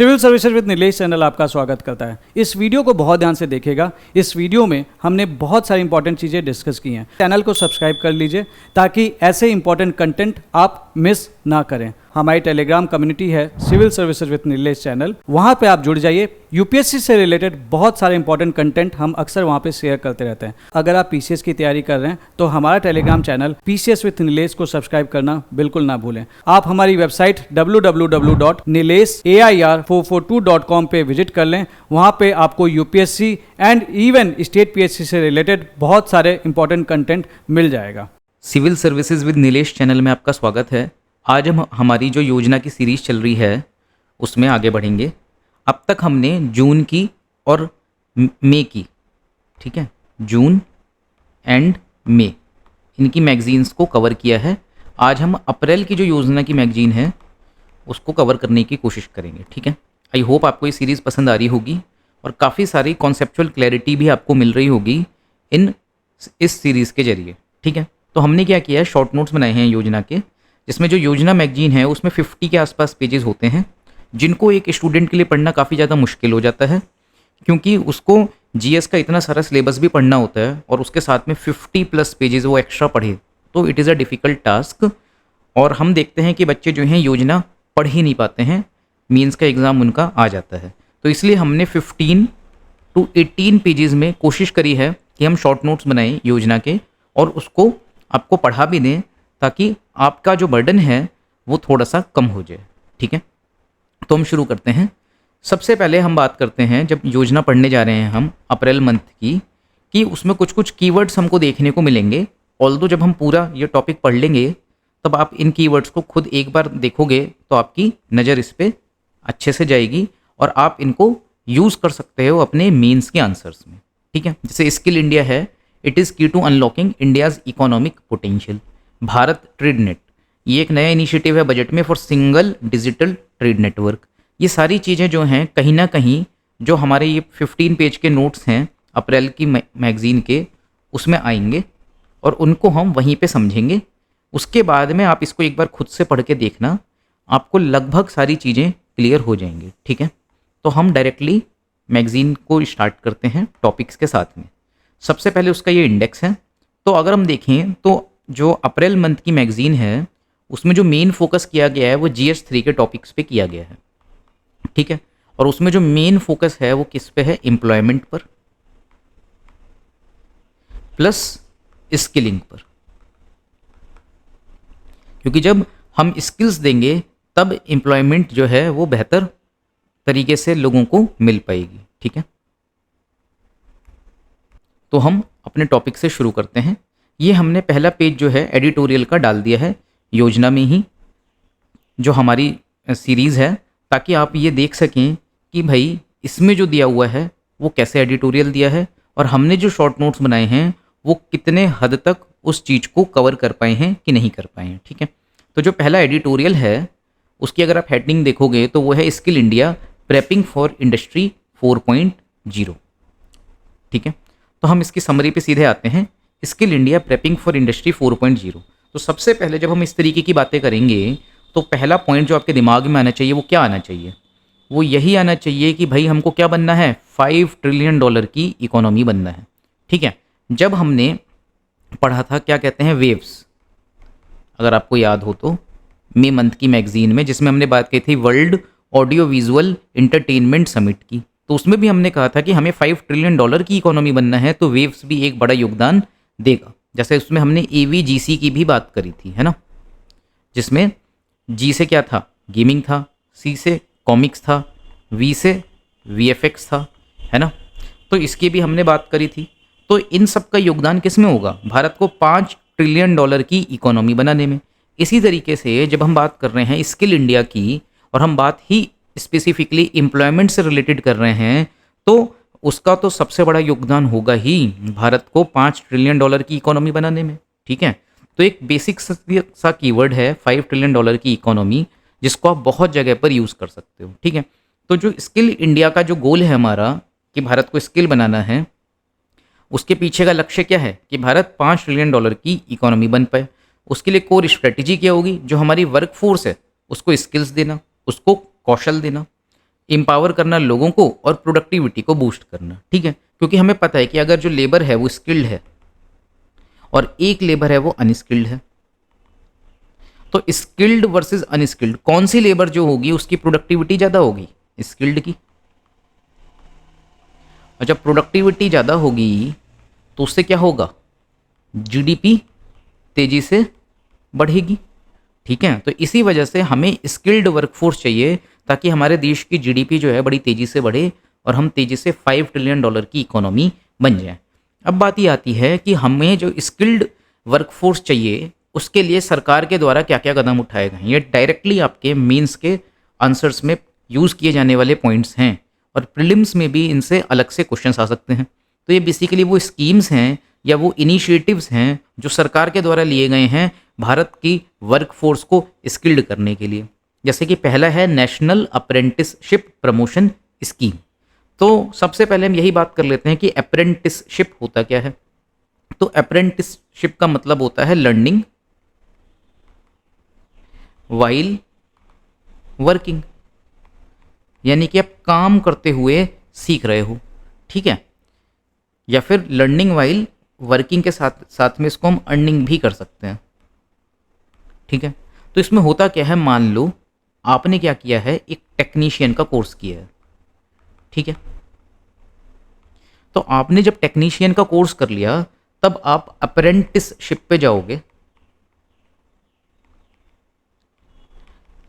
Civil services with Nilesh channel आपका स्वागत करता है। इस वीडियो को बहुत ध्यान से देखिएगा। इस वीडियो में हमने बहुत सारी इंपॉर्टेंट चीज़ें डिस्कस की हैं। चैनल को सब्सक्राइब कर लीजिए ताकि ऐसे इंपॉर्टेंट कंटेंट आप मिस ना करें। हमारी टेलीग्राम कम्युनिटी है civil services with Nilesh channel, वहाँ पे आप जुड़ जाइए। यूपीएससी से रिलेटेड बहुत सारे इंपॉर्टेंट कंटेंट हम अक्सर वहाँ पे शेयर करते रहते हैं। अगर आप पीसीएस की तैयारी कर रहे हैं तो हमारा Telegram channel PCS with Nilesh को सब्सक्राइब करना बिल्कुल ना भूलें। आप हमारी वेबसाइट www.nilesh.air442.com पे विजिट कर लें। वहाँ पे आपको UPSC and even state PSC से रिलेटेड बहुत सारे इंपॉर्टेंट कंटेंट मिल जाएगा। Civil services with Nilesh channel में आपका स्वागत है। आज हम हमारी जो योजना की सीरीज़ चल रही है उसमें आगे बढ़ेंगे। अब तक हमने जून की और मई की, ठीक है, जून एंड मई इनकी मैगज़ीन्स को कवर किया है। आज हम अप्रैल की जो योजना की मैगज़ीन है उसको कवर करने की कोशिश करेंगे, ठीक है। आई होप आपको ये सीरीज़ पसंद आ रही होगी और काफ़ी सारी कॉन्सेप्चुअल क्लैरिटी भी आपको मिल रही होगी इस सीरीज़ के जरिए, ठीक है। तो हमने क्या किया है, शॉर्ट नोट्स बनाए हैं योजना के, जिसमें जो योजना मैगजीन है उसमें 50 के आसपास पेजेस होते हैं, जिनको एक स्टूडेंट के लिए पढ़ना काफ़ी ज़्यादा मुश्किल हो जाता है, क्योंकि उसको जीएस का इतना सारा सिलेबस भी पढ़ना होता है और उसके साथ में 50+ पेजेस वो एक्स्ट्रा पढ़े, तो it is a difficult task. और हम देखते हैं कि बच्चे जो हैं योजना पढ़ ही नहीं पाते हैं, मीन्स का एग्ज़ाम उनका आ जाता है। तो इसलिए हमने 15 to 18 पेजेस में कोशिश करी है कि हम शॉर्ट नोट्स बनाएं योजना के और उसको आपको पढ़ा भी दें, ताकि आपका जो बर्डन है वो थोड़ा सा कम हो जाए, ठीक है। तो हम शुरू करते हैं। सबसे पहले हम बात करते हैं, जब योजना पढ़ने जा रहे हैं हम अप्रैल मंथ की, कि उसमें कुछ कुछ कीवर्ड्स हमको देखने को मिलेंगे। ऑल्दो जब हम पूरा ये टॉपिक पढ़ लेंगे तब आप इन कीवर्ड्स को खुद एक बार देखोगे तो आपकी नज़र इस पर अच्छे से जाएगी और आप इनको यूज़ कर सकते हो अपने मेंस के आंसर्स में, ठीक है। जैसे स्किल इंडिया है, it is key to unlocking India's economic potential. Bharat trade net, ये एक नया इनिशिएटिव है बजट में for single digital trade network. ये सारी चीज़ें जो हैं कहीं ना कहीं जो हमारे ये 15 पेज के नोट्स हैं अप्रैल की मैगज़ीन के, उसमें आएंगे और उनको हम वहीं पे समझेंगे। उसके बाद में आप इसको एक बार खुद से पढ़ के देखना, आपको लगभग सारी चीज़ें क्लियर हो जाएंगी, ठीक है। तो हम डायरेक्टली मैगज़ीन को स्टार्ट करते हैं टॉपिक्स के साथ में। सबसे पहले उसका ये इंडेक्स है। तो अगर हम देखें तो जो अप्रैल मंथ की मैगज़ीन है उसमें जो मेन फोकस किया गया है वो GS3 के टॉपिक्स पे किया गया है, ठीक है। और उसमें जो मेन फोकस है वो किस पे है, एम्प्लॉयमेंट पर प्लस स्किलिंग पर, क्योंकि जब हम स्किल्स देंगे तब एम्प्लॉयमेंट जो है वो बेहतर तरीके से लोगों को मिल पाएगी, ठीक है। तो हम अपने टॉपिक से शुरू करते हैं। ये हमने पहला पेज जो है एडिटोरियल का डाल दिया है योजना में ही, जो हमारी सीरीज़ है, ताकि आप ये देख सकें कि भाई इसमें जो दिया हुआ है वो कैसे एडिटोरियल दिया है और हमने जो शॉर्ट नोट्स बनाए हैं वो कितने हद तक उस चीज़ को कवर कर पाए हैं कि नहीं कर पाए हैं, ठीक है। तो जो पहला एडिटोरियल है उसकी अगर आप हेडिंग देखोगे तो वो है skill India prepping for industry 4.0, ठीक है। तो हम इसकी समरी पे सीधे आते हैं। Skill India prepping for industry 4.0। तो सबसे पहले जब हम इस तरीके की बातें करेंगे तो पहला पॉइंट जो आपके दिमाग में आना चाहिए वो क्या आना चाहिए, वो यही आना चाहिए कि भाई हमको क्या बनना है, $5 ट्रिलियन की इकोनॉमी बनना है, ठीक है। जब हमने पढ़ा था क्या कहते हैं वेव्स, अगर आपको याद हो तो मई मंथ की मैगजीन में, जिसमें हमने बात की थी world audio visual entertainment summit की, तो उसमें भी हमने कहा था कि हमें $5 ट्रिलियन की इकोनॉमी बनना है, तो वेव्स भी एक बड़ा योगदान देगा। जैसे उसमें हमने AVGC की भी बात करी थी, है ना, जिसमें G से क्या था, गेमिंग था, C से कॉमिक्स था, V से VFX था, है ना। तो इसकी भी हमने बात करी थी। तो इन सब का योगदान किस में होगा, भारत को $5 ट्रिलियन की इकोनॉमी बनाने में। इसी तरीके से जब हम बात कर रहे हैं स्किल इंडिया की और हम बात ही स्पेसिफिकली एम्प्लॉयमेंट से रिलेटेड कर रहे हैं, तो उसका तो सबसे बड़ा योगदान होगा ही भारत को $5 ट्रिलियन की इकोनॉमी बनाने में, ठीक है। तो एक बेसिक सा कीवर्ड है $5 ट्रिलियन की इकोनॉमी, जिसको आप बहुत जगह पर यूज़ कर सकते हो, ठीक है। तो जो स्किल इंडिया का जो गोल है हमारा कि भारत को स्किल बनाना है, उसके पीछे का लक्ष्य क्या है कि भारत $5 ट्रिलियन की इकोनॉमी बन पाए। उसके लिए कोर स्ट्रेटेजी क्या होगी, जो हमारी वर्कफोर्स है उसको स्किल्स देना, उसको कौशल देना। एम्पावर करना लोगों को और प्रोडक्टिविटी को बूस्ट करना, ठीक है। क्योंकि हमें पता है कि अगर जो लेबर है वो स्किल्ड है और एक लेबर है वो अनस्किल्ड है, तो स्किल्ड वर्सेस अनस्किल्ड कौन सी लेबर जो होगी उसकी प्रोडक्टिविटी ज़्यादा होगी? स्किल्ड की। और जब प्रोडक्टिविटी ज़्यादा होगी तो उससे क्या होगा? जीडीपी तेज़ी से बढ़ेगी, ठीक है। तो इसी वजह से हमें स्किल्ड वर्कफोर्स चाहिए ताकि हमारे देश की जीडीपी जो है बड़ी तेज़ी से बढ़े और हम तेज़ी से $5 ट्रिलियन की इकोनॉमी बन जाए। अब बात ये आती है कि हमें जो स्किल्ड वर्कफोर्स चाहिए उसके लिए सरकार के द्वारा क्या क्या कदम उठाए गए हैं। ये डायरेक्टली आपके मेंस के आंसर्स में यूज़ किए जाने वाले पॉइंट्स हैं और प्रीलिम्स में भी इनसे अलग से क्वेश्चंस आ सकते हैं। तो ये बेसिकली वो स्कीम्स हैं या वो इनिशिएटिव्स हैं जो सरकार के द्वारा लिए गए हैं भारत की वर्कफोर्स को स्किल्ड करने के लिए। जैसे कि पहला है नेशनल अप्रेंटिसशिप प्रमोशन स्कीम। तो सबसे पहले हम यही बात कर लेते हैं कि अप्रेंटिसशिप होता क्या है। तो अप्रेंटिसशिप का मतलब होता है लर्निंग वाइल वर्किंग, यानी कि आप काम करते हुए सीख रहे हो, ठीक है। या फिर लर्निंग वाइल वर्किंग के साथ साथ में इसको हम अर्निंग भी कर सकते हैं, ठीक है। तो इसमें होता क्या है, मान लो आपने क्या किया है, एक टेक्नीशियन का कोर्स किया है, ठीक है। तो आपने जब टेक्नीशियन का कोर्स कर लिया तब आप अप्रेंटिसशिप पे जाओगे,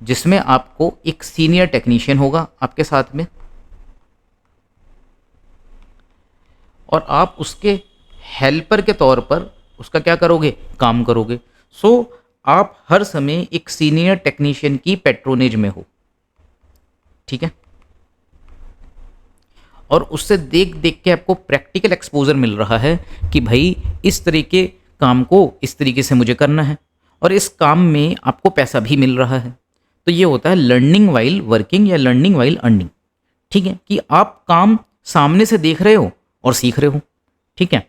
जिसमें आपको एक सीनियर टेक्नीशियन होगा आपके साथ में और आप उसके हेल्पर के तौर पर उसका क्या करोगे, काम करोगे। सो आप हर समय एक सीनियर टेक्नीशियन की पेट्रोनेज में हो, ठीक है। और उससे देख देख के आपको प्रैक्टिकल एक्सपोजर मिल रहा है कि भाई इस तरीके काम को इस तरीके से मुझे करना है और इस काम में आपको पैसा भी मिल रहा है। तो ये होता है लर्निंग वाइल वर्किंग या लर्निंग वाइल अर्निंग, ठीक है, कि आप काम सामने से देख रहे हो और सीख रहे हो, ठीक है।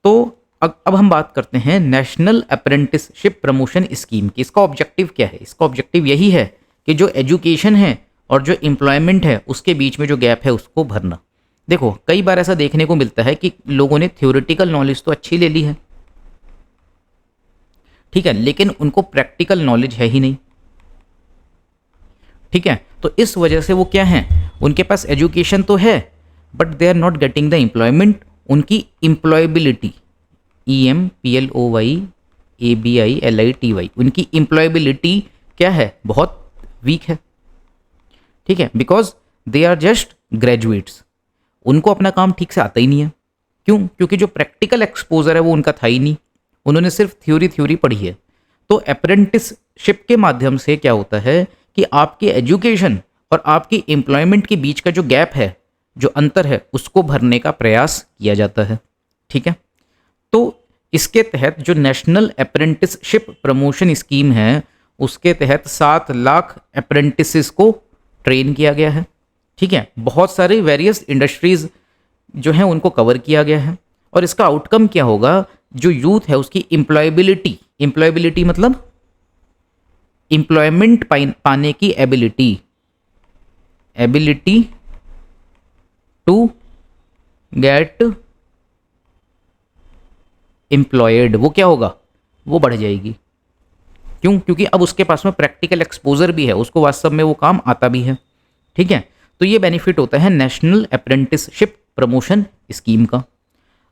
तो अब हम बात करते हैं नेशनल अप्रेंटिसशिप प्रमोशन स्कीम की। इसका ऑब्जेक्टिव क्या है? इसका ऑब्जेक्टिव यही है कि जो एजुकेशन है और जो एम्प्लॉयमेंट है उसके बीच में जो गैप है उसको भरना। देखो कई बार ऐसा देखने को मिलता है कि लोगों ने थ्योरेटिकल नॉलेज तो अच्छी ले ली है, ठीक है, लेकिन उनको प्रैक्टिकल नॉलेज है ही नहीं, ठीक है। तो इस वजह से वो क्या हैं, उनके पास एजुकेशन तो है but they are not getting the employment. उनकी एम्प्लॉयबिलिटी EMPLOYABILITY उनकी एम्प्लॉयबिलिटी क्या है, बहुत वीक है, ठीक है, because they are just graduates. उनको अपना काम ठीक से आता ही नहीं है। क्यों? क्योंकि जो प्रैक्टिकल एक्सपोजर है वो उनका था ही नहीं, उन्होंने सिर्फ थ्योरी पढ़ी है। तो अप्रेंटिसशिप के माध्यम से क्या होता है कि आपकी एजुकेशन और आपकी एम्प्लॉयमेंट के बीच का जो गैप है, जो अंतर है, उसको भरने का प्रयास किया जाता है, ठीक है। तो इसके तहत जो नेशनल अप्रेंटिसशिप प्रमोशन स्कीम है उसके तहत 7 लाख अप्रेंटिसेस को ट्रेन किया गया है, ठीक है। बहुत सारे वेरियस इंडस्ट्रीज जो हैं उनको कवर किया गया है और इसका आउटकम क्या होगा, जो यूथ है उसकी एम्प्लॉयबिलिटी मतलब एम्प्लॉयमेंट पाने की एबिलिटी टू गेट एम्प्लॉयड, वो क्या होगा, वो बढ़ जाएगी। क्यों? क्योंकि अब उसके पास में प्रैक्टिकल एक्सपोजर भी है, उसको वास्तव में वो काम आता भी है, ठीक है। तो ये बेनिफिट होता है नेशनल अप्रेंटिसशिप प्रमोशन स्कीम का।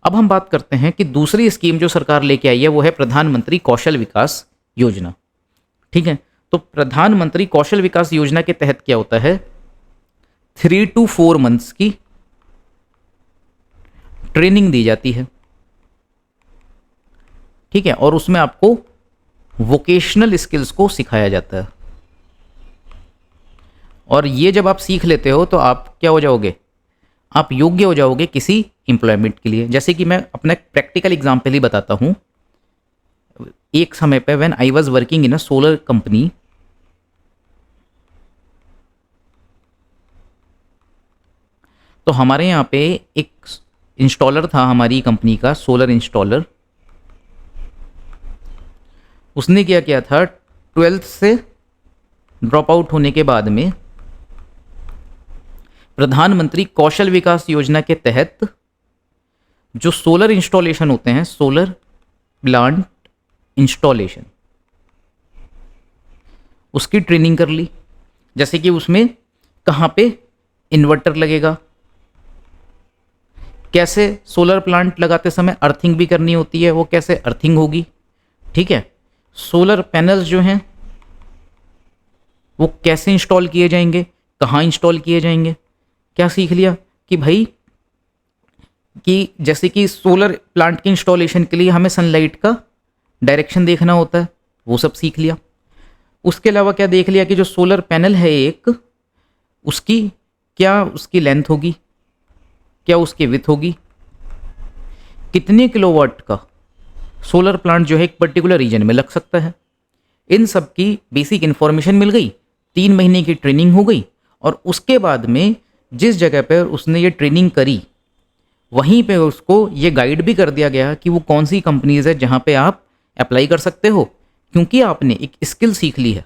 अब हम बात करते हैं कि दूसरी स्कीम जो सरकार लेके आई है वो है प्रधानमंत्री कौशल विकास योजना, ठीक है। तो प्रधानमंत्री कौशल विकास योजना के तहत क्या होता है, 3 to 4 मंथ्स की ट्रेनिंग दी जाती है, ठीक है, और उसमें आपको वोकेशनल स्किल्स को सिखाया जाता है। और ये जब आप सीख लेते हो तो आप क्या हो जाओगे, आप योग्य हो जाओगे किसी एम्प्लॉयमेंट के लिए। जैसे कि मैं अपना प्रैक्टिकल एग्जांपल ही बताता हूँ। एक समय पे when I was working in a solar company, तो हमारे यहाँ पे एक इंस्टॉलर था हमारी कंपनी का, सोलर इंस्टॉलर। उसने क्या किया था, 12th से ड्रॉप आउट होने के बाद में प्रधानमंत्री कौशल विकास योजना के तहत जो सोलर इंस्टॉलेशन होते हैं, सोलर प्लांट इंस्टॉलेशन, उसकी ट्रेनिंग कर ली। जैसे कि उसमें कहाँ पे इन्वर्टर लगेगा, कैसे सोलर प्लांट लगाते समय अर्थिंग भी करनी होती है, वो कैसे अर्थिंग होगी, ठीक है। सोलर पैनल्स जो हैं वो कैसे इंस्टॉल किए जाएंगे, कहाँ इंस्टॉल किए जाएंगे। क्या सीख लिया कि भाई कि जैसे कि सोलर प्लांट के इंस्टॉलेशन के लिए हमें सनलाइट का डायरेक्शन देखना होता है, वो सब सीख लिया। उसके अलावा क्या देख लिया कि जो सोलर पैनल है एक, उसकी क्या उसकी लेंथ होगी, क्या उसकी विड्थ होगी, कितने किलोवाट का सोलर प्लांट जो है एक पर्टिकुलर रीजन में लग सकता है। इन सब की बेसिक इन्फॉर्मेशन मिल गई, 3 महीने की ट्रेनिंग हो गई, और उसके बाद में जिस जगह पर उसने ये ट्रेनिंग करी वहीं पे उसको ये गाइड भी कर दिया गया कि वो कौन सी कंपनीज है जहाँ पे आप अप्लाई कर सकते हो, क्योंकि आपने एक स्किल सीख ली है।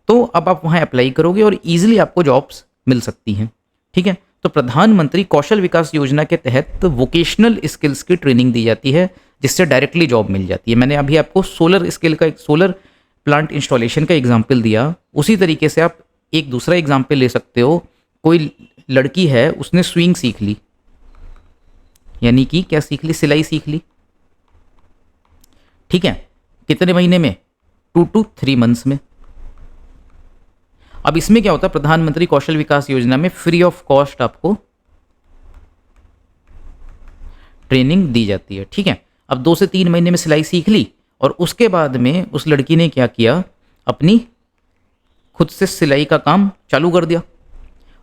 तो अब आप वहाँ अप्लाई करोगे और ईजिली आपको जॉब्स मिल सकती हैं, ठीक है। तो प्रधानमंत्री कौशल विकास योजना के तहत वोकेशनल स्किल्स की ट्रेनिंग दी जाती है, जिससे डायरेक्टली जॉब मिल जाती है। मैंने अभी आपको सोलर स्किल का, एक सोलर प्लांट इंस्टॉलेशन का एग्जाम्पल दिया, उसी तरीके से आप एक दूसरा एग्जाम्पल ले सकते हो। कोई लड़की है, उसने स्विंग सीख ली, यानी कि क्या सीख ली, सिलाई सीख ली, ठीक है। कितने महीने में, 2 to 3 मंथ्स में। अब इसमें क्या होता है, प्रधानमंत्री कौशल विकास योजना में फ्री ऑफ कॉस्ट आपको ट्रेनिंग दी जाती है, ठीक है। अब 2 से 3 महीने में सिलाई सीख ली, और उसके बाद में उस लड़की ने क्या किया, अपनी खुद से सिलाई का काम चालू कर दिया,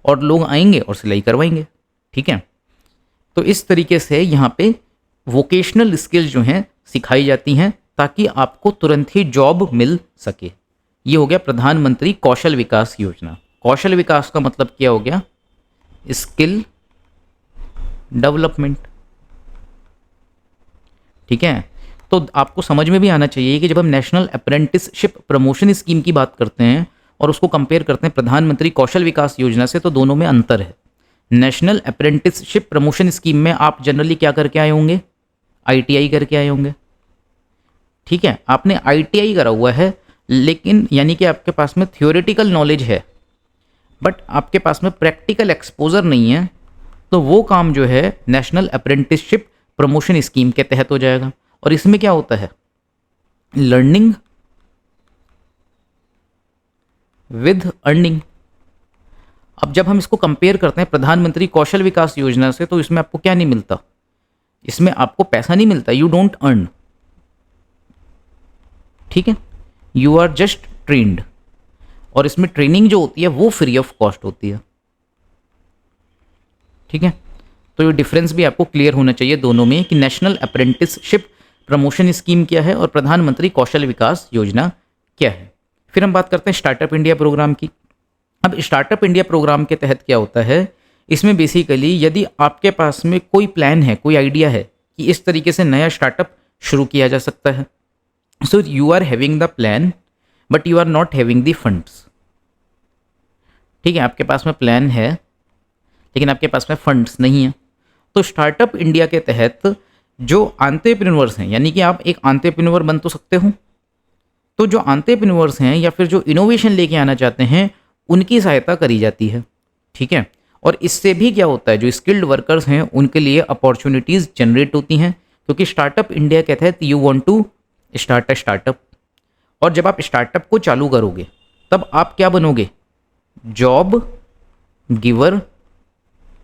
और लोग आएंगे और सिलाई करवाएंगे, ठीक है। तो इस तरीके से यहाँ पे वोकेशनल स्किल्स जो हैं सिखाई जाती हैं, ताकि आपको तुरंत ही जॉब मिल सके। ये हो गया प्रधानमंत्री कौशल विकास योजना। कौशल विकास का मतलब क्या हो गया, स्किल डेवलपमेंट, ठीक है। तो आपको समझ में भी आना चाहिए कि जब हम नेशनल अप्रेंटिसशिप प्रमोशन स्कीम की बात करते हैं और उसको कंपेयर करते हैं प्रधानमंत्री कौशल विकास योजना से, तो दोनों में अंतर है। नेशनल अप्रेंटिसशिप प्रमोशन स्कीम में आप जनरली क्या करके आए होंगे, ITI करके आए होंगे, ठीक है। आपने ITI करा हुआ है, लेकिन यानी कि आपके पास में थियोरेटिकल नॉलेज है, बट आपके पास में प्रैक्टिकल एक्सपोजर नहीं है, तो वो काम जो है नेशनल अप्रेंटिसशिप प्रमोशन स्कीम के तहत हो जाएगा। और इसमें क्या होता है, लर्निंग विद अर्निंग। अब जब हम इसको कंपेयर करते हैं प्रधानमंत्री कौशल विकास योजना से, तो इसमें आपको क्या नहीं मिलता, इसमें आपको पैसा नहीं मिलता, यू डोंट अर्न, ठीक है, यू आर जस्ट ट्रेन्ड। और इसमें ट्रेनिंग जो होती है वो फ्री ऑफ कॉस्ट होती है, ठीक है। तो ये डिफरेंस भी आपको क्लियर होना चाहिए दोनों में, कि नेशनल अप्रेंटिसशिप प्रमोशन स्कीम क्या है और प्रधानमंत्री कौशल विकास योजना क्या है। फिर हम बात करते हैं स्टार्टअप इंडिया प्रोग्राम की। अब स्टार्टअप इंडिया प्रोग्राम के तहत क्या होता है, इसमें बेसिकली यदि आपके पास में कोई प्लान है, कोई आइडिया है कि इस तरीके से नया स्टार्टअप शुरू किया जा सकता है, so you are having the plan but you are not having the funds, ठीक है। आपके पास में प्लान है लेकिन आपके पास में फंड्स नहीं है। तो स्टार्टअप इंडिया के तहत जो एंटरप्रेन्योर्स हैं, यानी कि आप एक एंटरप्रेन्योर बन तो सकते हो, तो जो एंटरप्रेन्योर्स हैं या फिर जो इनोवेशन लेके आना चाहते हैं, उनकी सहायता करी जाती है, ठीक है। और इससे भी क्या होता है, जो स्किल्ड वर्कर्स हैं उनके लिए अपॉर्चुनिटीज़ जनरेट होती हैं, क्योंकि स्टार्टअप इंडिया के तहत you want to start a startup. और जब आप स्टार्टअप को चालू करोगे तब आप क्या बनोगे, जॉब गिवर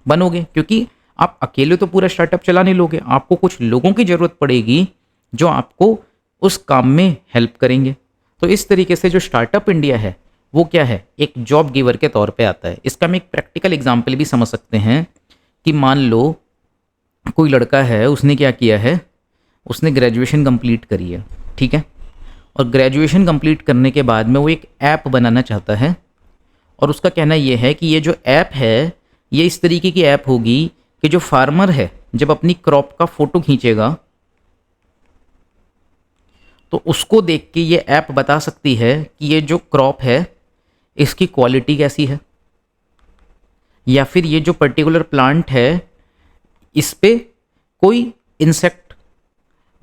बनोगे, क्योंकि आप अकेले तो पूरा स्टार्टअप चला नहीं लोगे, आपको कुछ लोगों की ज़रूरत पड़ेगी जो आपको उस काम में हेल्प करेंगे। तो इस तरीके से जो स्टार्टअप इंडिया है वो क्या है, एक जॉब गिवर के तौर पे आता है। इसका हम एक प्रैक्टिकल एग्जांपल भी समझ सकते हैं कि मान लो कोई लड़का है, उसने क्या किया है, उसने ग्रेजुएशन कंप्लीट करी है, ठीक है। और ग्रेजुएशन कंप्लीट करने के बाद में वो एक ऐप बनाना चाहता है, और उसका कहना ये है कि ये जो ऐप है ये इस तरीके की ऐप होगी कि जो फार्मर है जब अपनी क्रॉप का फ़ोटो खींचेगा तो उसको देख के ये ऐप बता सकती है कि ये जो क्रॉप है इसकी क्वालिटी कैसी है, या फिर ये जो पर्टिकुलर प्लांट है इस पे कोई इंसेक्ट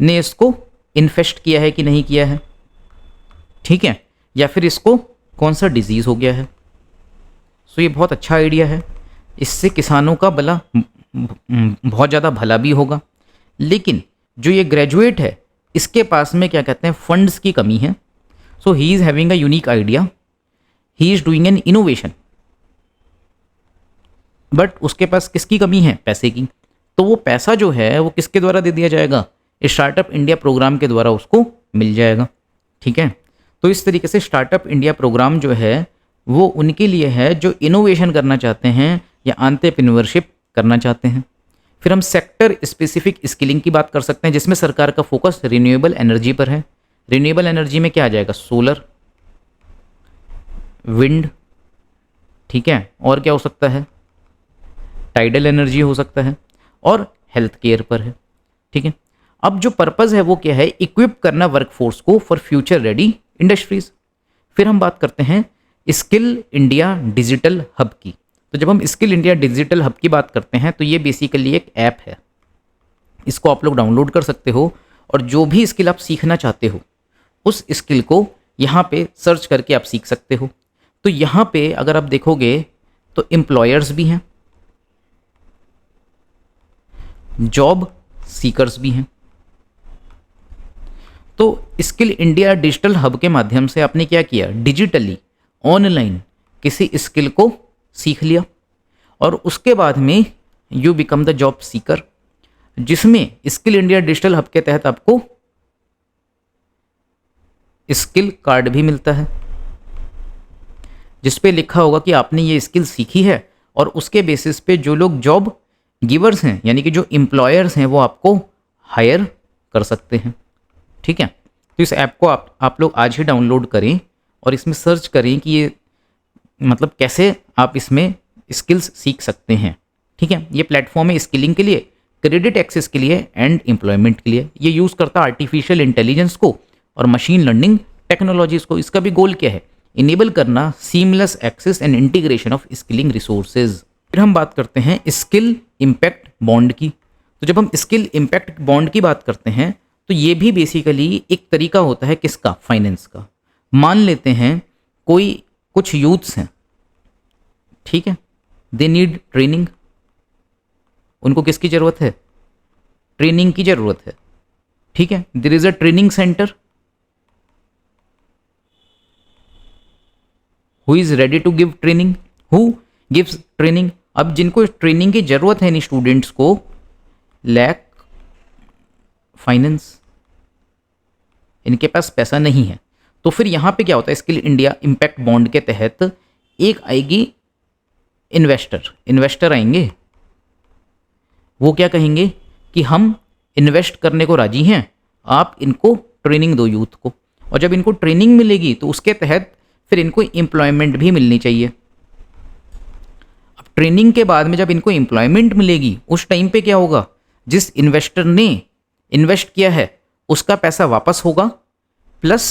ने इसको इन्फेस्ट किया है कि नहीं किया है, ठीक है, या फिर इसको कौन सा डिजीज़ हो गया है। सो ये बहुत अच्छा आइडिया है, इससे किसानों का भला बहुत ज़्यादा भला भी होगा। लेकिन जो ये ग्रेजुएट है इसके पास में क्या कहते हैं फंड्स की कमी है। So he is having a unique idea, he is doing an innovation, but उसके पास किसकी कमी है, पैसे की। तो वो पैसा जो है वो किसके द्वारा दे दिया जाएगा, स्टार्टअप इंडिया प्रोग्राम के द्वारा उसको मिल जाएगा, ठीक है। तो इस तरीके से स्टार्टअप इंडिया प्रोग्राम जो है वो उनके लिए है जो इनोवेशन करना चाहते हैं या एंटरप्रेन्योरशिप करना चाहते हैं। फिर हम सेक्टर स्पेसिफिक स्किलिंग की बात कर सकते हैं जिसमें सरकार का फोकस रिन्यूएबल एनर्जी पर है। रिन्यूएबल एनर्जी में क्या आ जाएगा, सोलर, विंड, ठीक है, और क्या हो सकता है, टाइडल एनर्जी हो सकता है, और हेल्थ केयर पर है, ठीक है। अब जो पर्पज़ है वो क्या है, इक्विप करना वर्कफोर्स को फॉर फ्यूचर रेडी इंडस्ट्रीज। फिर हम बात करते हैं स्किल इंडिया डिजिटल हब की। तो जब हम स्किल इंडिया डिजिटल हब की बात करते हैं तो ये बेसिकली एक ऐप है, इसको आप लोग डाउनलोड कर सकते हो और जो भी स्किल आप सीखना चाहते हो उस स्किल को यहाँ पे सर्च करके आप सीख सकते हो। तो यहाँ पे अगर आप देखोगे तो एम्प्लॉयर्स भी हैं, जॉब सीकर्स भी हैं। तो स्किल इंडिया डिजिटल हब के माध्यम से आपने क्या किया, डिजिटली ऑनलाइन किसी स्किल को सीख लिया और उसके बाद में you become the job seeker, जिसमें स्किल इंडिया डिजिटल हब के तहत आपको स्किल कार्ड भी मिलता है जिस पे लिखा होगा कि आपने ये स्किल सीखी है और उसके बेसिस पे जो लोग जॉब गिवर्स हैं यानी कि जो एम्प्लॉयर्स हैं वो आपको हायर कर सकते हैं, ठीक है। तो इस ऐप को आप लोग आज ही डाउनलोड करें और इसमें सर्च करें कि ये मतलब कैसे आप इसमें स्किल्स सीख सकते हैं, ठीक है। ये प्लेटफॉर्म है स्किलिंग के लिए, क्रेडिट एक्सेस के लिए एंड एम्प्लॉयमेंट के लिए। ये यूज़ करता है आर्टिफिशियल इंटेलिजेंस को और मशीन लर्निंग टेक्नोलॉजीज को। इसका भी गोल क्या है, इनेबल करना seamless access and integration of skilling resources. फिर हम बात करते हैं स्किल इम्पैक्ट बॉन्ड की। तो जब हम स्किल इम्पैक्ट बॉन्ड की बात करते हैं तो ये भी बेसिकली एक तरीका होता है किसका, फाइनेंस का। मान लेते हैं कोई कुछ यूथ्स हैं, ठीक है, दे नीड ट्रेनिंग, उनको किसकी ज़रूरत है, ट्रेनिंग की ज़रूरत है, ठीक है। There is a training centre who is ready to give training, who gives training. अब जिनको ट्रेनिंग की ज़रूरत है इन स्टूडेंट्स को, लैक फाइनेंस, इनके पास पैसा नहीं है। तो फिर यहाँ पे क्या होता है, स्किल इंडिया इम्पैक्ट बॉन्ड के तहत एक आएगी इन्वेस्टर आएंगे, वो क्या कहेंगे कि हम इन्वेस्ट करने को राजी हैं, आप इनको ट्रेनिंग दो यूथ को, और जब इनको ट्रेनिंग मिलेगी तो उसके तहत फिर इनको एम्प्लॉयमेंट भी मिलनी चाहिए। अब ट्रेनिंग के बाद में जब इनको एम्प्लॉयमेंट मिलेगी उस टाइम पे क्या होगा, जिस इन्वेस्टर ने इन्वेस्ट किया है उसका पैसा वापस होगा प्लस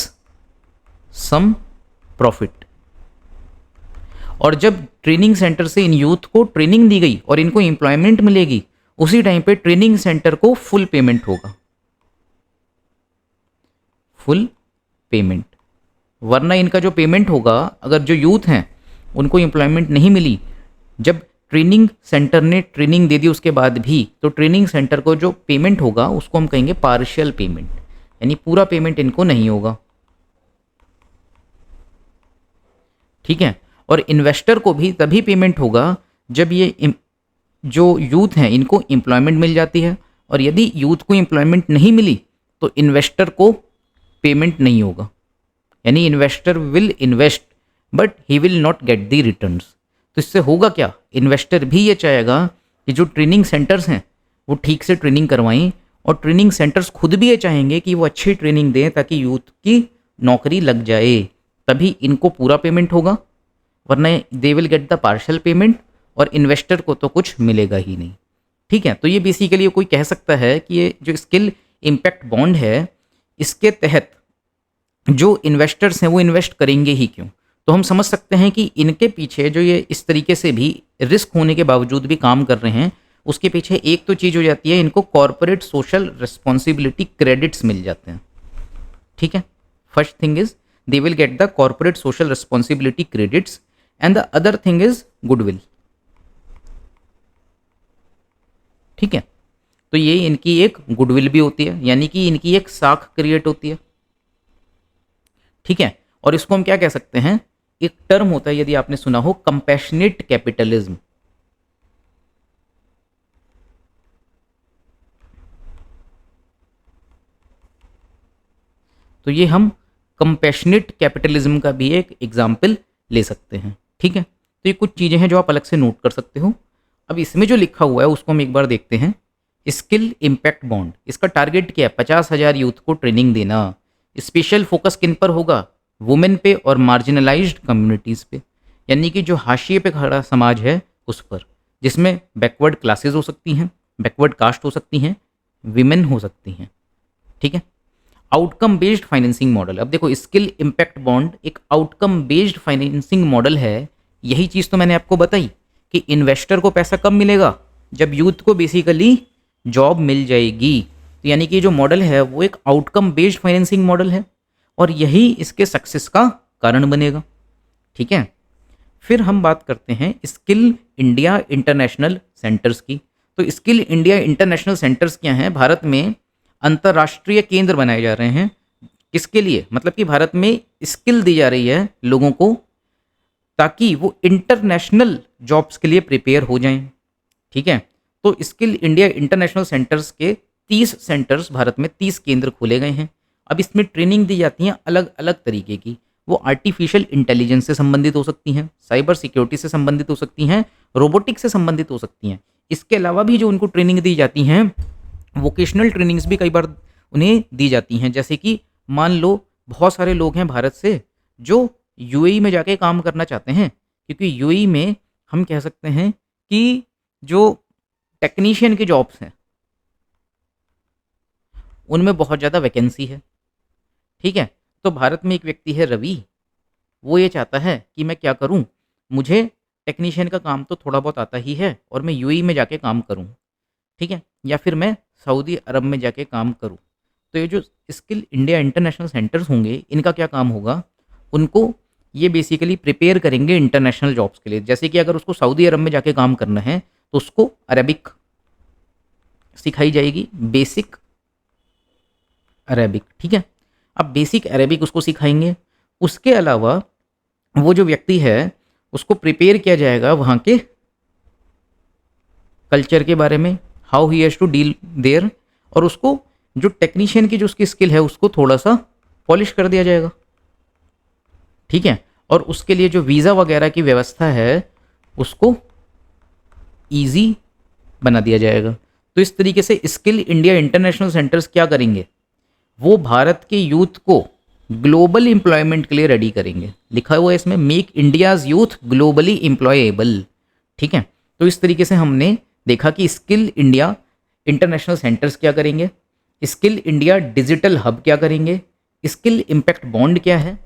सम प्रॉफिट। और जब ट्रेनिंग सेंटर से इन यूथ को ट्रेनिंग दी गई और इनको एम्प्लॉयमेंट मिलेगी उसी टाइम पे ट्रेनिंग सेंटर को फुल पेमेंट होगा, फुल पेमेंट। वरना इनका जो पेमेंट होगा, अगर जो यूथ हैं उनको एम्प्लॉयमेंट नहीं मिली, जब ट्रेनिंग सेंटर ने ट्रेनिंग दे दी उसके बाद भी, तो ट्रेनिंग सेंटर को जो पेमेंट होगा उसको हम कहेंगे पार्शियल पेमेंट, यानी पूरा पेमेंट इनको नहीं होगा, ठीक है। और इन्वेस्टर को भी तभी पेमेंट होगा जब ये जो यूथ हैं इनको एम्प्लॉयमेंट मिल जाती है, और यदि यूथ को एम्प्लॉयमेंट नहीं मिली तो इन्वेस्टर को पेमेंट नहीं होगा, यानी investor will invest but he will not get the returns. तो इससे होगा क्या, इन्वेस्टर भी ये चाहेगा कि जो ट्रेनिंग सेंटर्स हैं वो ठीक से ट्रेनिंग करवाएं, और ट्रेनिंग सेंटर्स खुद भी ये चाहेंगे कि वो अच्छी ट्रेनिंग दें ताकि यूथ की नौकरी लग जाए, तभी इनको पूरा पेमेंट होगा, वरना they will get the partial payment और इन्वेस्टर को तो कुछ मिलेगा ही नहीं, ठीक है। तो ये बेसिकली कोई कह सकता है कि ये जो स्किल इम्पैक्ट बॉन्ड है इसके तहत जो इन्वेस्टर्स हैं वो इन्वेस्ट करेंगे ही क्यों, तो हम समझ सकते हैं कि इनके पीछे जो ये इस तरीके से भी रिस्क होने के बावजूद भी काम कर रहे हैं, उसके पीछे एक तो चीज़ हो जाती है, इनको कॉर्पोरेट सोशल रिस्पॉन्सिबिलिटी क्रेडिट्स मिल जाते हैं। ठीक है, first thing is they will get the corporate social responsibility credits and the other thing is goodwill. ठीक है, तो ये इनकी एक गुडविल भी होती है, यानी कि इनकी एक साख क्रिएट होती है। ठीक है, और इसको हम क्या कह सकते हैं, एक टर्म होता है, यदि आपने सुना हो, कंपैशनेट कैपिटलिज्म। तो ये हम कंपैशनेट कैपिटलिज्म का भी एक एग्जाम्पल ले सकते हैं। ठीक है, तो ये कुछ चीज़ें हैं जो आप अलग से नोट कर सकते हो। अब इसमें जो लिखा हुआ है उसको हम एक बार देखते हैं। स्किल इम्पैक्ट बॉन्ड, इसका टारगेट क्या है, 50,000 यूथ को ट्रेनिंग देना। स्पेशल फोकस किन पर होगा, वुमेन पे और मार्जिनलाइज्ड कम्युनिटीज़ पे, यानी कि जो हाशिए पे खड़ा समाज है उस पर, जिसमें बैकवर्ड क्लासेस हो सकती हैं, बैकवर्ड कास्ट हो सकती हैं, विमेन हो सकती हैं। ठीक है, आउटकम बेस्ड फाइनेंसिंग मॉडल। अब देखो, स्किल इम्पैक्ट बॉन्ड एक आउटकम बेस्ड फाइनेंसिंग मॉडल है। यही चीज़ तो मैंने आपको बताई कि इन्वेस्टर को पैसा कब मिलेगा, जब यूथ को बेसिकली जॉब मिल जाएगी। तो यानी कि जो मॉडल है वो एक आउटकम बेस्ड फाइनेंसिंग मॉडल है और यही इसके सक्सेस का कारण बनेगा। ठीक है, फिर हम बात करते हैं स्किल इंडिया इंटरनेशनल सेंटर्स की। तो स्किल इंडिया इंटरनेशनल सेंटर्स क्या हैं, भारत में अंतर्राष्ट्रीय केंद्र बनाए जा रहे हैं। किसके लिए, मतलब कि भारत में स्किल दी जा रही है लोगों को, ताकि वो इंटरनेशनल जॉब्स के लिए प्रिपेयर हो जाएं। ठीक है, तो स्किल इंडिया इंटरनेशनल सेंटर्स के 30 सेंटर्स भारत में, 30 केंद्र खोले गए हैं। अब इसमें ट्रेनिंग दी जाती है अलग अलग तरीके की। वो आर्टिफिशियल इंटेलिजेंस से संबंधित हो सकती हैं, साइबर सिक्योरिटी से संबंधित हो सकती हैं, रोबोटिक्स से संबंधित हो सकती हैं। इसके अलावा भी जो उनको ट्रेनिंग दी जाती हैं, वोकेशनल ट्रेनिंग्स भी कई बार उन्हें दी जाती हैं। जैसे कि मान लो बहुत सारे लोग हैं भारत से जो यूएई में जाके काम करना चाहते हैं, क्योंकि यूएई में हम कह सकते हैं कि जो टेक्नीशियन की जॉब्स हैं उनमें बहुत ज़्यादा वैकेंसी है। ठीक है, तो भारत में एक व्यक्ति है रवि, वो ये चाहता है कि मैं क्या करूं, मुझे टेक्नीशियन का काम तो थोड़ा बहुत आता ही है और मैं यूएई में जाके काम करूं। ठीक है, या फिर मैं सऊदी अरब में जाके काम करूं। तो ये जो स्किल इंडिया इंटरनेशनल सेंटर्स होंगे, इनका क्या काम होगा, उनको ये बेसिकली प्रिपेयर करेंगे इंटरनेशनल जॉब्स के लिए। जैसे कि अगर उसको सऊदी अरब में जाके काम करना है तो उसको अरबिक सिखाई जाएगी, बेसिक अरेबिक। ठीक है, अब बेसिक अरेबिक उसको सिखाएंगे। उसके अलावा वो जो व्यक्ति है उसको प्रिपेयर किया जाएगा वहाँ के कल्चर के बारे में, how he has to deal there, और उसको जो टेक्नीशियन की जो उसकी स्किल है उसको थोड़ा सा पॉलिश कर दिया जाएगा। ठीक है, और उसके लिए जो वीज़ा वगैरह की व्यवस्था है उसको ईजी बना दिया जाएगा। तो इस तरीके से स्किल इंडिया इंटरनेशनल सेंटर्स क्या करेंगे, वो भारत के यूथ को ग्लोबल एम्प्लॉयमेंट के लिए रेडी करेंगे। लिखा हुआ है इसमें, मेक इंडियाज यूथ ग्लोबली एम्प्लॉयेबल। ठीक है, तो इस तरीके से हमने देखा कि स्किल इंडिया इंटरनेशनल सेंटर्स क्या करेंगे, स्किल इंडिया डिजिटल हब क्या करेंगे, स्किल इम्पैक्ट बॉन्ड क्या है,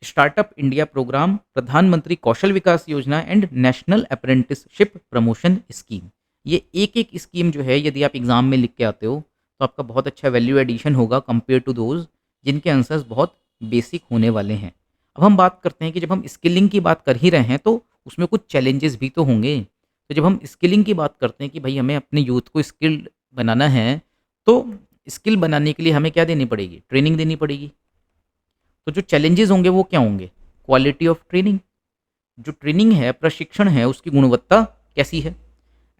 स्टार्टअप इंडिया प्रोग्राम, प्रधानमंत्री कौशल विकास योजना and national apprenticeship promotion scheme. ये एक एक स्कीम जो है, यदि आप एग्जाम में लिख के आते हो तो आपका बहुत अच्छा वैल्यू एडिशन होगा कंपेयर टू दोज जिनके आंसर्स बहुत बेसिक होने वाले हैं। अब हम बात करते हैं कि जब हम स्किलिंग की बात कर ही रहे हैं तो उसमें कुछ चैलेंजेस भी तो होंगे। तो जब हम स्किलिंग की बात करते हैं कि भाई हमें अपने यूथ को स्किल्ड बनाना है, तो स्किल बनाने के लिए हमें क्या देनी पड़ेगी, ट्रेनिंग देनी पड़ेगी। तो जो चैलेंजेस होंगे वो क्या होंगे, क्वालिटी ऑफ ट्रेनिंग, जो ट्रेनिंग है, प्रशिक्षण है, उसकी गुणवत्ता कैसी है,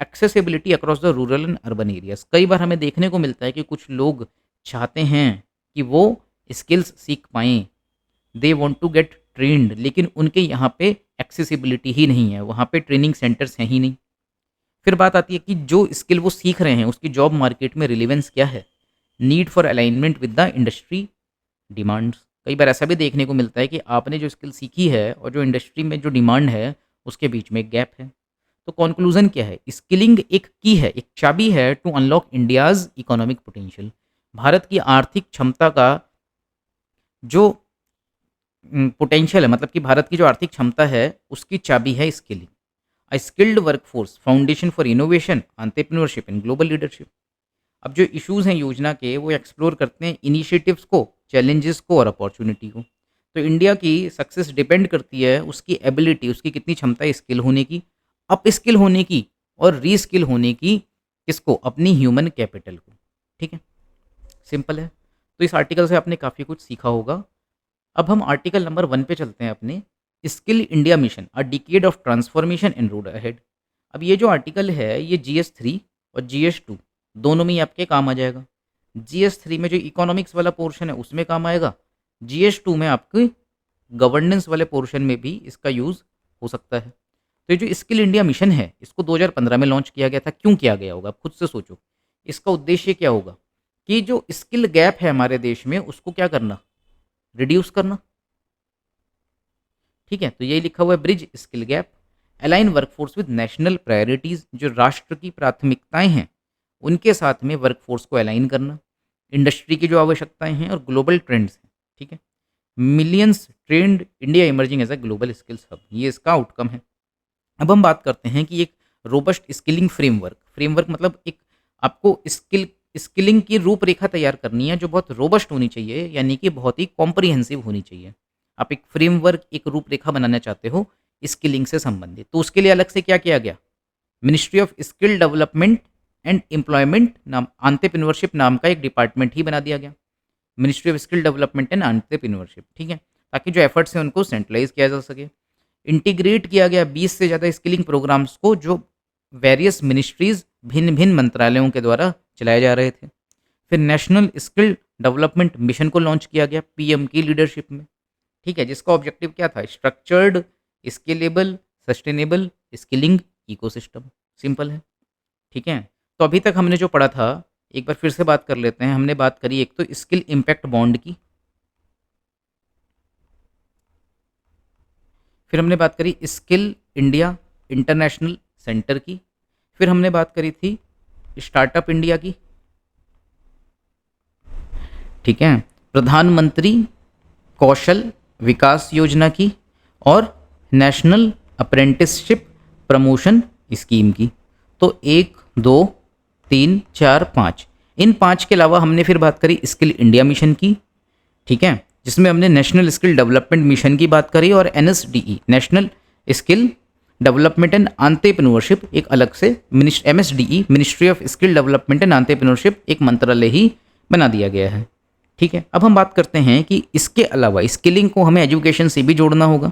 accessibility across the rural and urban areas. कई बार हमें देखने को मिलता है कि कुछ लोग चाहते हैं कि वो स्किल्स सीख पाएँ, they want to get trained, लेकिन उनके यहाँ पे एक्सेसिबिलिटी ही नहीं है, वहाँ पे ट्रेनिंग सेंटर्स हैं ही नहीं। फिर बात आती है कि जो स्किल वो सीख रहे हैं उसकी जॉब मार्केट में रिलेवेंस क्या है, need for alignment with the industry demands. कई बार ऐसा भी देखने को मिलता है कि आपने जो स्किल सीखी है और जो इंडस्ट्री में जो डिमांड है उसके बीच में एक गैप है। तो कंक्लूजन क्या है, स्किलिंग एक की है, एक चाबी है to unlock India's economic potential. Bharat की आर्थिक क्षमता का जो पोटेंशियल है, मतलब कि भारत की जो आर्थिक क्षमता है उसकी चाबी है skilling. A skilled workforce foundation for innovation, entrepreneurship and global leadership. अब जो इश्यूज़ हैं योजना के वो एक्सप्लोर करते हैं इनिशिएटिव्स को, चैलेंजेस को और अपॉर्चुनिटी को। तो इंडिया की सक्सेस डिपेंड करती है उसकी एबिलिटी, उसकी कितनी क्षमता है स्किल होने की, अप स्किल होने की और रीस्किल होने की। किसको? अपनी ह्यूमन कैपिटल को। ठीक है, सिंपल है। तो इस आर्टिकल से आपने काफ़ी कुछ सीखा होगा। अब हम आर्टिकल नंबर 1 पे चलते हैं अपने, skill India mission a decade of transformation and road ahead. अब ये जो आर्टिकल है ये GS3 और GS2 दोनों में ही आपके काम आ जाएगा। GS3 में जो इकोनॉमिक्स वाला पोर्शन है उसमें काम आएगा, GS2 में आपके गवर्नेंस वाले पोर्शन में भी इसका यूज़ हो सकता है। तो ये जो स्किल इंडिया मिशन है इसको 2015 में लॉन्च किया गया था। क्यों किया गया होगा? आप खुद से सोचो। इसका उद्देश्य क्या होगा कि जो स्किल गैप है हमारे देश में उसको क्या करना? रिड्यूस करना। ठीक है, तो यही लिखा हुआ है, bridge skill gap, align workforce with national priorities, जो राष्ट्र की प्राथमिकताएं हैं उनके साथ में वर्कफोर्स को अलाइन करना, इंडस्ट्री की जो आवश्यकताएं हैं और ग्लोबल ट्रेंड्स हैं। ठीक है, millions trained, India emerging as a global skills hub, ये इसका आउटकम है। अब हम बात करते हैं कि एक रोबस्ट स्किलिंग फ्रेमवर्क, फ्रेमवर्क मतलब एक आपको स्किलिंग की रूपरेखा तैयार करनी है जो बहुत रोबस्ट होनी चाहिए, यानी कि बहुत ही कॉम्प्रिहेंसिव होनी चाहिए। आप एक फ्रेमवर्क, एक रूपरेखा बनाना चाहते हो स्किलिंग से संबंधित, तो उसके लिए अलग से क्या किया गया? Ministry of skill development and employment नाम, एंटरप्रेन्योरशिप नाम का एक डिपार्टमेंट ही बना दिया गया, ministry of skill development and entrepreneurship. ठीक है, ताकि जो एफर्ट्स हैं उनको सेंट्रलाइज किया जा सके। इंटीग्रेट किया गया 20 से ज़्यादा स्किलिंग प्रोग्राम्स को जो वेरियस मिनिस्ट्रीज़, भिन्न भिन्न मंत्रालयों के द्वारा चलाए जा रहे थे। फिर नेशनल स्किल डेवलपमेंट मिशन को लॉन्च किया गया पीएम की लीडरशिप में। ठीक है, जिसका ऑब्जेक्टिव क्या था? Structured, scalable, sustainable skilling ecosystem. Simple है। ठीक है, तो अभी तक हमने जो पढ़ा था एक बार फिर से बात कर लेते हैं। हमने बात करी एक तो स्किल इम्पैक्ट बॉन्ड की, फिर हमने बात करी स्किल इंडिया इंटरनेशनल सेंटर की, फिर हमने बात करी थी स्टार्टअप इंडिया की। ठीक है, प्रधानमंत्री कौशल विकास योजना की और नेशनल अप्रेंटिसशिप प्रमोशन स्कीम की। तो 1 2 3 4 5, इन 5 के अलावा हमने फिर बात करी स्किल इंडिया मिशन की। ठीक है, जिसमें हमने नेशनल स्किल डेवलपमेंट मिशन की बात करी और NSDE national skill development and entrepreneurship एक अलग से, MSDE ministry of skill development and entrepreneurship एक मंत्रालय ही बना दिया गया है। ठीक है, अब हम बात करते हैं कि इसके अलावा स्किलिंग को हमें एजुकेशन से भी जोड़ना होगा।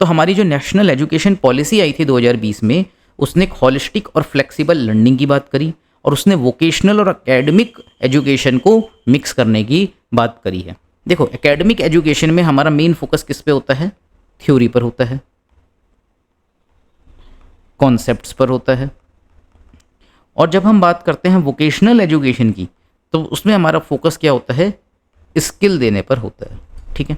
तो हमारी जो नेशनल एजुकेशन पॉलिसी आई थी 2020 में, उसने एक हॉलिस्टिक और फ्लेक्सिबल लर्निंग की बात करी और उसने वोकेशनल और एकेडमिक एजुकेशन को मिक्स करने की बात करी है। देखो, एकेडमिक एजुकेशन में हमारा मेन फोकस किस पे होता है? थ्योरी पर होता है, कॉन्सेप्ट्स पर होता है। और जब हम बात करते हैं वोकेशनल एजुकेशन की, तो उसमें हमारा फोकस क्या होता है? स्किल देने पर होता है। ठीक है,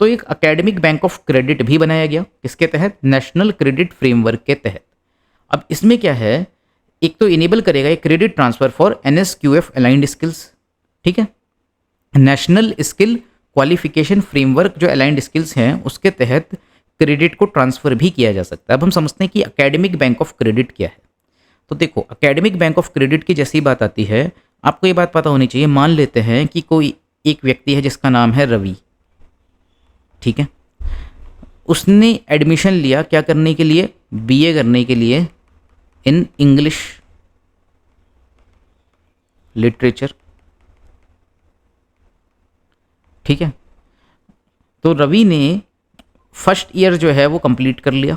तो एक एकेडमिक बैंक ऑफ क्रेडिट भी बनाया गया, किसके तहत? नेशनल क्रेडिट फ्रेमवर्क के तहत। अब इसमें क्या है, एक तो इनेबल करेगा एक credit transfer for NSQF aligned skills. ठीक है, नेशनल स्किल क्वालिफिकेशन फ्रेमवर्क जो अलाइंड स्किल्स हैं उसके तहत क्रेडिट को ट्रांसफ़र भी किया जा सकता है। अब हम समझते हैं कि एकेडमिक बैंक ऑफ क्रेडिट क्या है। तो देखो, एकेडमिक बैंक ऑफ क्रेडिट की जैसी बात आती है, आपको ये बात पता होनी चाहिए। मान लेते हैं कि कोई एक व्यक्ति है जिसका नाम है रवि। ठीक है, उसने एडमिशन लिया क्या करने के लिए? BA करने के लिए इन इंग्लिश लिटरेचर। ठीक है, तो रवि ने फर्स्ट ईयर जो है वो कंप्लीट कर लिया।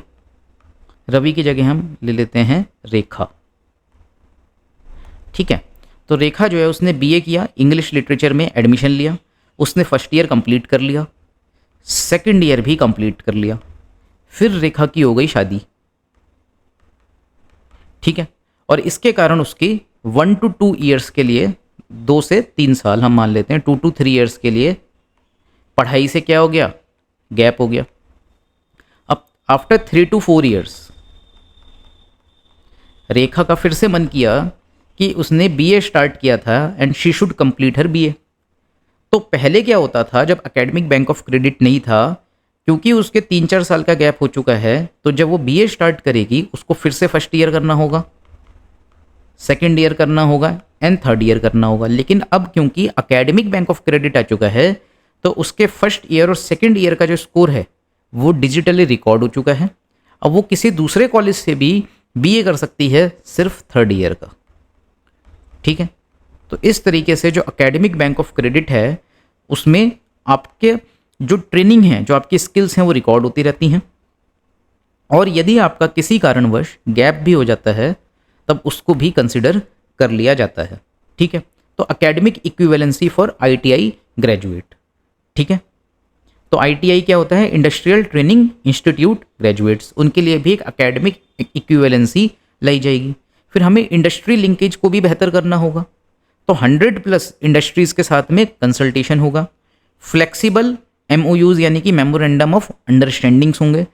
रवि की जगह हम ले लेते हैं रेखा। ठीक है, तो रेखा जो है उसने BA किया, इंग्लिश लिटरेचर में एडमिशन लिया, उसने फर्स्ट ईयर कंप्लीट कर लिया, सेकंड ईयर भी कंप्लीट कर लिया, फिर रेखा की हो गई शादी। ठीक है, और इसके कारण उसकी 1 to 2 ईयर्स के लिए, 2 से 3 साल हम मान लेते हैं, 2 to 3 ईयर्स के लिए पढ़ाई से क्या हो गया? गैप हो गया। अब आफ्टर 3 to 4 ईयर्स रेखा का फिर से मन किया कि उसने BA स्टार्ट किया था and she should complete her BA। तो पहले क्या होता था, जब एकेडमिक बैंक ऑफ क्रेडिट नहीं था, क्योंकि उसके 3-4 साल का गैप हो चुका है, तो जब वो बीए स्टार्ट करेगी उसको फिर से फर्स्ट ईयर करना होगा, सेकेंड ईयर करना होगा एंड थर्ड ईयर करना होगा। लेकिन अब क्योंकि एकेडमिक बैंक ऑफ क्रेडिट आ चुका है, तो उसके फर्स्ट ईयर और सेकेंड ईयर का जो स्कोर है वो डिजिटली रिकॉर्ड हो चुका है। अब वो किसी दूसरे कॉलेज से भी बीए कर सकती है सिर्फ थर्ड ईयर का। ठीक है, तो इस तरीके से जो एकेडमिक बैंक ऑफ क्रेडिट है उसमें आपके जो ट्रेनिंग है, जो आपकी स्किल्स हैं वो रिकॉर्ड होती रहती हैं, और यदि आपका किसी कारणवश गैप भी हो जाता है तब उसको भी कंसिडर कर लिया जाता है। ठीक है, तो academic equivalency for ITI graduate. ठीक है, तो आईटीआई क्या होता है, इंडस्ट्रियल ट्रेनिंग इंस्टीट्यूट ग्रेजुएट्स, उनके लिए भी एक एकेडमिक इक्विवेलेंसी लाई जाएगी। फिर हमें इंडस्ट्री लिंकेज को भी बेहतर करना होगा, तो 100+ इंडस्ट्रीज़ के साथ में कंसल्टेशन होगा। फ्लेक्सिबल MOUs यानी कि मेमोरेंडम ऑफ अंडरस्टैंडिंग्स होंगे।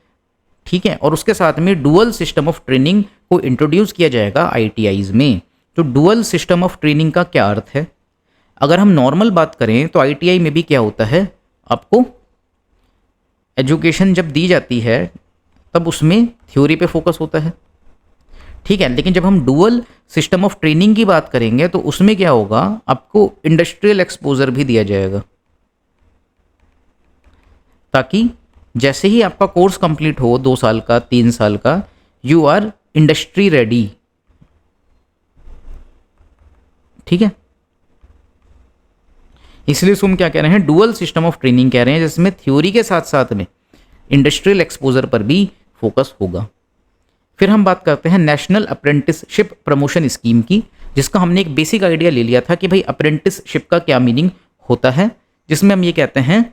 ठीक है, और उसके साथ में डुअल सिस्टम ऑफ ट्रेनिंग को इंट्रोड्यूस किया जाएगा ITIs में। तो डुअल सिस्टम ऑफ ट्रेनिंग का क्या अर्थ है? अगर हम नॉर्मल बात करें तो ITI में भी क्या होता है, आपको एजुकेशन जब दी जाती है तब उसमें थ्योरी पे फोकस होता है। ठीक है, लेकिन जब हम डुअल सिस्टम ऑफ ट्रेनिंग की बात करेंगे तो उसमें क्या होगा, आपको इंडस्ट्रियल एक्सपोजर भी दिया जाएगा, ताकि जैसे ही आपका कोर्स कंप्लीट हो 2 साल का 3 साल का, यू आर इंडस्ट्री रेडी। ठीक है, इसलिए हम क्या कह रहे हैं, डुअल सिस्टम ऑफ ट्रेनिंग कह रहे हैं, जिसमें थ्योरी के साथ साथ में इंडस्ट्रियल एक्सपोजर पर भी फोकस होगा। फिर हम बात करते हैं नेशनल अप्रेंटिसशिप प्रमोशन स्कीम की, जिसका हमने एक बेसिक आइडिया ले लिया था कि भाई अप्रेंटिसशिप का क्या मीनिंग होता है, जिसमें हम ये कहते हैं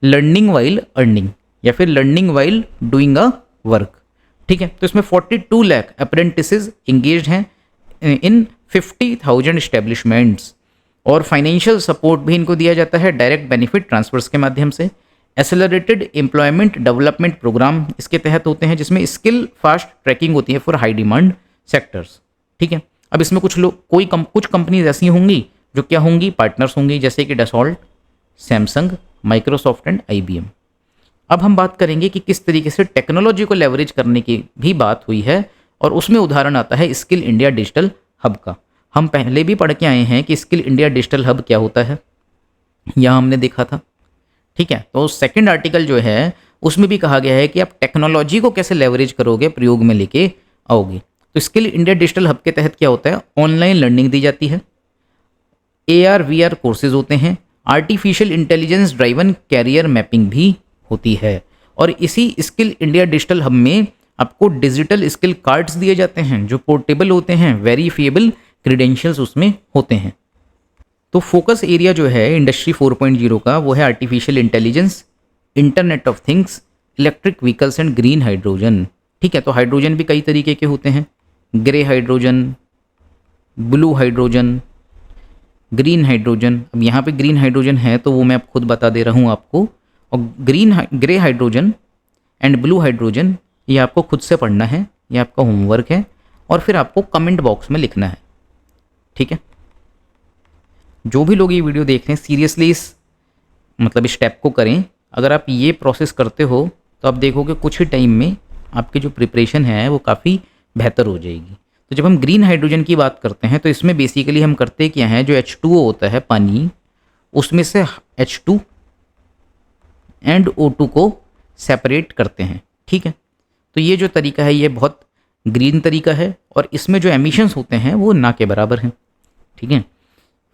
लर्निंग वाइल अर्निंग या फिर learning while doing a work. ठीक है, तो इसमें 42 लाख अप्रेंटिसेस इंगेज्ड हैं इन 50,000 एस्टेब्लिशमेंट्स, और फाइनेंशियल सपोर्ट भी इनको दिया जाता है डायरेक्ट बेनिफिट ट्रांसफर्स के माध्यम से। एसेलरेटेड एम्प्लॉयमेंट डेवलपमेंट प्रोग्राम इसके तहत होते हैं, जिसमें स्किल फास्ट ट्रैकिंग होती है फॉर हाई डिमांड सेक्टर्स। ठीक है, अब इसमें कुछ कंपनीज ऐसी होंगी जो क्या होंगी, पार्टनर्स होंगी, जैसे कि Dassault, Samsung, Microsoft and IBM। अब हम बात करेंगे कि किस तरीके से टेक्नोलॉजी को लेवरेज करने की भी बात हुई है, और उसमें उदाहरण आता है स्किल इंडिया डिजिटल हब का। हम पहले भी पढ़ के आए हैं कि स्किल इंडिया डिजिटल हब क्या होता है, यहाँ हमने देखा था। ठीक है, तो सेकंड आर्टिकल जो है उसमें भी कहा गया है कि आप टेक्नोलॉजी को कैसे लेवरेज करोगे, प्रयोग में लेके आओगे। तो स्किल इंडिया डिजिटल हब के तहत क्या होता है, ऑनलाइन लर्निंग दी जाती है, AR/VR कोर्सेज होते हैं, artificial intelligence driven career mapping भी होती है, और इसी स्किल इंडिया डिजिटल हब में आपको डिजिटल स्किल कार्ड्स दिए जाते हैं जो पोर्टेबल होते हैं, वेरीफिएबल क्रीडेंशियल्स उसमें होते हैं। तो फोकस एरिया जो है इंडस्ट्री 4.0 का वो है artificial intelligence, internet of things, electric vehicles and green hydrogen. ठीक है, तो हाइड्रोजन भी कई तरीके के होते हैं, grey hydrogen, blue hydrogen, green hydrogen. अब यहाँ पे ग्रीन हाइड्रोजन है तो वो मैं अब खुद बता दे रहा हूँ आपको, और grey hydrogen and blue hydrogen ये आपको खुद से पढ़ना है, ये आपका होमवर्क है, और फिर आपको कमेंट बॉक्स में लिखना है। ठीक है, जो भी लोग ये वीडियो देख रहे हैं सीरियसली इस स्टेप को करें। अगर आप ये प्रोसेस करते हो तो आप देखोगे कुछ ही टाइम में आपकी जो प्रिपरेशन है वो काफ़ी बेहतर हो जाएगी। तो जब हम ग्रीन हाइड्रोजन की बात करते हैं तो इसमें बेसिकली हम करते क्या हैं, जो H2O होता है पानी, उसमें से H2 एंड O2 को सेपरेट करते हैं। ठीक है, तो ये जो तरीका है ये बहुत ग्रीन तरीका है, और इसमें जो एमिशंस होते हैं वो ना के बराबर हैं। ठीक है,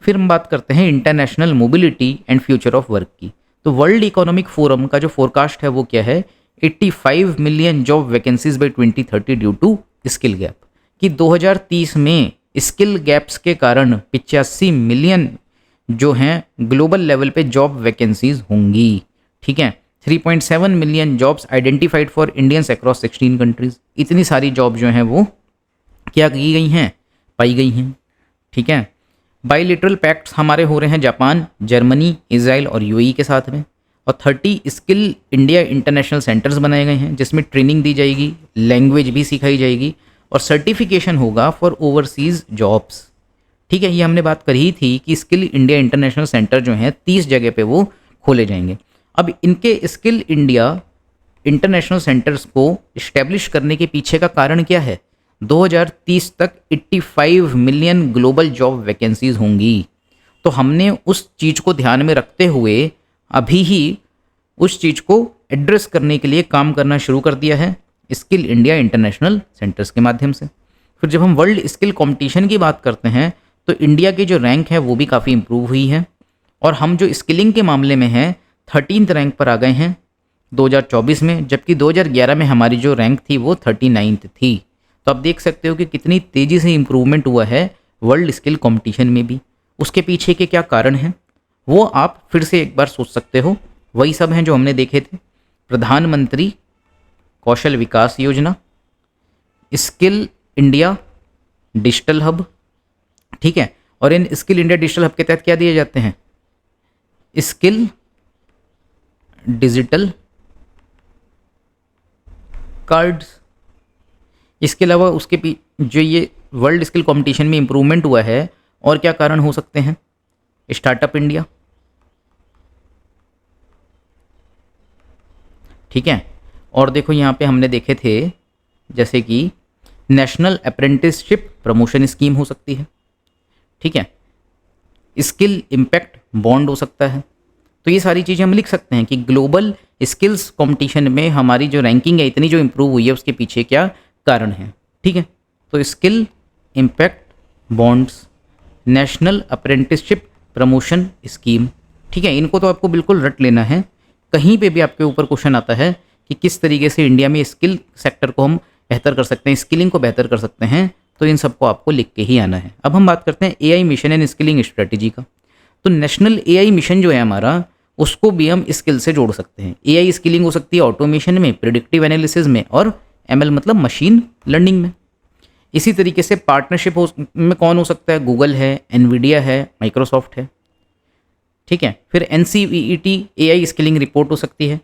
फिर हम बात करते हैं international mobility and future of work की। तो वर्ल्ड इकोनॉमिक फोरम का जो फोरकास्ट है वो क्या है, 85 million job vacancies by 2030 due to skill gap, कि 2030 में स्किल गैप्स के कारण 85 मिलियन जो हैं ग्लोबल लेवल पे जॉब वैकेंसीज होंगी। ठीक है, 3.7 million jobs identified for Indians across 16 countries. इतनी सारी जॉब जो हैं वो क्या की गई हैं, पाई गई हैं। ठीक है, बायलिटरल पैक्ट्स हमारे हो रहे हैं जापान, जर्मनी, इजराइल और UAE के साथ में, और 30 स्किल इंडिया इंटरनेशनल सेंटर्स बनाए गए हैं जिसमें ट्रेनिंग दी जाएगी, लैंग्वेज भी सिखाई जाएगी, और सर्टिफिकेशन होगा फॉर ओवरसीज़ जॉब्स। ठीक है, ये हमने बात करी ही थी कि स्किल इंडिया इंटरनेशनल सेंटर जो हैं 30 जगह पे वो खोले जाएंगे। अब इनके स्किल इंडिया इंटरनेशनल सेंटर्स को इस्टेब्लिश करने के पीछे का कारण क्या है? 2030 तक 85 मिलियन ग्लोबल जॉब वैकेंसीज होंगी। तो हमने उस चीज़ को ध्यान में रखते हुए अभी ही उस चीज़ को एड्रेस करने के लिए काम करना शुरू कर दिया है स्किल इंडिया इंटरनेशनल सेंटर्स के माध्यम से। फिर जब हम वर्ल्ड स्किल कंपटीशन की बात करते हैं तो इंडिया की जो रैंक है वो भी काफ़ी इम्प्रूव हुई है और हम जो स्किलिंग के मामले में हैं 13th रैंक पर आ गए हैं 2024 में, जबकि 2011 में हमारी जो रैंक थी वो 39th थी। तो आप देख सकते हो कि कितनी तेज़ी से इम्प्रूवमेंट हुआ है वर्ल्ड स्किल कंपटीशन में भी। उसके पीछे के क्या कारण हैं वो आप फिर से एक बार सोच सकते हो। वही सब हैं जो हमने देखे थे, प्रधानमंत्री कौशल विकास योजना, स्किल इंडिया डिजिटल हब, ठीक है। और इन स्किल इंडिया डिजिटल हब के तहत क्या दिए जाते हैं? Skill digital cards. इसके अलावा उसके जो ये वर्ल्ड स्किल कंपटीशन में इंप्रूवमेंट हुआ है और क्या कारण हो सकते हैं? स्टार्टअप इंडिया, ठीक है। और देखो यहाँ पे हमने देखे थे जैसे कि नेशनल अप्रेंटिसशिप प्रमोशन स्कीम हो सकती है, ठीक है। स्किल इम्पैक्ट बॉन्ड हो सकता है। तो ये सारी चीज़ें हम लिख सकते हैं कि ग्लोबल स्किल्स कंपटीशन में हमारी जो रैंकिंग है इतनी जो इम्प्रूव हुई है उसके पीछे क्या कारण है, ठीक है। तो skill impact bonds, national apprenticeship promotion scheme, ठीक है। इनको तो आपको बिल्कुल रट लेना है। कहीं पे भी आपके ऊपर क्वेश्चन आता है कि किस तरीके से इंडिया में स्किल सेक्टर को हम बेहतर कर सकते हैं, स्किलिंग को बेहतर कर सकते हैं, तो इन सबको आपको लिख के ही आना है। अब हम बात करते हैं AI mission and skilling strategy का। तो नेशनल एआई मिशन जो है हमारा, उसको भी हम स्किल से जोड़ सकते हैं। एआई स्किलिंग हो सकती है ऑटोमेशन में, प्रिडिक्टिव एनालिसिस में और एमएल मतलब मशीन लर्निंग में। इसी तरीके से पार्टनरशिप में कौन हो सकता है? गूगल है, एनवीडिया है, माइक्रोसॉफ्ट है, ठीक है। फिर एनसीईटी एआई स्किलिंग रिपोर्ट हो सकती है,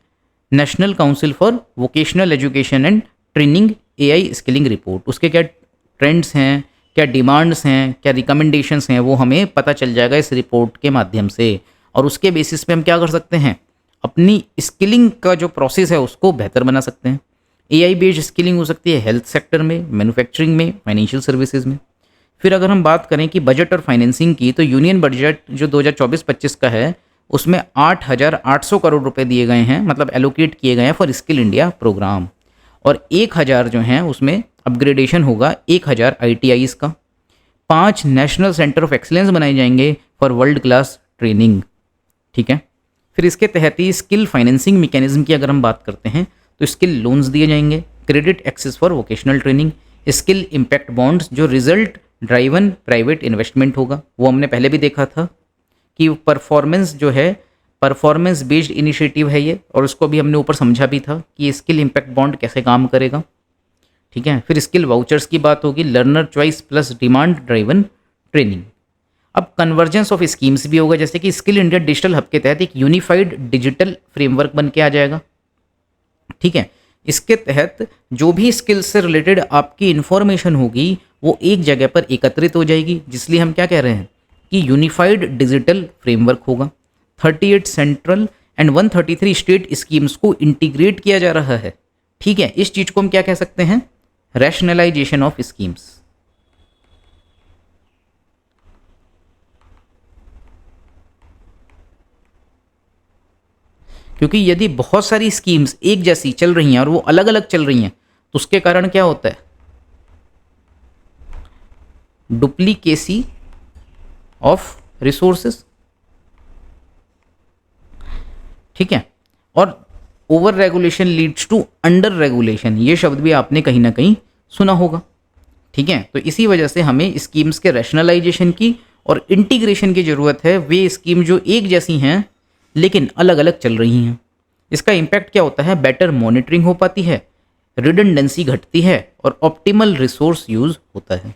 national council for vocational education and training AI skilling report. उसके क्या ट्रेंड्स हैं, क्या डिमांड्स हैं, क्या रिकमेंडेशंस हैं, वो हमें पता चल जाएगा इस रिपोर्ट के माध्यम से। और उसके बेसिस पे हम क्या कर सकते हैं? अपनी स्किलिंग का जो प्रोसेस है उसको बेहतर बना सकते हैं। एआई बेस्ड स्किलिंग हो सकती है हेल्थ सेक्टर में, मैन्युफैक्चरिंग में, फाइनेंशियल सर्विसेज में। फिर अगर हम बात करें कि बजट और फाइनेंसिंग की, तो यूनियन बजट जो 2024-25 का है उसमें 8,800 करोड़ रुपए दिए गए हैं, मतलब एलोकेट किए गए हैं फॉर स्किल इंडिया प्रोग्राम। और 1,000 जो हैं उसमें अपग्रेडेशन होगा 1,000 ITIs का। 5 नेशनल सेंटर ऑफ एक्सीलेंस बनाए जाएंगे फॉर वर्ल्ड क्लास ट्रेनिंग, ठीक है। फिर इसके तहत ही स्किल फाइनेंसिंग मैकेनिज्म की अगर हम बात करते हैं तो स्किल लोन्स दिए जाएंगे, credit access for vocational training, skill impact bonds जो रिजल्ट ड्राइवन प्राइवेट इन्वेस्टमेंट होगा। वो हमने पहले भी देखा था कि परफॉर्मेंस जो है परफॉर्मेंस बेस्ड इनिशिएटिव है ये, और उसको भी हमने ऊपर समझा भी था कि स्किल इम्पैक्ट बॉन्ड कैसे काम करेगा, ठीक है। फिर स्किल वाउचर्स की बात होगी, learner choice plus demand driven training. अब कन्वर्जेंस ऑफ स्कीम्स भी होगा, जैसे कि स्किल इंडिया डिजिटल हब के तहत एक यूनिफाइड डिजिटल फ्रेमवर्क बन के आ जाएगा, ठीक है। इसके तहत जो भी स्किल्स से रिलेटेड आपकी इंफॉर्मेशन होगी वो एक जगह पर एकत्रित हो जाएगी, जिसलिए हम क्या कह रहे हैं कि यूनिफाइड डिजिटल फ्रेमवर्क होगा। 38 सेंट्रल एंड 133 स्टेट स्कीम्स को इंटीग्रेट किया जा रहा है, ठीक है। इस चीज को हम क्या कह सकते हैं? Rationalisation of schemes. क्योंकि यदि बहुत सारी स्कीम्स एक जैसी चल रही हैं और वो अलग अलग चल रही हैं तो उसके कारण क्या होता है? डुप्लीकेसी ऑफ रिसोर्सेस, ठीक है। और over regulation leads to under regulation, ये शब्द भी आपने कहीं ना कहीं सुना होगा, ठीक है। तो इसी वजह से हमें स्कीम्स के रैशनलाइजेशन की और इंटीग्रेशन की ज़रूरत है। वे स्कीम जो एक जैसी हैं लेकिन अलग अलग चल रही हैं, इसका इम्पैक्ट क्या होता है? बेटर मॉनिटरिंग हो पाती है, रिडंडेंसी घटती है और ऑप्टिमल रिसोर्स यूज़ होता है।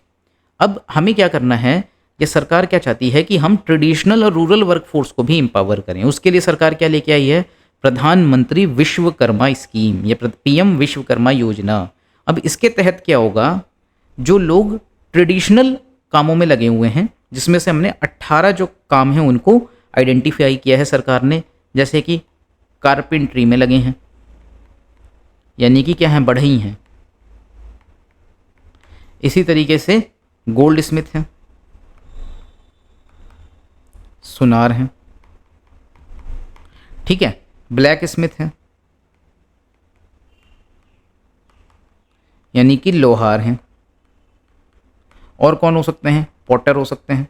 अब हमें क्या करना है? ये सरकार क्या चाहती है कि हम ट्रेडिशनल और रूरल वर्कफोर्स को भी एम्पावर करें। उसके लिए सरकार क्या लेके आई है? प्रधानमंत्री विश्वकर्मा स्कीम या PM विश्वकर्मा योजना। अब इसके तहत क्या होगा? जो लोग ट्रेडिशनल कामों में लगे हुए हैं जिसमें से हमने 18 जो काम हैं उनको आइडेंटिफाई किया है सरकार ने, जैसे कि कारपेंट्री में लगे हैं, यानी कि क्या हैं, बढ़ई हैं। इसी तरीके से गोल्ड स्मिथ हैं, सुनार हैं, ठीक है, ब्लैक स्मिथ हैं, यानी कि लोहार हैं। और कौन हो सकते हैं, पॉटर हो सकते हैं,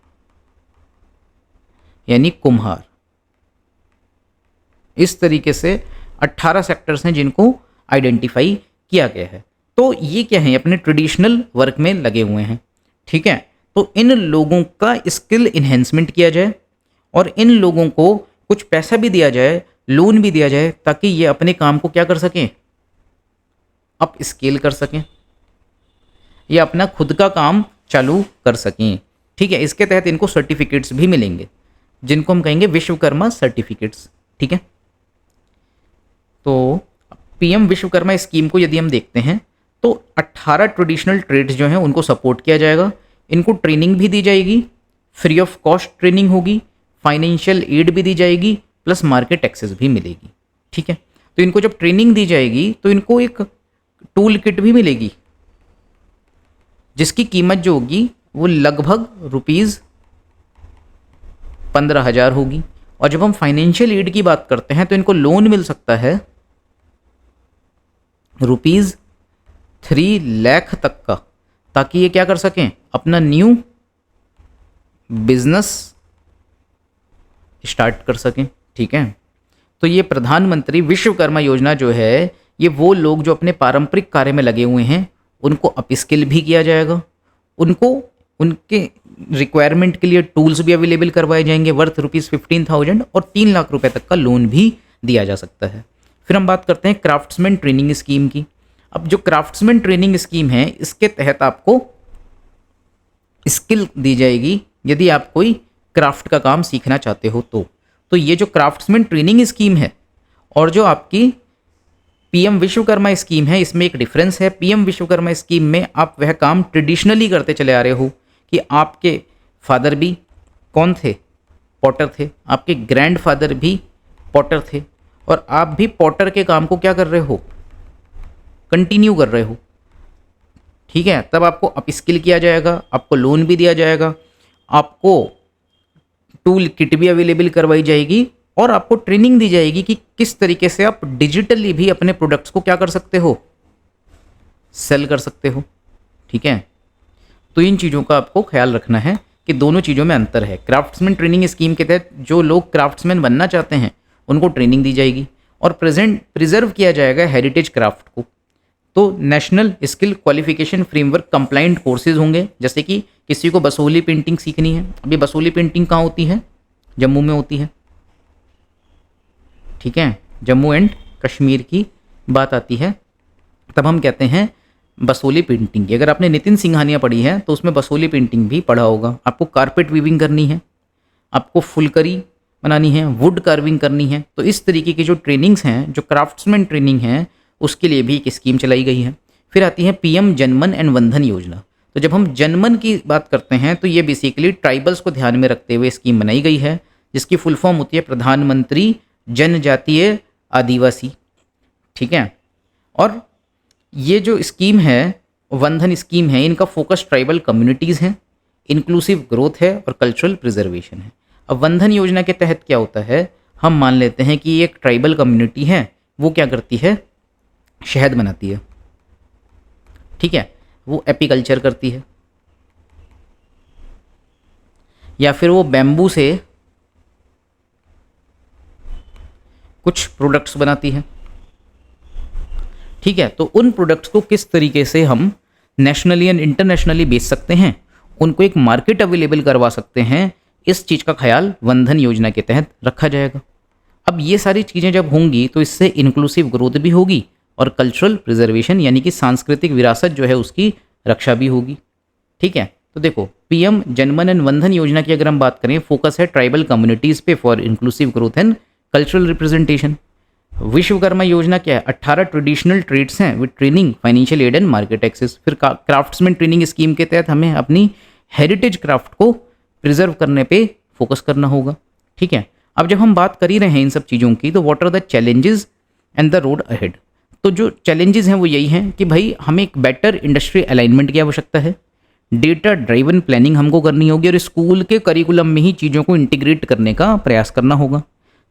यानी कुम्हार। इस तरीके से 18 सेक्टर्स हैं जिनको आइडेंटिफाई किया गया है। तो ये क्या है, अपने ट्रेडिशनल वर्क में लगे हुए हैं, ठीक है। तो इन लोगों का स्किल इन्हेंसमेंट किया जाए और इन लोगों को कुछ पैसा भी दिया जाए, लोन भी दिया जाए, ताकि ये अपने काम को क्या कर सकें, अप स्केल कर सकें, ये अपना खुद का काम चालू कर सकें, ठीक है। इसके तहत इनको सर्टिफिकेट्स भी मिलेंगे, जिनको हम कहेंगे विश्वकर्मा सर्टिफिकेट्स, ठीक है। तो पीएम विश्वकर्मा स्कीम को यदि हम देखते हैं तो 18 ट्रेडिशनल ट्रेड्स जो हैं उनको सपोर्ट किया जाएगा, इनको ट्रेनिंग भी दी जाएगी, फ्री ऑफ कॉस्ट ट्रेनिंग होगी, फाइनेंशियल एड भी दी जाएगी, प्लस मार्केट एक्सेस भी मिलेगी, ठीक है। तो इनको जब ट्रेनिंग दी जाएगी तो इनको एक टूल किट भी मिलेगी, जिसकी कीमत जो होगी वो लगभग ₹15,000 होगी। और जब हम फाइनेंशियल एड की बात करते हैं तो इनको लोन मिल सकता है ₹3 लाख तक का, ताकि ये क्या कर सकें, अपना न्यू बिजनेस स्टार्ट कर सकें, ठीक है। तो ये प्रधानमंत्री विश्वकर्मा योजना जो है, ये वो लोग जो अपने पारंपरिक कार्य में लगे हुए हैं उनको अपस्किल भी किया जाएगा, उनको उनके रिक्वायरमेंट के लिए टूल्स भी अवेलेबल करवाए जाएंगे वर्थ ₹15,000 और 3 लाख रुपए तक का लोन भी दिया जा सकता है। फिर हम बात करते हैं क्राफ्ट्समैन ट्रेनिंग स्कीम की। अब जो क्राफ्ट्समैन ट्रेनिंग स्कीम है, इसके तहत आपको स्किल दी जाएगी यदि आप कोई क्राफ्ट का काम सीखना चाहते हो तो ये जो क्राफ्ट्समैन ट्रेनिंग स्कीम है और जो आपकी पीएम विश्वकर्मा स्कीम है, इसमें एक डिफरेंस है। पीएम विश्वकर्मा स्कीम में आप वह काम ट्रेडिशनली करते चले आ रहे हो कि आपके फादर भी कौन थे, पॉटर थे, आपके ग्रैंडफादर भी पॉटर थे, और आप भी पॉटर के काम को क्या कर रहे हो, कंटिन्यू कर रहे हो, ठीक है। तब आपको अपस्किल किया जाएगा, आपको लोन भी दिया जाएगा, आपको टूल किट भी अवेलेबल करवाई जाएगी और आपको ट्रेनिंग दी जाएगी कि किस तरीके से आप डिजिटली भी अपने प्रोडक्ट्स को क्या कर सकते हो, सेल कर सकते हो, ठीक है। तो इन चीज़ों का आपको ख्याल रखना है कि दोनों चीज़ों में अंतर है। क्राफ्ट्समैन ट्रेनिंग स्कीम के तहत जो लोग क्राफ्ट्समैन बनना चाहते हैं उनको ट्रेनिंग दी जाएगी और प्रिजर्व किया जाएगा हेरिटेज क्राफ्ट को। तो national skill qualification framework compliant courses होंगे, जैसे कि किसी को बसोली पेंटिंग सीखनी है। अभी बसोली पेंटिंग कहाँ होती है, जम्मू में होती है, ठीक है। जम्मू एंड कश्मीर की बात आती है तब हम कहते हैं बसोली पेंटिंग की। अगर आपने नितिन सिंघानिया पढ़ी है तो उसमें बसोली पेंटिंग भी पढ़ा होगा। आपको कारपेट वीविंग करनी है, आपको फुलकरी बनानी है, वुड कार्विंग करनी है। तो इस तरीके की जो ट्रेनिंग्स हैं, जो क्राफ्ट्समैन ट्रेनिंग है, उसके लिए भी एक स्कीम चलाई गई है। फिर आती है पीएम जनमन एंड वंधन योजना। तो जब हम जनमन की बात करते हैं तो ये बेसिकली ट्राइबल्स को ध्यान में रखते हुए स्कीम बनाई गई है, जिसकी फुल फॉर्म होती है प्रधानमंत्री जनजातीय आदिवासी, ठीक है। और ये जो स्कीम है, वंधन स्कीम है, इनका फोकस ट्राइबल कम्युनिटीज़ हैं, इंक्लूसिव ग्रोथ है और कल्चरल प्रिजर्वेशन है। अब वंधन योजना के तहत क्या होता है, हम मान लेते हैं कि एक ट्राइबल कम्युनिटी है, वो क्या करती है, शहद बनाती है, ठीक है, वो एपीकल्चर करती है, या फिर वो बैम्बू से कुछ प्रोडक्ट्स बनाती है, ठीक है। तो उन प्रोडक्ट्स को किस तरीके से हम नेशनली एंड इंटरनेशनली बेच सकते हैं, उनको एक मार्केट अवेलेबल करवा सकते हैं, इस चीज़ का ख्याल वंधन योजना के तहत रखा जाएगा। अब ये सारी चीज़ें जब होंगी तो इससे इंक्लूसिव ग्रोथ भी होगी और कल्चरल प्रिजर्वेशन यानी कि सांस्कृतिक विरासत जो है उसकी रक्षा भी होगी, ठीक है। तो देखो, पीएम जनमन एंड वंधन योजना की अगर हम बात करें, फोकस है ट्राइबल कम्युनिटीज़ पे for inclusive growth and cultural representation. Vishwakarma Yojana क्या है, 18 ट्रेडिशनल ट्रेड्स हैं with training, financial aid and market access. फिर क्राफ्ट्समैन ट्रेनिंग स्कीम के तहत हमें अपनी हेरिटेज क्राफ्ट को प्रिजर्व करने पे फोकस करना होगा। ठीक है, अब जब हम बात कर ही रहे हैं इन सब चीज़ों की, तो what are the challenges and the road ahead. तो जो चैलेंजेस हैं वो यही हैं कि भाई हमें एक बेटर इंडस्ट्री अलाइनमेंट की आवश्यकता है, डेटा ड्राइवन प्लानिंग हमको करनी होगी और स्कूल के करिकुलम में ही चीज़ों को इंटीग्रेट करने का प्रयास करना होगा।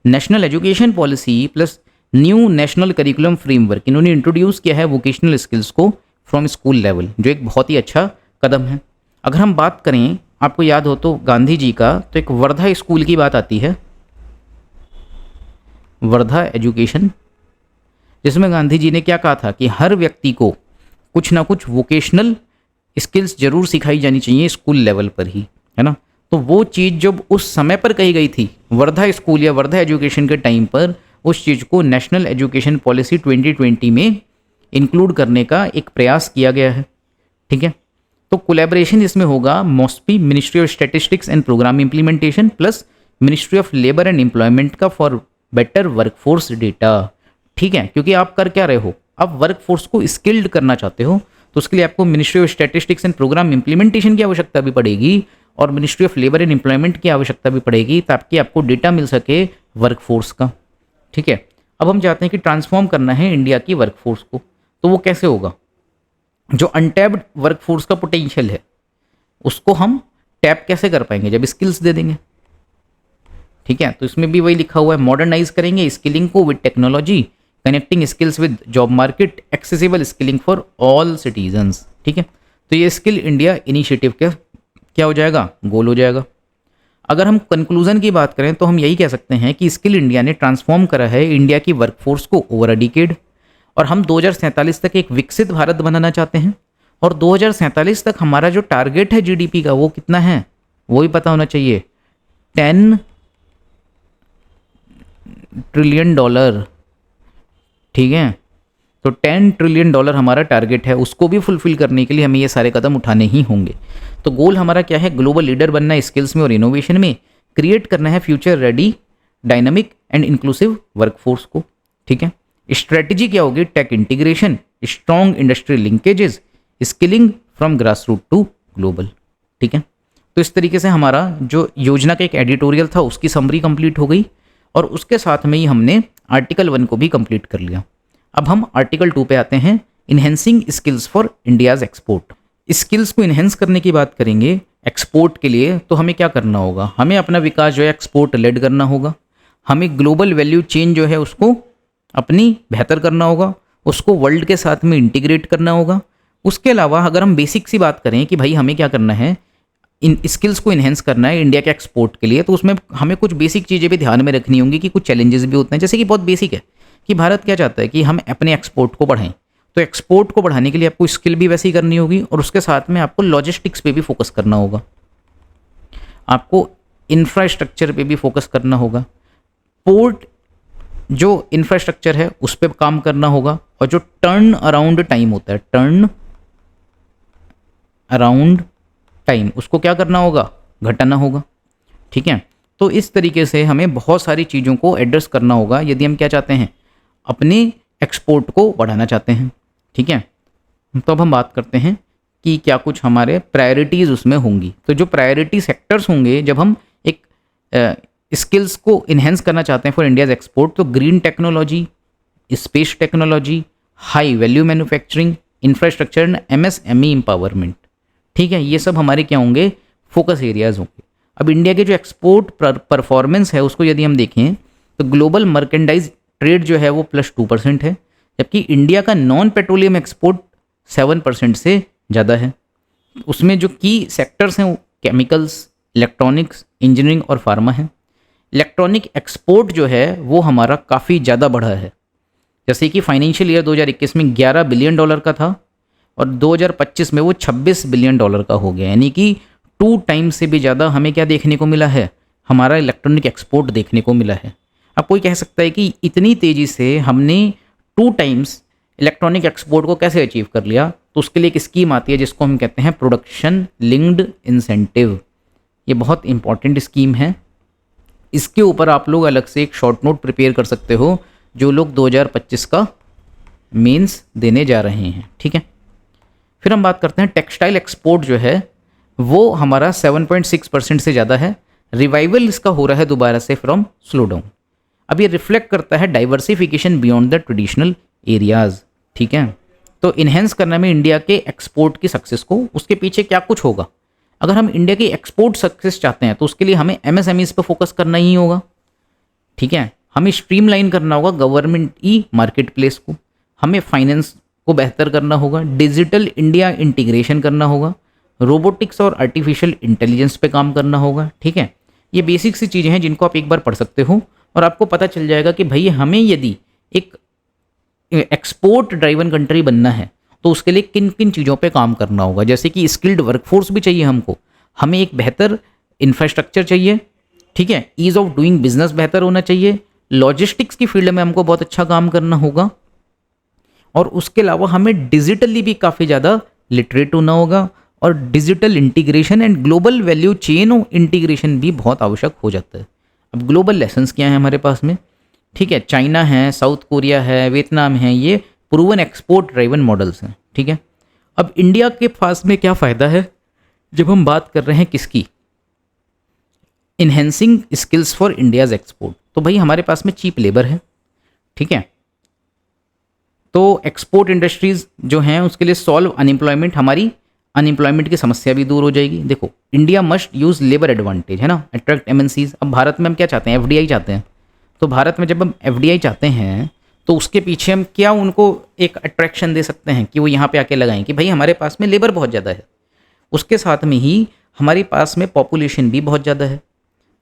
National education policy plus new national curriculum framework, इन्होंने इंट्रोड्यूस किया है वोकेशनल स्किल्स को फ्रॉम स्कूल लेवल, जो एक बहुत ही अच्छा कदम है। अगर हम बात करें, आपको याद हो तो गांधी जी का, तो एक वर्धा स्कूल की बात आती है, वर्धा एजुकेशन, जिसमें गांधी जी ने क्या कहा था कि हर व्यक्ति को कुछ ना कुछ वोकेशनल स्किल्स जरूर सिखाई जानी चाहिए स्कूल लेवल पर ही, है ना। तो वो चीज़ जब उस समय पर कही गई थी वर्धा स्कूल या वर्धा एजुकेशन के टाइम पर, उस चीज़ को नेशनल एजुकेशन पॉलिसी 2020 में इंक्लूड करने का एक प्रयास किया गया है। ठीक है, तो कोलैबोरेशन इसमें होगा MoSPI, ministry of statistics and programme implementation plus ministry of labour and employment का फॉर बेटर वर्कफोर्स डेटा। ठीक है, क्योंकि आप कर क्या रहे हो, आप वर्कफोर्स को स्किल्ड करना चाहते हो, तो उसके लिए आपको ministry of statistics and programme implementation की आवश्यकता भी पड़ेगी और ministry of labour and employment की आवश्यकता भी पड़ेगी, ताकि आपको डेटा मिल सके वर्कफोर्स का। ठीक है, अब हम चाहते हैं कि ट्रांसफॉर्म करना है इंडिया की वर्कफोर्स को, तो वो कैसे होगा, जो अनटैप्ड वर्कफोर्स का पोटेंशियल है उसको हम टैप कैसे कर पाएंगे, जब स्किल्स दे देंगे। ठीक है, तो इसमें भी वही लिखा हुआ है, मॉडर्नाइज करेंगे स्किलिंग को with technology, connecting skills with job market, accessible skilling for all citizens. ठीक है, तो ये स्किल इंडिया इनिशिएटिव का क्या हो जाएगा, गोल हो जाएगा। अगर हम कंक्लूजन की बात करें तो हम यही कह सकते हैं कि स्किल इंडिया ने ट्रांसफॉर्म करा है इंडिया की वर्कफोर्स को ओवर अ डिकेड, और हम 2047 तक एक विकसित भारत बनाना चाहते हैं। और 2047 तक हमारा जो टारगेट है जीडीपी का, वो कितना है वो भी पता होना चाहिए, $10 ट्रिलियन। ठीक है, तो $10 ट्रिलियन हमारा टारगेट है, उसको भी फुलफिल करने के लिए हमें ये सारे कदम उठाने ही होंगे। तो गोल हमारा क्या है, ग्लोबल लीडर बनना है स्किल्स में और इनोवेशन में, क्रिएट करना है future ready dynamic and inclusive workforce को। ठीक है, स्ट्रेटजी क्या होगी, tech integration, strong industry linkages, skilling from grass root to global. ठीक है, तो इस तरीके से हमारा जो योजना का एक एडिटोरियल था उसकी समरी कंप्लीट हो गई, और उसके साथ में ही हमने आर्टिकल 1 को भी कंप्लीट कर लिया। अब हम आर्टिकल 2 पे आते हैं, enhancing skills for India's export. Skills को इन्हेंस करने की बात करेंगे एक्सपोर्ट के लिए, तो हमें क्या करना होगा, हमें अपना विकास जो है एक्सपोर्ट लेड करना होगा, हमें ग्लोबल वैल्यू चेन जो है उसको अपनी बेहतर करना होगा, उसको वर्ल्ड के साथ में इंटीग्रेट करना होगा। उसके अलावा अगर हम बेसिक सी बात करें कि भाई हमें क्या करना है, इन स्किल्स को इन्हेंस करना है इंडिया के एक्सपोर्ट के लिए, तो उसमें हमें कुछ बेसिक चीज़ें भी ध्यान में रखनी होंगी कि कुछ चैलेंजेस भी होते हैं। जैसे कि बहुत बेसिक है कि भारत क्या चाहता है कि हम अपने एक्सपोर्ट को बढ़ाएं, तो एक्सपोर्ट को बढ़ाने के लिए आपको स्किल भी वैसी करनी होगी, और उसके साथ में आपको लॉजिस्टिक्स पे भी फोकस करना होगा, आपको इंफ्रास्ट्रक्चर पे भी फोकस करना होगा, पोर्ट जो इंफ्रास्ट्रक्चर है उस पर काम करना होगा, और जो टर्न अराउंड टाइम होता है, टर्न अराउंड टाइम, उसको क्या करना होगा, घटाना होगा। ठीक है, तो इस तरीके से हमें बहुत सारी चीज़ों को एड्रेस करना होगा यदि हम क्या चाहते हैं, अपने एक्सपोर्ट को बढ़ाना चाहते हैं। ठीक है, तो अब हम बात करते हैं कि क्या कुछ हमारे प्रायोरिटीज़ उसमें होंगी। तो जो प्रायोरिटी सेक्टर्स होंगे जब हम एक स्किल्स को इन्हेंस करना चाहते हैं फॉर इंडियाज एक्सपोर्ट, तो green technology, space technology, high value manufacturing, infrastructure and MSME empowerment. ठीक है, ये सब हमारे क्या होंगे, फोकस एरियाज होंगे। अब इंडिया के जो एक्सपोर्ट परफॉर्मेंस है उसको यदि हम देखें तो ग्लोबल मर्केंडाइज ट्रेड जो है वो +2% है, जबकि इंडिया का नॉन पेट्रोलियम एक्सपोर्ट 7% से ज़्यादा है। उसमें जो की सेक्टर्स हैं वो केमिकल्स, इलेक्ट्रॉनिक्स, इंजीनियरिंग और फार्मा है। इलेक्ट्रॉनिक एक्सपोर्ट जो है वो हमारा काफ़ी ज़्यादा बढ़ा है, जैसे कि फाइनेंशियल ईयर 2021 में $11 बिलियन का था और 2025 में वो $26 बिलियन का हो गया, यानी कि 2 टाइम्स से भी ज़्यादा हमें क्या देखने को मिला है, हमारा इलेक्ट्रॉनिक एक्सपोर्ट देखने को मिला है। अब कोई कह सकता है कि इतनी तेज़ी से हमने 2 टाइम्स इलेक्ट्रॉनिक एक्सपोर्ट को कैसे अचीव कर लिया, तो उसके लिए एक स्कीम आती है जिसको हम कहते हैं प्रोडक्शन लिंक्ड इंसेंटिव। ये बहुत इंपॉर्टेंट स्कीम है, इसके ऊपर आप लोग अलग से एक शॉर्ट नोट प्रिपेयर कर सकते हो जो लोग 2025 का मेंस देने जा रहे हैं। ठीक है, फिर हम बात करते हैं टेक्सटाइल एक्सपोर्ट जो है वो हमारा 7.6% से ज़्यादा है। रिवाइवल इसका हो रहा है दोबारा से फ्रॉम स्लो डाउन। अब ये रिफ्लेक्ट करता है diversification beyond the traditional areas, ठीक है। तो इन्हेंस करने में इंडिया के एक्सपोर्ट की सक्सेस को, उसके पीछे क्या कुछ होगा। अगर हम इंडिया की एक्सपोर्ट सक्सेस चाहते हैं तो उसके लिए हमें एमएसएमईज पे फोकस करना ही होगा, ठीक है। हमें स्ट्रीमलाइन करना होगा गवर्नमेंट ई मार्केट प्लेस को, हमें फाइनेंस को बेहतर करना होगा, डिजिटल इंडिया इंटीग्रेशन करना होगा, रोबोटिक्स और आर्टिफिशियल इंटेलिजेंस पे काम करना होगा, ठीक है। ये बेसिक सी चीज़ें हैं जिनको आप एक बार पढ़ सकते हो और आपको पता चल जाएगा कि भाई हमें यदि एक एक्सपोर्ट ड्राइवन कंट्री बनना है तो उसके लिए किन किन चीज़ों पे काम करना होगा। जैसे कि स्किल्ड वर्कफोर्स भी चाहिए हमको, हमें एक बेहतर इंफ्रास्ट्रक्चर चाहिए, ठीक है, ईज़ ऑफ डूइंग बिजनेस बेहतर होना चाहिए, लॉजिस्टिक्स की फील्ड में हमको बहुत अच्छा काम करना होगा और उसके अलावा हमें डिजिटली भी काफ़ी ज़्यादा लिटरेट होना होगा और digital integration and global value chain integration भी बहुत आवश्यक हो जाता है। अब ग्लोबल लेसन्स क्या है हमारे पास में, ठीक है, चाइना है, साउथ कोरिया है, वियतनाम है, ये प्रूवन एक्सपोर्ट ड्राइवन मॉडल्स हैं, ठीक है। अब इंडिया के पास में क्या फ़ायदा है जब हम बात कर रहे हैं किसकी, enhancing skills for India's export. तो भाई हमारे पास में चीप लेबर है, ठीक है। तो एक्सपोर्ट इंडस्ट्रीज़ जो हैं उसके लिए सॉल्व अनएम्प्लॉयमेंट, हमारी अनएम्प्लॉयमेंट की समस्या भी दूर हो जाएगी। देखो India must use labour advantage, है ना, अट्रैक्ट एमएनसीज। अब भारत में हम क्या चाहते हैं, एफडीआई चाहते हैं। तो भारत में जब हम एफडीआई चाहते हैं तो उसके पीछे हम क्या उनको एक अट्रैक्शन दे सकते हैं कि वो यहाँ पे आके लगाएं कि भाई हमारे पास में लेबर बहुत ज़्यादा है, उसके साथ में ही हमारे पास में पॉपुलेशन भी बहुत ज़्यादा है।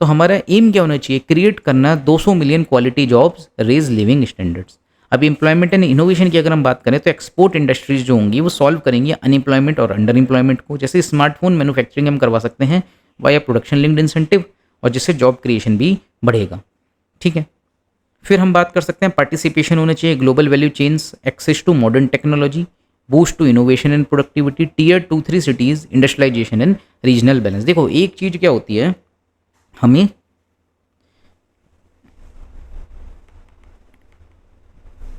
तो हमारा एम क्या होना चाहिए, क्रिएट करना 200 million quality jobs, raise living standards. अब एम्प्लॉयमेंट एंड इनोवेशन की अगर हम बात करें तो एक्सपोर्ट इंडस्ट्रीज जो होंगी वो सॉल्व करेंगी अनएम्प्लॉयमेंट और अंडर एम्प्लॉयमेंट को। जैसे स्मार्टफोन मैन्युफैक्चरिंग हम करवा सकते हैं वाया प्रोडक्शन लिंक्ड इंसेंटिव और जिससे जॉब क्रिएशन भी बढ़ेगा, ठीक है। फिर हम बात कर सकते हैं पार्टिसिपेशन होना चाहिए global value chains, access to modern technology, boost to innovation and productivity, tier 2-3 cities, industrialisation and regional balance. देखो एक चीज़ क्या होती है, हमें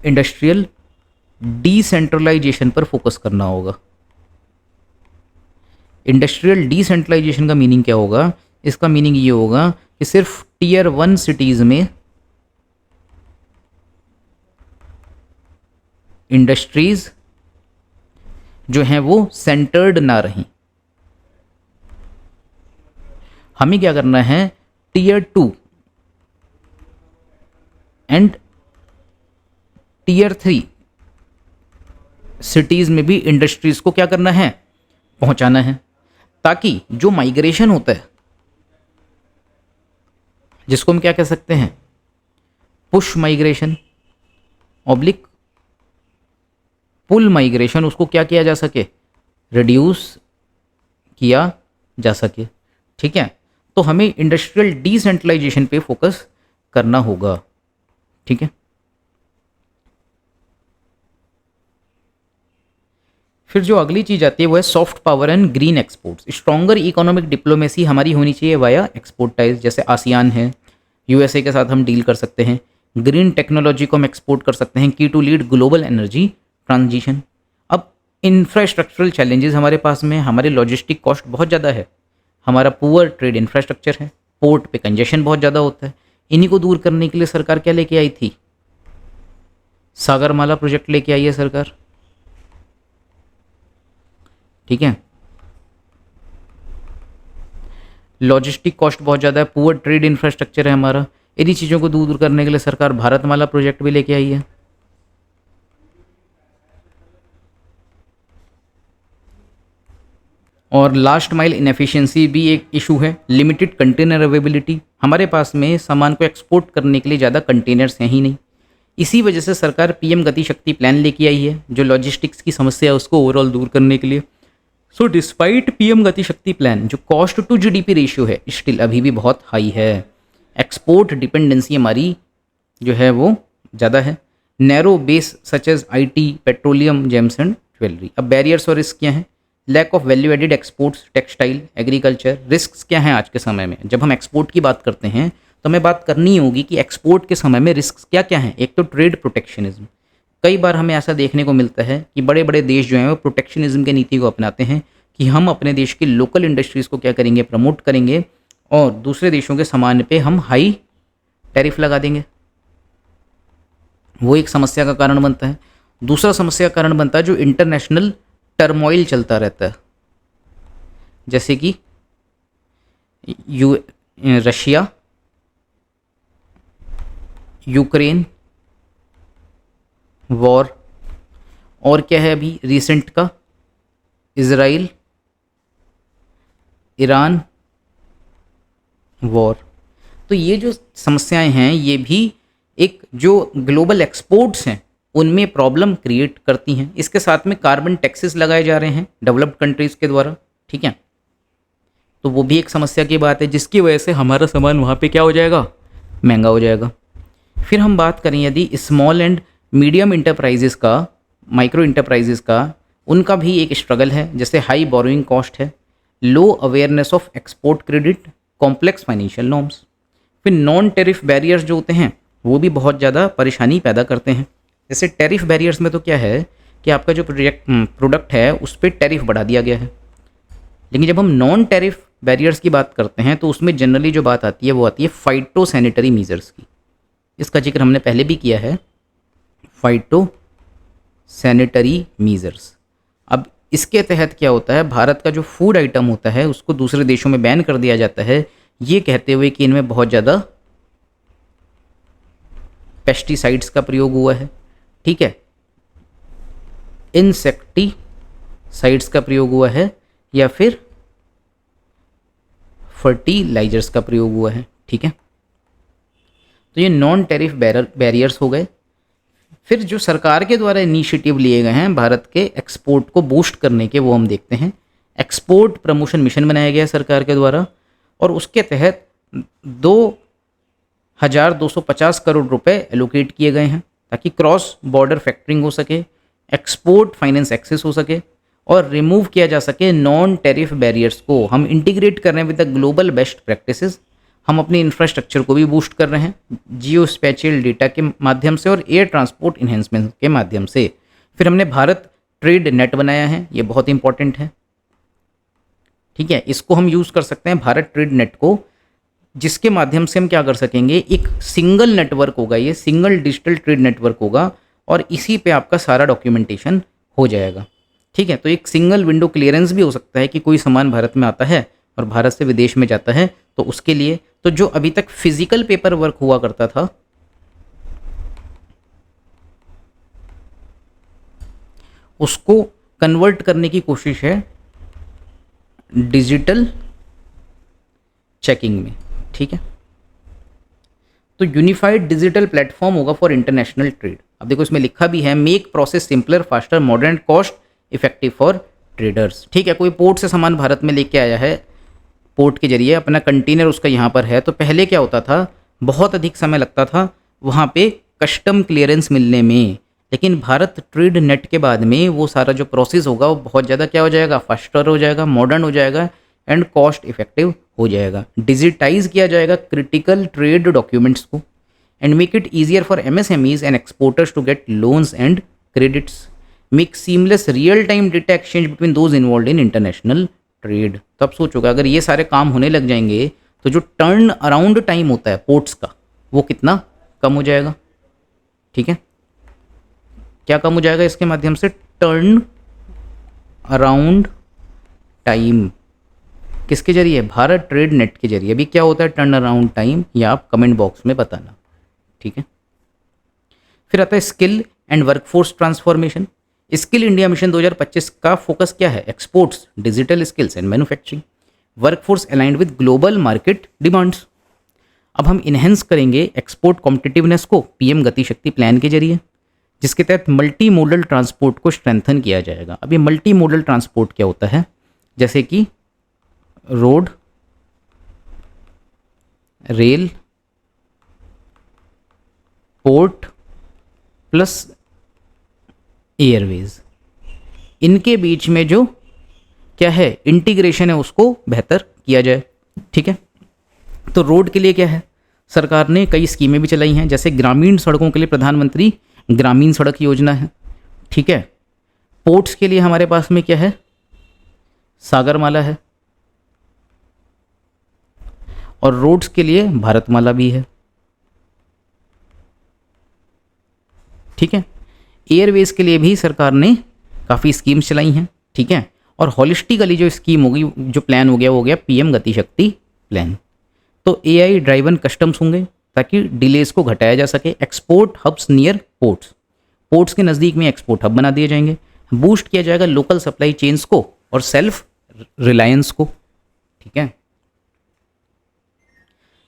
इंडस्ट्रियल डिसेंट्रलाइजेशन पर फोकस करना होगा। इंडस्ट्रियल डिसेंट्रलाइजेशन का मीनिंग क्या होगा, इसका मीनिंग ये होगा कि सिर्फ टीयर 1 सिटीज़ में इंडस्ट्रीज जो हैं वो सेंटर्ड ना रहें। हमें क्या करना है, टीयर 2 एंड टीयर 3 सिटीज़ में भी इंडस्ट्रीज़ को क्या करना है, पहुंचाना है, ताकि जो माइग्रेशन होता है जिसको हम क्या कह सकते हैं, पुश माइग्रेशन ऑब्लिक पुल माइग्रेशन, उसको क्या किया जा सके, रिड्यूस किया जा सके, ठीक है। तो हमें इंडस्ट्रियल डिसेंट्रलाइजेशन पे फोकस करना होगा, ठीक है। फिर जो अगली चीज़ आती है वो है soft power and green exports. Stronger economic diplomacy हमारी होनी चाहिए वाया एक्सपोर्टाइज, जैसे आसियान है, यूएसए के साथ हम डील कर सकते हैं। ग्रीन टेक्नोलॉजी को हम एक्सपोर्ट कर सकते हैं, की to lead global energy transition. अब इंफ्रास्ट्रक्चरल चैलेंजेस हमारे पास में, हमारे लॉजिस्टिक कॉस्ट बहुत ज़्यादा है, हमारा पुअर ट्रेड इंफ्रास्ट्रक्चर है, पोर्ट पे कंजेशन बहुत ज़्यादा होता है। इन्हीं को दूर करने के लिए सरकार क्या लेके आई थी, सागरमाला प्रोजेक्ट लेके आई है सरकार, ठीक है। लॉजिस्टिक कॉस्ट बहुत ज़्यादा है, पुअर ट्रेड इंफ्रास्ट्रक्चर है हमारा, इन्हीं चीज़ों को दूर करने के लिए सरकार भारतमाला प्रोजेक्ट भी लेके आई है। और लास्ट माइल इनएफिशिएंसी भी एक इशू है, लिमिटेड कंटेनर अवेलेबिलिटी, हमारे पास में सामान को एक्सपोर्ट करने के लिए ज़्यादा कंटेनर्स हैं ही नहीं। इसी वजह से सरकार पीएम गति शक्ति प्लान लेके आई है जो लॉजिस्टिक्स की समस्या है उसको ओवरऑल दूर करने के लिए। सो डिस्पाइट पीएम गति शक्ति प्लान जो कॉस्ट टू जीडीपी रेशियो है स्टिल अभी भी बहुत हाई है। एक्सपोर्ट डिपेंडेंसी हमारी जो है वो ज़्यादा है। Narrow base such as IT, petroleum, gems and jewellery. अब बैरियर्स और रिस्क क्या हैं, lack of value added exports, textile, agriculture. Risk क्या हैं आज के समय में, जब हम एक्सपोर्ट की बात करते हैं तो हमें बात करनी होगी कि एक्सपोर्ट के समय में रिस्क क्या क्या हैं। एक तो ट्रेड प्रोटेक्शनिज्म, कई बार हमें ऐसा देखने को मिलता है कि बड़े बड़े देश जो हैं वो प्रोटेक्शनिज्म की नीति को अपनाते हैं कि हम अपने देश की लोकल इंडस्ट्रीज़ को क्या करेंगे, प्रमोट करेंगे और दूसरे देशों के सामान पे हम हाई टैरिफ लगा देंगे। वो एक समस्या का कारण बनता है। दूसरा समस्या का कारण बनता है जो इंटरनेशनल टर्मोइल चलता रहता है, जैसे कि रशिया, यूक्रेन वॉर, और क्या है अभी रिसेंट का, इज़राइल ईरान वॉर। तो ये जो समस्याएं हैं ये भी एक जो ग्लोबल एक्सपोर्ट्स हैं उनमें प्रॉब्लम क्रिएट करती हैं। इसके साथ में कार्बन टैक्सेस लगाए जा रहे हैं डेवलप्ड कंट्रीज़ के द्वारा, ठीक है। तो वो भी एक समस्या की बात है जिसकी वजह से हमारा सामान वहाँ पे क्या हो जाएगा, महंगा हो जाएगा। फिर हम बात करें यदि स्मॉल एंड मीडियम इंटरप्राइजेस का, माइक्रो इंटरप्राइजेस का, उनका भी एक स्ट्रगल है, जैसे हाई बोरोइंग कॉस्ट है, low awareness of export credit, complex financial norms. फिर नॉन टेरिफ बैरियर्स जो होते हैं वो भी बहुत ज़्यादा परेशानी पैदा करते हैं। जैसे टेरिफ बैरियर्स में तो क्या है कि आपका जो प्रोडक्ट है उस पर टैरिफ बढ़ा दिया गया है, लेकिन जब हम नॉन टेरिफ बैरियर्स की बात करते हैं तो उसमें जनरली जो बात आती है वो आती है फाइटो सैनिटरी मीजर्स की। इसका जिक्र हमने पहले भी किया है, फाइटो सैनिटरी मीजर्स। अब इसके तहत क्या होता है, भारत का जो फूड आइटम होता है उसको दूसरे देशों में बैन कर दिया जाता है, ये कहते हुए कि इनमें बहुत ज़्यादा पेस्टिसाइड्स का प्रयोग हुआ है, ठीक है, इंसेक्टिसाइड्स का प्रयोग हुआ है, या फिर फर्टिलाइजर्स का प्रयोग हुआ है, ठीक है। तो ये नॉन टेरिफ बैरियर्स हो गए। फिर जो सरकार के द्वारा इनिशिएटिव लिए गए हैं भारत के एक्सपोर्ट को बूस्ट करने के, वो हम देखते हैं। एक्सपोर्ट प्रमोशन मिशन बनाया गया है सरकार के द्वारा और उसके तहत 2,250 करोड़ रुपए एलोकेट किए गए हैं ताकि क्रॉस बॉर्डर फैक्टरिंग हो सके, एक्सपोर्ट फाइनेंस एक्सेस हो सके और रिमूव किया जा सके नॉन टेरिफ बैरियर्स को। हम इंटीग्रेट कर रहे हैं with the global best practices. हम अपने इंफ्रास्ट्रक्चर को भी बूस्ट कर रहे हैं जियो स्पेशियल डेटा के माध्यम से और एयर ट्रांसपोर्ट इन्हेंसमेंट के माध्यम से। फिर हमने भारत ट्रेड नेट बनाया है, ये बहुत इंपॉर्टेंट है, ठीक है। इसको हम यूज़ कर सकते हैं भारत ट्रेड नेट को, जिसके माध्यम से हम क्या कर सकेंगे, एक सिंगल नेटवर्क होगा, ये सिंगल डिजिटल ट्रेड नेटवर्क होगा और इसी पे आपका सारा डॉक्यूमेंटेशन हो जाएगा, ठीक है। तो एक सिंगल विंडो क्लियरेंस भी हो सकता है कि कोई सामान भारत में आता है और भारत से विदेश में जाता है, तो उसके लिए तो जो अभी तक फिजिकल पेपर वर्क हुआ करता था उसको कन्वर्ट करने की कोशिश है डिजिटल चेकिंग में, ठीक है। तो यूनिफाइड डिजिटल प्लेटफॉर्म होगा फॉर इंटरनेशनल ट्रेड। अब देखो इसमें लिखा भी है make process simpler, faster, modern, cost effective for traders, ठीक है। कोई पोर्ट से सामान भारत में लेके आया है, पोर्ट के जरिए अपना कंटेनर उसका यहाँ पर है, तो पहले क्या होता था, बहुत अधिक समय लगता था वहाँ पे कस्टम क्लियरेंस मिलने में, लेकिन भारत ट्रेड नेट के बाद में वो सारा जो प्रोसेस होगा वो बहुत ज़्यादा क्या हो जाएगा, फास्टर हो जाएगा, मॉडर्न हो जाएगा एंड कॉस्ट इफेक्टिव हो जाएगा। डिजिटाइज किया जाएगा क्रिटिकल ट्रेड डॉक्यूमेंट्स को and make it easier for MSMEs and exporters to get loans and credits, make seamless real time data exchange between those involved in international trade. तब सोचोगा अगर ये सारे काम होने लग जाएंगे तो जो टर्न अराउंड टाइम होता है पोर्ट्स का वो कितना कम हो जाएगा, ठीक है। क्या कम हो जाएगा इसके माध्यम से, टर्न अराउंड टाइम, किसके जरिए, भारत ट्रेड नेट के जरिए। अभी क्या होता है टर्न अराउंड टाइम, या आप कमेंट बॉक्स में बताना, ठीक है। फिर आता है skill and workforce transformation. Skill India mission 2025 का फोकस क्या है, exports, digital skills and manufacturing, workforce aligned with global market demands. अब हम इन्हेंस करेंगे एक्सपोर्ट कॉम्पिटिटिवनेस को PM गति शक्ति प्लान के जरिए, जिसके तहत मल्टी मोडल ट्रांसपोर्ट को स्ट्रेंथन किया जाएगा। अब ये मल्टी मोडल ट्रांसपोर्ट क्या होता है, जैसे कि road, rail, port plus Airways, इनके बीच में जो क्या है इंटीग्रेशन है उसको बेहतर किया जाए, ठीक है। तो रोड के लिए क्या है, सरकार ने कई स्कीमें भी चलाई हैं, जैसे ग्रामीण सड़कों के लिए प्रधानमंत्री ग्रामीण सड़क योजना है, ठीक है। पोर्ट्स के लिए हमारे पास में क्या है, सागरमाला है, और रोड्स के लिए भारतमाला भी है। ठीक है, एयरवेज के लिए भी सरकार ने काफ़ी स्कीम्स चलाई हैं। ठीक है, और हॉलिस्टिकली जो स्कीम होगी, जो प्लान हो गया, वो हो गया पीएम गति शक्ति प्लान। तो एआई ड्राइवन कस्टम्स होंगे ताकि डिलेज को घटाया जा सके। Export hubs near ports, ports के नज़दीक में एक्सपोर्ट हब बना दिए जाएंगे। बूस्ट किया जाएगा लोकल सप्लाई चेन्स को और सेल्फ रिलायंस को। ठीक है,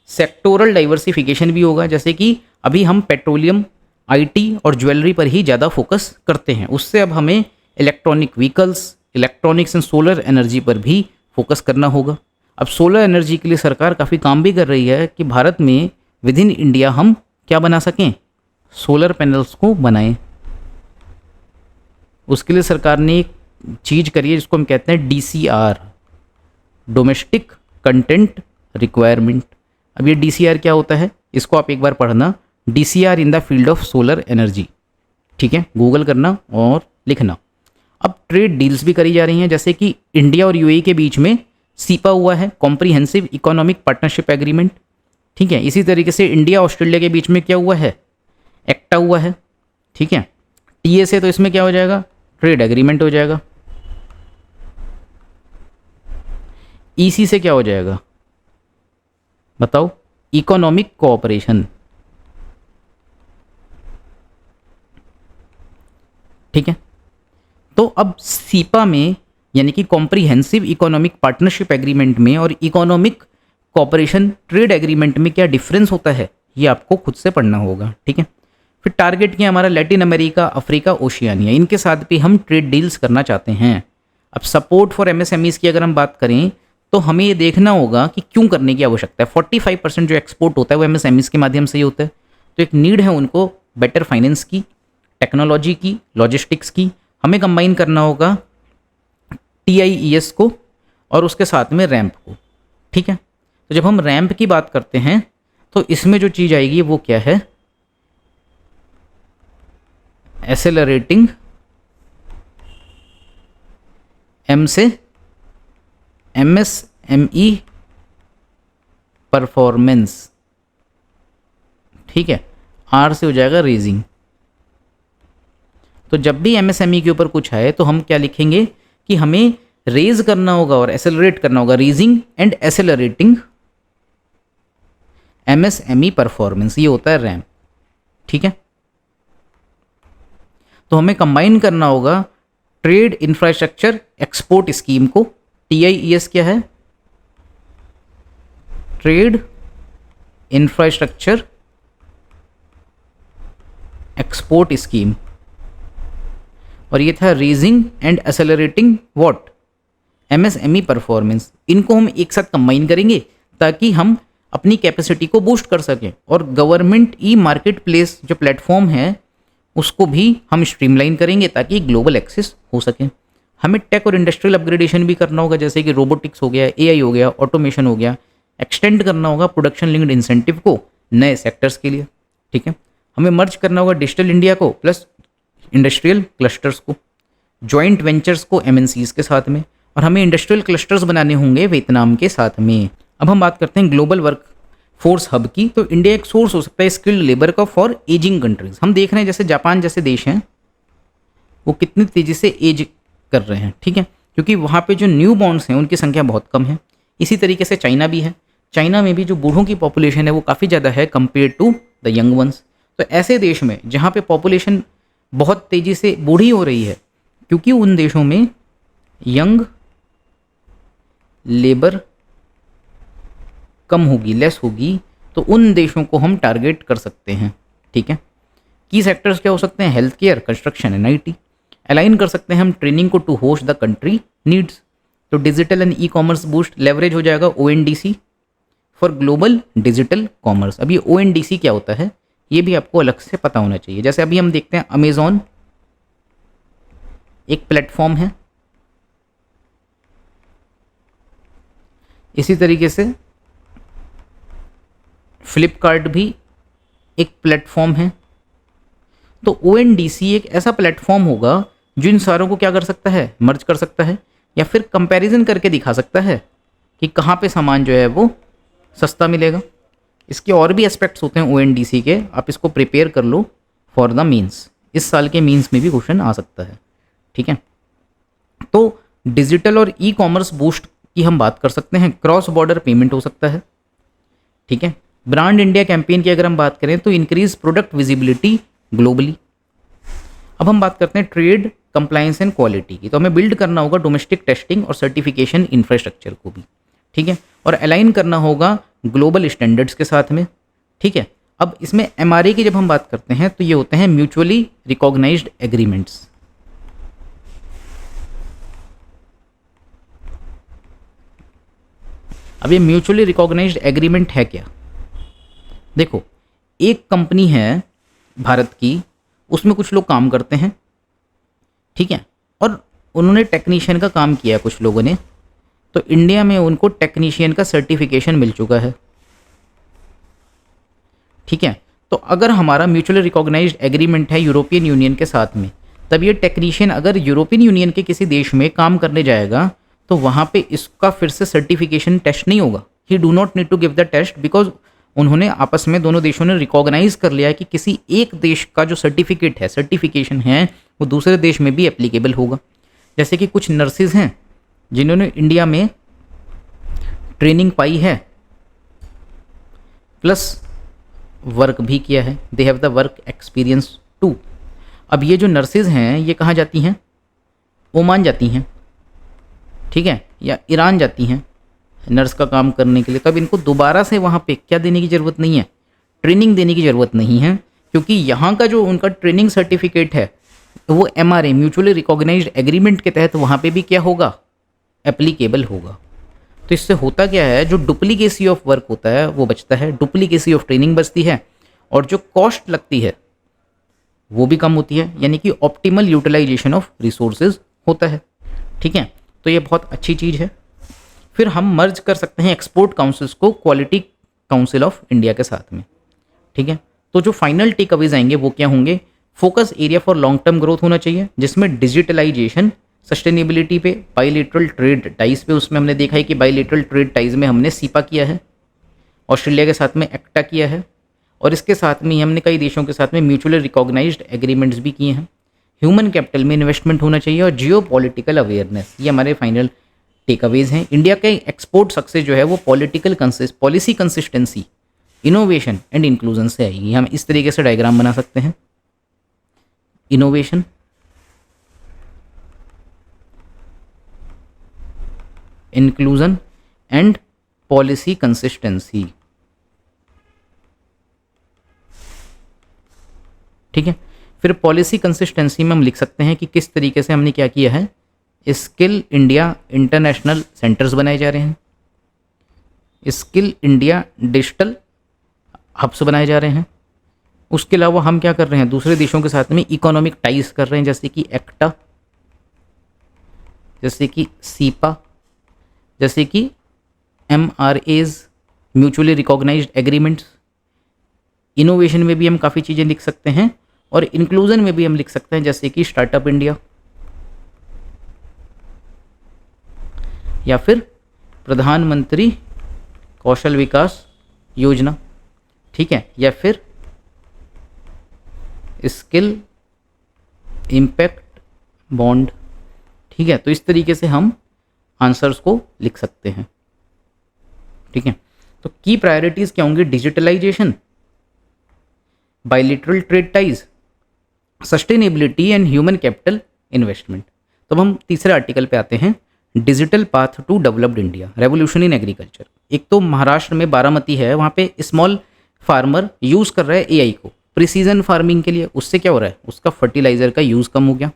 सेक्टोरल डाइवर्सिफिकेशन भी होगा, जैसे कि अभी हम पेट्रोलियम, आईटी और ज्वेलरी पर ही ज़्यादा फोकस करते हैं, उससे अब हमें electronic vehicles, electronics and solar energy पर भी फोकस करना होगा। अब सोलर एनर्जी के लिए सरकार काफ़ी काम भी कर रही है कि भारत में विद इन इंडिया हम क्या बना सकें, सोलर पैनल्स को बनाएं। उसके लिए सरकार ने एक चीज़ करी है जिसको हम कहते हैं DCR, डोमेस्टिक कंटेंट रिक्वायरमेंट। अब ये DCR क्या होता है, इसको आप एक बार पढ़ना, DCR in the field of solar energy. ठीक है, गूगल करना और लिखना। अब ट्रेड डील्स भी करी जा रही हैं, जैसे कि इंडिया और यूएई के बीच में सीपा हुआ है, कॉम्प्रिहेंसिव इकोनॉमिक पार्टनरशिप एग्रीमेंट। ठीक है, इसी तरीके से इंडिया ऑस्ट्रेलिया के बीच में क्या हुआ है, एक्टा हुआ है। ठीक है, TSA, तो इसमें क्या हो जाएगा, ट्रेड एग्रीमेंट हो जाएगा। EC से क्या हो जाएगा बताओ, इकोनॉमिक कोऑपरेशन। ठीक है, तो अब सीपा में यानी कि कॉम्प्रिहेंसिव इकोनॉमिक पार्टनरशिप एग्रीमेंट में और इकोनॉमिक कोऑपरेशन ट्रेड एग्रीमेंट में क्या डिफरेंस होता है, ये आपको खुद से पढ़ना होगा। ठीक है, फिर टारगेट किया हमारा लैटिन अमेरिका, अफ्रीका, ओशियानिया, इनके साथ भी हम ट्रेड डील्स करना चाहते हैं। अब सपोर्ट फॉर MSMEs की अगर हम बात करें तो हमें ये देखना होगा कि क्यों करने की आवश्यकता है। 45% जो एक्सपोर्ट होता है वो MSMEs के माध्यम से ही होता है, तो एक नीड है उनको बेटर फाइनेंस की, टेक्नोलॉजी की, लॉजिस्टिक्स की। हमें कंबाइन करना होगा TIES को और उसके साथ में रैंप को। ठीक है, तो जब हम रैंप की बात करते हैं तो इसमें जो चीज़ आएगी वो क्या है, एक्सेलरेटिंग M से MSME परफॉर्मेंस। ठीक है, R से हो जाएगा रेजिंग। तो जब भी MSME के ऊपर कुछ आए तो हम क्या लिखेंगे कि हमें रेज करना होगा और एसेलरेट करना होगा, raising and accelerating MSME performance, ये होता है रैंप। ठीक है, तो हमें कंबाइन करना होगा ट्रेड इंफ्रास्ट्रक्चर एक्सपोर्ट स्कीम को। TIES क्या है, ट्रेड इंफ्रास्ट्रक्चर एक्सपोर्ट स्कीम, और ये था raising and accelerating what, MSME performance. इनको हम एक साथ कंबाइन करेंगे ताकि हम अपनी कैपेसिटी को बूस्ट कर सकें, और गवर्नमेंट ई मार्केट प्लेस जो प्लेटफॉर्म है उसको भी हम स्ट्रीमलाइन करेंगे ताकि ग्लोबल एक्सेस हो सके। हमें टेक और इंडस्ट्रियल अपग्रेडेशन भी करना होगा, जैसे कि रोबोटिक्स हो गया, AI हो गया, ऑटोमेशन हो गया। एक्सटेंड करना होगा प्रोडक्शन लिंक्ड इंसेंटिव को नए सेक्टर्स के लिए। ठीक है, हमें मर्ज करना होगा डिजिटल इंडिया को प्लस इंडस्ट्रियल क्लस्टर्स को, जॉइंट वेंचर्स को MNCs के साथ में, और हमें इंडस्ट्रियल क्लस्टर्स बनाने होंगे वियतनाम के साथ में। अब हम बात करते हैं ग्लोबल वर्क फोर्स हब की। तो इंडिया एक सोर्स हो सकता है स्किल्ड लेबर का फॉर एजिंग कंट्रीज। हम देख रहे हैं जैसे जापान जैसे देश हैं वो कितनी तेज़ी से एज कर रहे हैं। ठीक है, क्योंकि वहाँ पे जो न्यू बॉर्न्स हैं उनकी संख्या बहुत कम है। इसी तरीके से चाइना भी है, चाइना में भी जो बूढ़ों की पॉपुलेशन है वो काफ़ी ज़्यादा है compare to the young ones. तो ऐसे देश में जहाँ पे पॉपुलेशन बहुत तेज़ी से बूढ़ी हो रही है, क्योंकि उन देशों में यंग लेबर कम होगी, लेस होगी, तो उन देशों को हम टारगेट कर सकते हैं। ठीक है, की सेक्टर्स क्या हो सकते हैं, health care, construction and IT। Align कर सकते हैं हम ट्रेनिंग को to host the country needs. तो digital and e-commerce boost leverage हो जाएगा ONDC for global digital commerce. अब ये ONDC क्या होता है ये भी आपको अलग से पता होना चाहिए। जैसे अभी हम देखते हैं अमेज़ॉन एक प्लेटफॉर्म है, इसी तरीके से फ्लिपकार्ट भी एक प्लेटफॉर्म है। तो ONDC एक ऐसा प्लेटफॉर्म होगा जो इन सारों को क्या कर सकता है, मर्ज कर सकता है। या फिर कंपैरिजन करके दिखा सकता है कि कहाँ पे सामान जो है वो सस्ता मिलेगा। इसके और भी एस्पेक्ट्स होते हैं ONDC के, आप इसको प्रिपेयर कर लो फॉर द मीन्स। इस साल के मीन्स में भी क्वेश्चन आ सकता है, ठीक है। तो डिजिटल और ई कॉमर्स बूस्ट की हम बात कर सकते हैं, क्रॉस बॉर्डर पेमेंट हो सकता है, ठीक है। ब्रांड इंडिया कैंपेन की अगर हम बात करें तो इंक्रीज प्रोडक्ट विजिबिलिटी ग्लोबली। अब हम बात करते हैं ट्रेड कंप्लायंस एंड क्वालिटी की, तो हमें बिल्ड करना होगा डोमेस्टिक टेस्टिंग और सर्टिफिकेशन इंफ्रास्ट्रक्चर को भी, ठीक है, और अलाइन करना होगा ग्लोबल स्टैंडर्ड्स के साथ में, ठीक है। अब इसमें MRA की जब हम बात करते हैं तो ये होते हैं म्यूचुअली रिकॉग्नाइज्ड एग्रीमेंट्स। अब ये म्यूचुअली रिकॉग्नाइज्ड एग्रीमेंट है क्या? देखो, एक कंपनी है भारत की, उसमें कुछ लोग काम करते हैं, ठीक है, और उन्होंने टेक्नीशियन का काम किया कुछ लोगों ने, तो इंडिया में उनको टेक्नीशियन का सर्टिफिकेशन मिल चुका है, ठीक है। तो अगर हमारा म्यूचुअली रिकॉग्नाइज्ड एग्रीमेंट है यूरोपियन यूनियन के साथ में, तब ये टेक्नीशियन अगर यूरोपियन यूनियन के किसी देश में काम करने जाएगा तो वहाँ पे इसका फिर से सर्टिफिकेशन टेस्ट नहीं होगा। He do not need to give the test, because उन्होंने आपस में दोनों देशों ने रिकॉग्नाइज कर लिया है कि किसी एक देश का जो सर्टिफिकेट है, सर्टिफिकेशन है, वो दूसरे देश में भी एप्लीकेबल होगा। जैसे कि कुछ नर्सेज हैं जिन्होंने इंडिया में ट्रेनिंग पाई है प्लस वर्क भी किया है, they have the work experience too. अब ये जो नर्सेज हैं ये कहाँ जाती हैं? ओमान जाती हैं, ठीक है, या ईरान जाती हैं नर्स का काम करने के लिए। तो अब इनको दोबारा से वहाँ पे क्या देने की ज़रूरत नहीं है, ट्रेनिंग देने की ज़रूरत नहीं है, क्योंकि यहाँ का जो उनका ट्रेनिंग सर्टिफिकेट है वो MRA म्यूचुअली रिकॉग्नाइज्ड एग्रीमेंट के तहत वहाँ पे भी क्या होगा, एप्लीकेबल होगा। तो इससे होता क्या है, जो डुप्लीकेसी ऑफ वर्क होता है वो बचता है, डुप्लीकेसी ऑफ ट्रेनिंग बचती है, और जो कॉस्ट लगती है वो भी कम होती है, यानी कि ऑप्टिमल यूटिलाइजेशन ऑफ रिसोर्सेज होता है, ठीक है। तो ये बहुत अच्छी चीज़ है। फिर हम मर्ज कर सकते हैं एक्सपोर्ट काउंसिल्स को क्वालिटी काउंसिल ऑफ इंडिया के साथ में, ठीक है। तो जो फाइनल टेक अवेज आएंगे वो क्या होंगे? Focus area for long term growth होना चाहिए, जिसमें डिजिटलाइजेशन, सस्टेनेबिलिटी पे, बाइलेटरल ट्रेड टाइज पे, उसमें हमने देखा है कि बाइलेटरल ट्रेड टाइज में हमने सीपा किया है, ऑस्ट्रेलिया के साथ में एक्टा किया है, और इसके साथ में हमने कई देशों के साथ में म्यूचुअली रिकॉग्नाइज्ड एग्रीमेंट्स भी किए हैं। ह्यूमन कैपिटल में इन्वेस्टमेंट होना चाहिए, और जियो पॉलिटिकल अवेयरनेस, ये हमारे फाइनल टेक अवेज हैं। इंडिया के एक्सपोर्ट सक्सेस जो है वो policy consistency, innovation and inclusion से आएगी। हम इस तरीके से डायग्राम बना सकते हैं, innovation, inclusion and policy consistency, ठीक है। फिर पॉलिसी कंसिस्टेंसी में हम लिख सकते हैं कि किस तरीके से हमने क्या किया है, स्किल इंडिया इंटरनेशनल सेंटर्स बनाए जा रहे हैं, स्किल इंडिया डिजिटल हब्स बनाए जा रहे हैं। उसके अलावा हम क्या कर रहे हैं, दूसरे देशों के साथ में इकोनॉमिक टाइज कर रहे हैं, जैसे कि एक्टा, जैसे कि सीपा, जैसे कि MRAs mutually recognised agreements. Innovation में भी हम काफ़ी चीज़ें लिख सकते हैं, और इंक्लूजन में भी हम लिख सकते हैं, जैसे कि स्टार्टअप इंडिया, या फिर प्रधानमंत्री कौशल विकास योजना, ठीक है, या फिर स्किल इम्पैक्ट बॉन्ड, ठीक है। तो इस तरीके से हम आंसर्स को लिख सकते हैं, ठीक है। तो की प्रायोरिटीज क्या होंगे? Digitalisation, bilateral trade ties, sustainability and human capital investment. तो अब हम तीसरे आर्टिकल पे आते हैं, digital path to developed India, revolution in agriculture. एक तो महाराष्ट्र में बारामती है, वहाँ पे स्मॉल फार्मर यूज़ कर रहा है AI को प्रिसीजन फार्मिंग के लिए। उससे क्या हो रहा है, उसका फर्टिलाइज़र का यूज़ कम हो गया,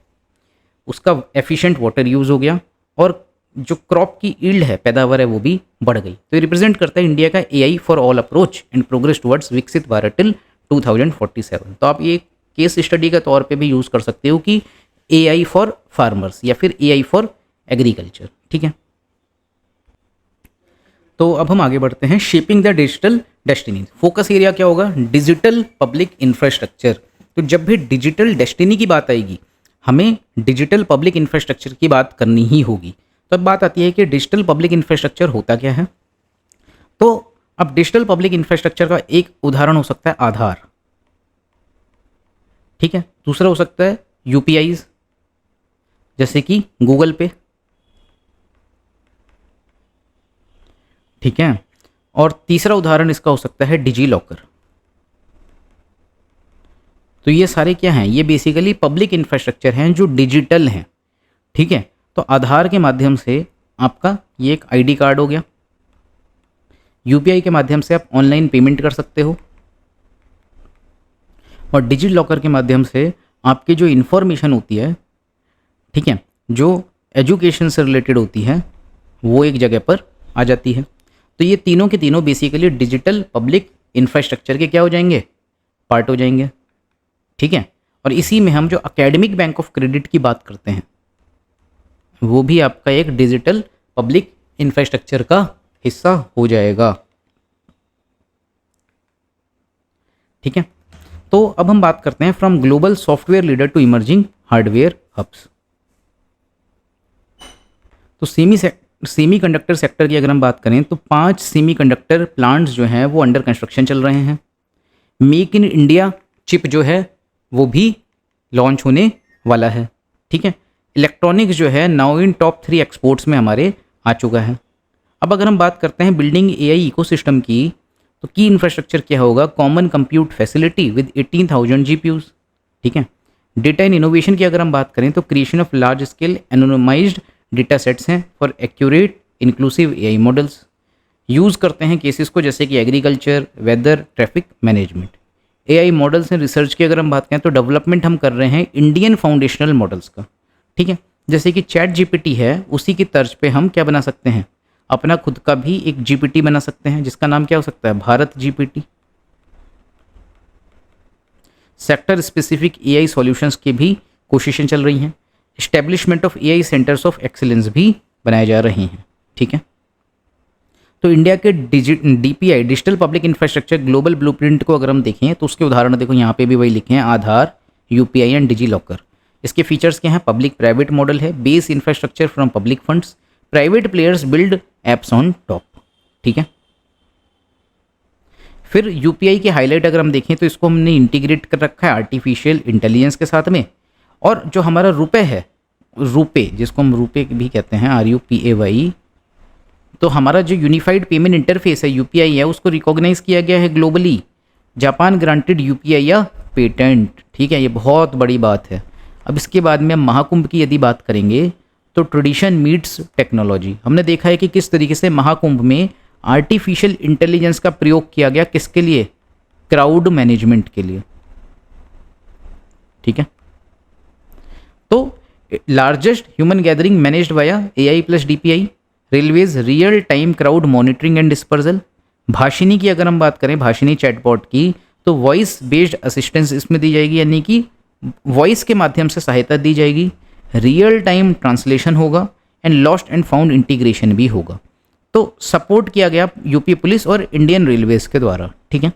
उसका एफिशिएंट वाटर यूज़ हो गया, और जो क्रॉप की ईल्ड है, पैदावार है, वो भी बढ़ गई। तो ये रिप्रेजेंट करता है इंडिया का AI for all approach and progress towards विकसित भारत टिल 2047। तो आप ये केस स्टडी के तौर पे भी यूज़ कर सकते हो कि AI फॉर फार्मर्स या फिर AI फॉर एग्रीकल्चर, ठीक है। तो अब हम आगे बढ़ते हैं, shaping the digital destiny. Focus area क्या होगा? Digital public infrastructure. तो जब भी डिजिटल डेस्टिनी की बात आएगी, हमें डिजिटल पब्लिक इंफ्रास्ट्रक्चर की बात करनी ही होगी। तो अब बात आती है कि डिजिटल पब्लिक इंफ्रास्ट्रक्चर होता क्या है। तो अब डिजिटल पब्लिक इंफ्रास्ट्रक्चर का एक उदाहरण हो सकता है आधार, ठीक है। दूसरा हो सकता है यूपीआईज, जैसे कि गूगल पे, ठीक है। और तीसरा उदाहरण इसका हो सकता है डिजी लॉकर। तो ये सारे क्या हैं, ये बेसिकली पब्लिक इंफ्रास्ट्रक्चर हैं जो डिजिटल हैं, ठीक है। तो आधार के माध्यम से आपका ये एक आईडी कार्ड हो गया, यूपीआई के माध्यम से आप ऑनलाइन पेमेंट कर सकते हो, और डिजी लॉकर के माध्यम से आपकी जो इन्फॉर्मेशन होती है, ठीक है, जो एजुकेशन से रिलेटेड होती है, वो एक जगह पर आ जाती है। तो ये तीनों के तीनों बेसिकली डिजिटल पब्लिक इंफ्रास्ट्रक्चर के क्या हो जाएंगे, पार्ट हो जाएंगे, ठीक है। और इसी में हम जो एकेडमिक बैंक ऑफ क्रेडिट की बात करते हैं, वो भी आपका एक डिजिटल पब्लिक इंफ्रास्ट्रक्चर का हिस्सा हो जाएगा, ठीक है। तो अब हम बात करते हैं from global software leader to emerging hardware hubs. तो सेमी कंडक्टर सेक्टर की अगर हम बात करें तो 5 सेमी कंडक्टर प्लांट्स जो हैं वो अंडर कंस्ट्रक्शन चल रहे हैं। मेक इन इंडिया चिप जो है वो भी लॉन्च होने वाला है, ठीक है। इलेक्ट्रॉनिक्स जो है नाउ इन टॉप 3 एक्सपोर्ट्स में हमारे आ चुका है। अब अगर हम बात करते हैं बिल्डिंग एआई इकोसिस्टम की, तो की इंफ्रास्ट्रक्चर क्या होगा, common compute facility with 18,000 GPUs, ठीक है। डेटा इन इनोवेशन की अगर हम बात करें तो creation of large scale anonymized data sets हैं for accurate inclusive AI models. Use करते हैं केसेस को जैसे कि agriculture, weather, traffic management. AI models and research की अगर हम बात करें तो डेवलपमेंट हम कर रहे हैं इंडियन फाउंडेशनल मॉडल्स का, ठीक है। जैसे कि चैट जीपीटी है, उसी की तर्ज पे हम क्या बना सकते हैं, अपना खुद का भी एक जीपीटी बना सकते हैं, जिसका नाम क्या हो सकता है, Bharat GPT. Sector specific AI solutions की भी कोशिशें चल रही हैं। Establishment of AI centres of excellence भी बनाए जा रहे हैं, ठीक है। तो इंडिया के DPI digital public infrastructure global blueprint को अगर हम देखें तो उसके उदाहरण देखो, यहाँ पे भी वही लिखे हैं, आधार, यूपीआई एंड डिजी लॉकर। इसके फीचर्स क्या हैं, पब्लिक प्राइवेट मॉडल है, base infrastructure from public funds, private players build apps on top, ठीक है। फिर यूपीआई के हाईलाइट अगर हम देखें तो इसको हमने इंटीग्रेट कर रखा है आर्टिफिशियल इंटेलिजेंस के साथ में। और जो हमारा रुपए है, रुपे जिसको हम रुपे भी कहते हैं, RUPAY, तो हमारा जो यूनिफाइड पेमेंट इंटरफेस है यूपीआई है, उसको रिकॉग्नाइज किया गया है ग्लोबली, जापान ग्रांटेड यूपीआई या पेटेंट, ठीक है। ये बहुत बड़ी बात है। अब इसके बाद में हम महाकुंभ की यदि बात करेंगे तो ट्रेडिशन मीट्स टेक्नोलॉजी। हमने देखा है कि किस तरीके से महाकुंभ में आर्टिफिशियल इंटेलिजेंस का प्रयोग किया गया, किसके लिए, क्राउड मैनेजमेंट के लिए, ठीक है। तो largest human gathering managed via AI plus DPI, railways real time crowd monitoring and dispersal. Bhashini की अगर हम बात करें, भाषिनी चैटबॉट की, तो वॉइस बेस्ड असिस्टेंस इसमें दी जाएगी, यानी कि वॉइस के माध्यम से सहायता दी जाएगी। रियल टाइम ट्रांसलेशन होगा and lost and found integration भी होगा। तो सपोर्ट किया गया यूपी पुलिस और इंडियन रेलवेज के द्वारा, ठीक है।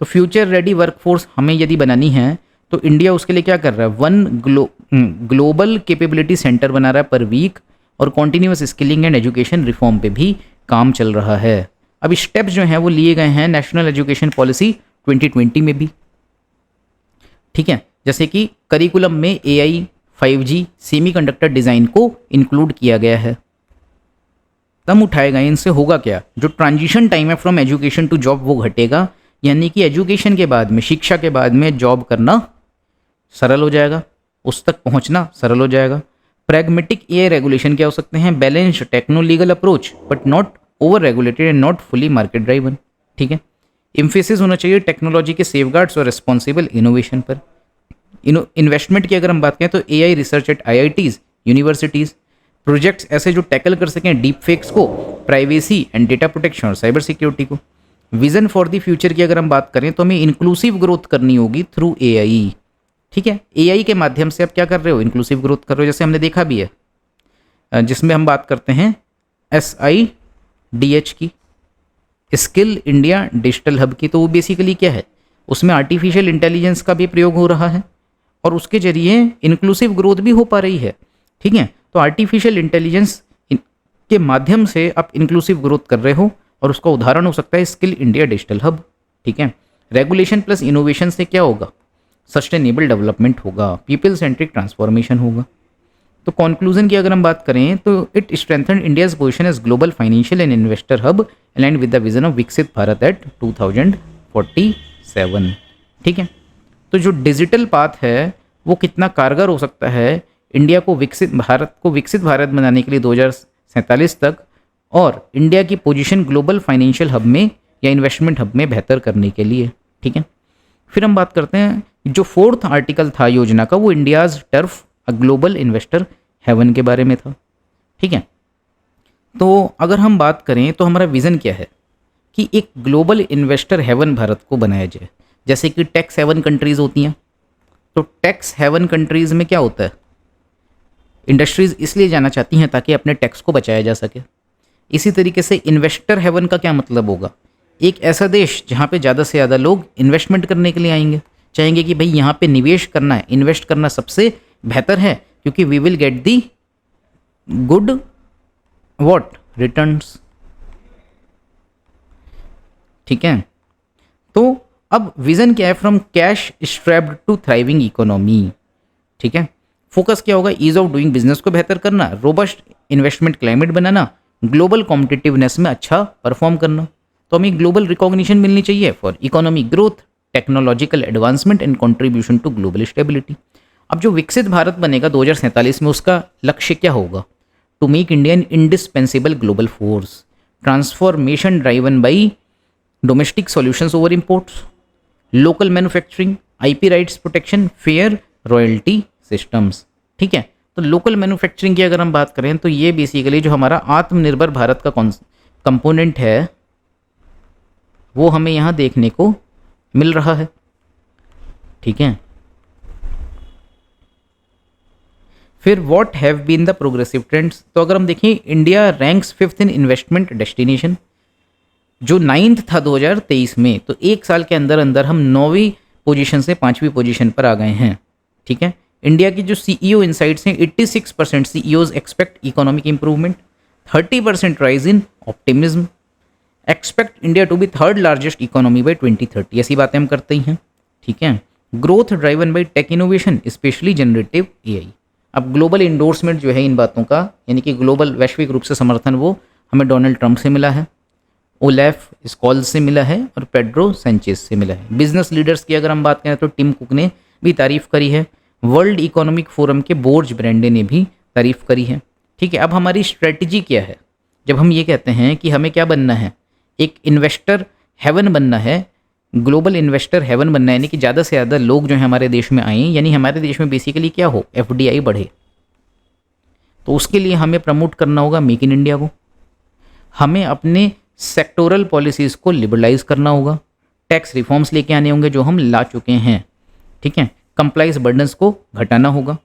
तो फ्यूचर रेडी वर्कफोर्स हमें यदि बनानी है तो इंडिया उसके लिए क्या कर रहा है, 1 ग्लोबल कैपेबिलिटी सेंटर बना रहा है पर वीक, और continuous skilling and education reform पे भी काम चल रहा है। अब स्टेप्स जो हैं वो लिए गए हैं नेशनल एजुकेशन पॉलिसी 2020 में भी, ठीक है। जैसे कि करिकुलम में AI, 5G, सेमीकंडक्टर डिज़ाइन को इंक्लूड किया गया है। कम उठाए गए, इनसे होगा क्या, जो ट्रांजिशन टाइम है फ्रॉम एजुकेशन टू जॉब वो घटेगा, यानी कि एजुकेशन के बाद में, शिक्षा के बाद में जॉब करना सरल हो जाएगा, उस तक पहुंचना सरल हो जाएगा। प्रैग्मेटिक AI रेगुलेशन क्या हो सकते हैं, balanced techno legal approach but not over regulated and not fully market driven, ठीक है। एम्फेसिस होना चाहिए टेक्नोलॉजी के सेफगार्ड्स और रिस्पॉन्सिबल इनोवेशन पर। इन्वेस्टमेंट की अगर हम बात करें तो AI research eight IITs, universities, projects ऐसे जो टैकल कर सकें डीप फेक्स को, प्राइवेसी एंड डेटा प्रोटेक्शन और साइबर सिक्योरिटी को। विजन फॉर द फ्यूचर की अगर हम बात करें तो हमें इंक्लूसिव ग्रोथ करनी होगी थ्रू AI, ठीक है। AI के माध्यम से आप क्या कर रहे हो, इंक्लूसिव ग्रोथ कर रहे हो, जैसे हमने देखा भी है, जिसमें हम बात करते हैं SIDH की, स्किल इंडिया डिजिटल हब की। तो वो बेसिकली क्या है, उसमें आर्टिफिशियल इंटेलिजेंस का भी प्रयोग हो रहा है और उसके जरिए इंक्लूसिव ग्रोथ भी हो पा रही है, ठीक है। तो आर्टिफिशियल इंटेलिजेंस के माध्यम से आप इंक्लूसिव ग्रोथ कर रहे हो, और उसका उदाहरण हो सकता है स्किल इंडिया डिजिटल हब। ठीक है, रेगुलेशन प्लस इनोवेशन से क्या होगा, सस्टेनेबल डेवलपमेंट होगा, पीपल सेंट्रिक ट्रांसफॉर्मेशन होगा। तो कंक्लूजन की अगर हम बात करें तो it strengthen India's position as global financial and investor hub aligned with the vision of Viksit Bharat eight 2047। ठीक है, तो जो डिजिटल पाथ है वो कितना कारगर हो सकता है इंडिया को विकसित भारत बनाने के लिए 2047 तक, और इंडिया की पोजीशन ग्लोबल फाइनेंशियल हब में या इन्वेस्टमेंट हब में बेहतर करने के लिए। ठीक है, फिर हम बात करते हैं जो 4th आर्टिकल था योजना का, वो India's turf a global investor haven के बारे में था। ठीक है, तो अगर हम बात करें तो हमारा विज़न क्या है कि एक ग्लोबल इन्वेस्टर हेवन भारत को बनाया जाए। जैसे कि टैक्स हेवन कंट्रीज़ होती हैं, तो टैक्स हेवन कंट्रीज़ में क्या होता है, इंडस्ट्रीज़ इसलिए जाना चाहती हैं ताकि अपने टैक्स को बचाया जा सके। इसी तरीके से इन्वेस्टर हेवन का क्या मतलब होगा, एक ऐसा देश जहाँ पे ज़्यादा से ज़्यादा लोग इन्वेस्टमेंट करने के लिए आएंगे, चाहेंगे कि भाई यहाँ पे निवेश करना है, इन्वेस्ट करना सबसे बेहतर है, क्योंकि we will get the good what returns. ठीक है, तो अब विजन क्या है, from cash strapped to thriving economy. ठीक है, फोकस क्या होगा, ईज ऑफ डूइंग बिजनेस को बेहतर करना, रोबस्ट इन्वेस्टमेंट क्लाइमेट बनाना, ग्लोबल कॉम्पिटिटिवनेस में अच्छा परफॉर्म करना। तो हमें ग्लोबल रिकॉग्निशन मिलनी चाहिए for economic growth, technological advancement and contribution to global stability. अब जो विकसित भारत बनेगा 2047 में, उसका लक्ष्य क्या होगा, to make India an indispensable global force, transformation driven by domestic solutions over imports, local manufacturing, IP rights protection, fair royalty systems. ठीक है, तो लोकल मैन्युफैक्चरिंग की अगर हम बात करें तो ये बेसिकली जो हमारा आत्मनिर्भर भारत का कंपोनेंट है वो हमें यहाँ देखने को मिल रहा है। ठीक है, फिर what have been the progressive trends, तो अगर हम देखें India ranks 5th in investment destination, जो 9th था 2023 में, तो एक साल के अंदर अंदर हम 9वीं पोजीशन से 5वीं पोजीशन पर आ गए हैं। ठीक है, इंडिया की जो सीईओ इनसाइट्स हैं, 86% CEOs expect economic improvement, 30% rise in optimism, expect India to be 3rd largest economy by 2030। ऐसी बातें हम करते ही हैं। ठीक है, growth driven by tech innovation, specially generative AI. अब ग्लोबल इंडोर्समेंट जो है इन बातों का, यानी कि ग्लोबल वैश्विक रूप से समर्थन, वो हमें डोनाल्ड ट्रंप से मिला है, ओलेफ स्कॉल्स से मिला है और पेड्रो सैंचेज से मिला है। बिजनेस लीडर्स की अगर हम बात करें तो टिम कुक ने भी तारीफ करी है, वर्ल्ड इकोनॉमिक फोरम के बोर्ज ब्रांडे ने भी तारीफ करी है। ठीक है, अब हमारी स्ट्रेटजी क्या है, जब हम ये कहते हैं कि हमें क्या बनना है, एक इन्वेस्टर हेवन बनना है, ग्लोबल इन्वेस्टर हेवन बनना है, यानी कि ज़्यादा से ज़्यादा लोग जो है हमारे देश में आएँ, यानी हमारे देश में बेसिकली क्या हो, एफडीआई बढ़े। तो उसके लिए हमें प्रमोट करना होगा मेक इन इंडिया को, हमें अपने सेक्टोरल पॉलिसीज़ को लिबरलाइज करना होगा, टैक्स रिफॉर्म्स लेके आने होंगे जो हम ला चुके हैं। ठीक है, कंप्लाइंस बर्डन्स को घटाना होगा,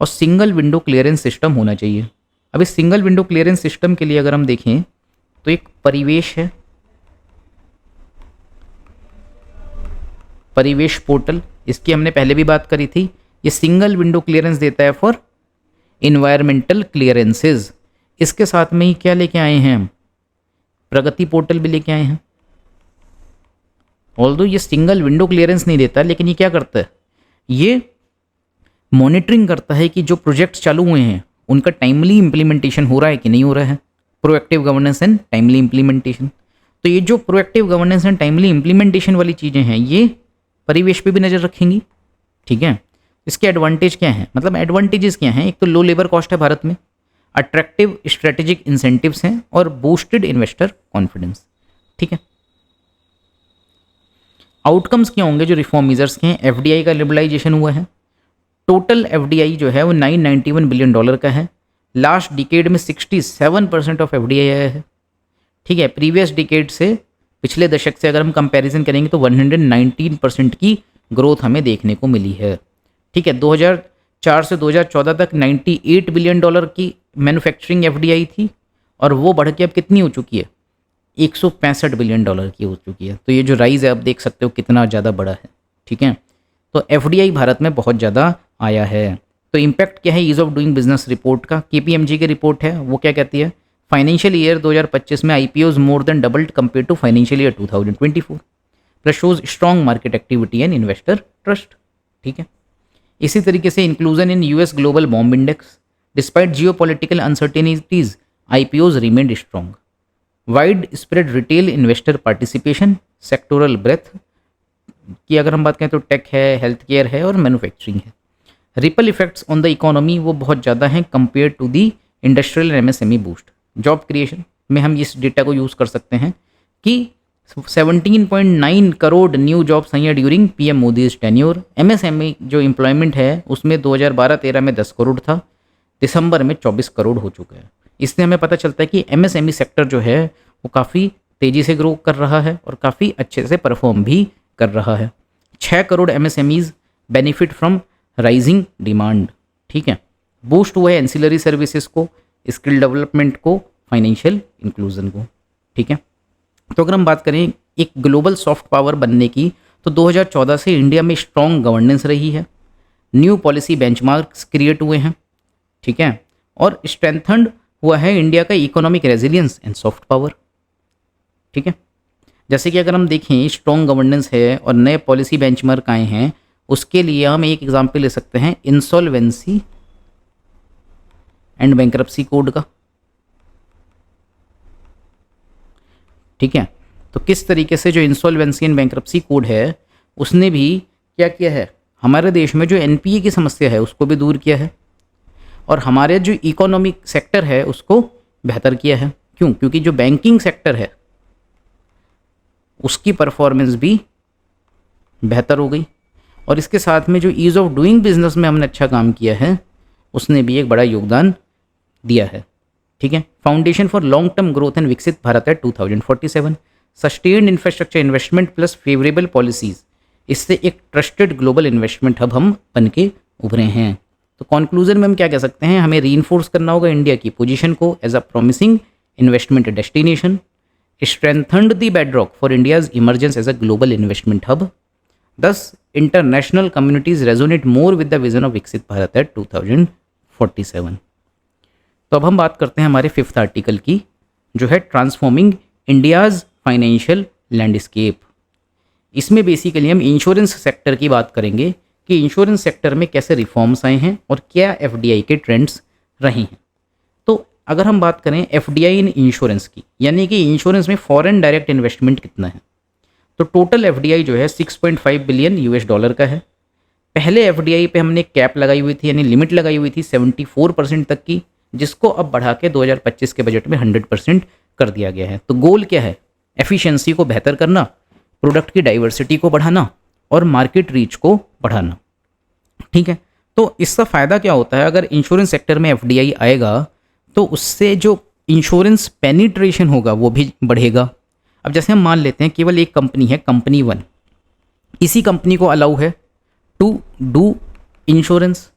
और सिंगल विंडो क्लियरेंस सिस्टम होना चाहिए। अब इस सिंगल विंडो क्लियरेंस सिस्टम के लिए अगर हम देखें तो एक परिवेश है, परिवेश पोर्टल, इसकी हमने पहले भी बात करी थी। ये सिंगल विंडो क्लियरेंस देता है फॉर इन्वायरमेंटल क्लियरेंसेज। इसके साथ में ही क्या लेके आए हैं हम, प्रगति पोर्टल भी लेके आए हैं। ऑल्दो ये सिंगल विंडो क्लियरेंस नहीं देता, लेकिन ये क्या करता है, ये मॉनिटरिंग करता है कि जो प्रोजेक्ट्स चालू हुए हैं उनका टाइमली इंप्लीमेंटेशन हो रहा है कि नहीं हो रहा है। Proactive governance and timely implementation. तो ये जो proactive governance and timely implementation वाली चीज़ें हैं, ये परिवेश पे भी नज़र रखेंगी। ठीक है, इसके एडवांटेज क्या हैं, मतलब एडवांटेजेस क्या हैं, एक तो लो लेबर कॉस्ट है भारत में, अट्रैक्टिव स्ट्रेटेजिक इंसेंटिव्स हैं, और बूस्टेड इन्वेस्टर कॉन्फिडेंस। ठीक है, आउटकम्स क्या होंगे जो रिफॉर्म मेजर्स के हैं, एफडीआई का लिबरलाइजेशन हुआ है, टोटल एफडीआई जो है वो $991 बिलियन का है, लास्ट डिकेड में 67% ऑफ एफडीआई आया है। ठीक है, प्रीवियस डिकेड से, पिछले दशक से अगर हम कंपैरिजन करेंगे तो 119% की ग्रोथ हमें देखने को मिली है। ठीक है, 2004 से 2014 तक $98 बिलियन की मैन्युफैक्चरिंग एफडीआई थी, और वो बढ़ के अब कितनी हो चुकी है, $165 बिलियन की हो चुकी है। तो ये जो राइज है आप देख सकते हो कितना ज़्यादा बड़ा है। ठीक है, तो एफडीआई भारत में बहुत ज़्यादा आया है। तो इम्पैक्ट क्या है ease of doing business report का, केपीएमजी की रिपोर्ट है, वो क्या कहती है, फाइनेंशियल ईयर 2025 में IPOs more than doubled compare to financial year 2024, plus shows strong market activity and investor trust. ठीक है, इसी तरीके से inclusion in US global bond index, despite geopolitical uncertainties IPOs remained strong. Wide spread retail investor participation, sectoral breadth की अगर हम बात करें तो टेक है, हेल्थ केयर है और मैन्युफैक्चरिंग है। Ripple effects on the economy वो बहुत ज़्यादा हैं compare to the industrial and MSME boost. Job creation में हम इस डेटा को यूज़ कर सकते हैं कि 17.9 करोड़ न्यू जॉब्स आई हैं during PM Modi's tenure. MSME जो एम्प्लॉयमेंट है उसमें 2012-13 में 10 करोड़ था, दिसंबर में 24 करोड़ हो चुका है। इससे हमें पता चलता है कि MSME सेक्टर जो है वो काफ़ी तेज़ी से ग्रो कर रहा है और काफ़ी अच्छे से परफॉर्म भी कर रहा है। 6 crore MSMEs benefit from rising demand. ठीक है, बूस्ट हुआ है एंसिलरी सर्विसेज को, स्किल डेवलपमेंट को, फाइनेंशियल इंक्लूजन को। ठीक है, तो अगर हम बात करें एक ग्लोबल सॉफ्ट पावर बनने की तो 2014 से इंडिया में स्ट्रॉन्ग गवर्नेंस रही है, न्यू पॉलिसी बेंचमार्क्स क्रिएट हुए हैं। ठीक है, और स्ट्रेंथन्ड हुआ है इंडिया का economic resilience and soft power. ठीक है, जैसे कि अगर हम देखें स्ट्रॉन्ग गवर्नेंस है और नए पॉलिसी बेंचमार्क आए हैं, उसके लिए हम एक एग्जाम्पल ले सकते हैं इंसॉल्वेंसी एंड बैंक्रप्सी कोड का। ठीक है, तो किस तरीके से जो इंसॉल्वेंसी एंड बैंक्रप्सी कोड है उसने भी क्या किया है, हमारे देश में जो NPA की समस्या है उसको भी दूर किया है और हमारे जो इकोनॉमिक सेक्टर है उसको बेहतर किया है। क्यों? क्योंकि जो बैंकिंग सेक्टर है उसकी परफॉर्मेंस भी बेहतर हो गई और इसके साथ में जो ईज़ ऑफ डूइंग बिजनेस में हमने अच्छा काम किया है उसने भी एक बड़ा योगदान दिया है। ठीक है, foundation for long term growth and विकसित भारत है 2047, sustained infrastructure investment plus favourable policies, इससे एक ट्रस्टेड ग्लोबल इन्वेस्टमेंट हब हम बन के उभरे हैं। तो कंक्लूजन में हम क्या कह सकते हैं, हमें रीइंफोर्स करना होगा इंडिया की पोजीशन को as a promising investment destination, strengthened the bedrock for India's emergence as a global investment hub, thus international communities resonate more with the vision of Viksit Bharat eight 2047। तो अब हम बात करते हैं हमारे 5th आर्टिकल की जो है ट्रांसफॉर्मिंग इंडियाज फाइनेंशियल लैंडस्केप। इसमें बेसिकली हम इंश्योरेंस सेक्टर की बात करेंगे कि इंश्योरेंस सेक्टर में कैसे रिफॉर्म्स आए हैं और क्या FDI के ट्रेंड्स रहे हैं। तो अगर हम बात करें FDI इन इंश्योरेंस की, यानी कि इंश्योरेंस में फॉरेन डायरेक्ट इन्वेस्टमेंट कितना है, तो टोटल FDI जो है 6.5 बिलियन US$ का है। पहले FDI पे हमने कैप लगाई हुई थी, यानी लिमिट लगाई हुई थी 74% तक की, जिसको अब बढ़ा के 2025 के बजट में 100% कर दिया गया है। तो गोल क्या है, एफिशिएंसी को बेहतर करना, प्रोडक्ट की डाइवर्सिटी को बढ़ाना और मार्केट रीच को बढ़ाना। ठीक है, तो इसका फ़ायदा क्या होता है, अगर इंश्योरेंस सेक्टर में FDI आएगा तो उससे जो इंश्योरेंस पेनिट्रेशन होगा वो भी बढ़ेगा। अब जैसे हम मान लेते हैं केवल एक कंपनी है, कंपनी 1, इसी कंपनी को अलाउ है टू डू इंश्योरेंस।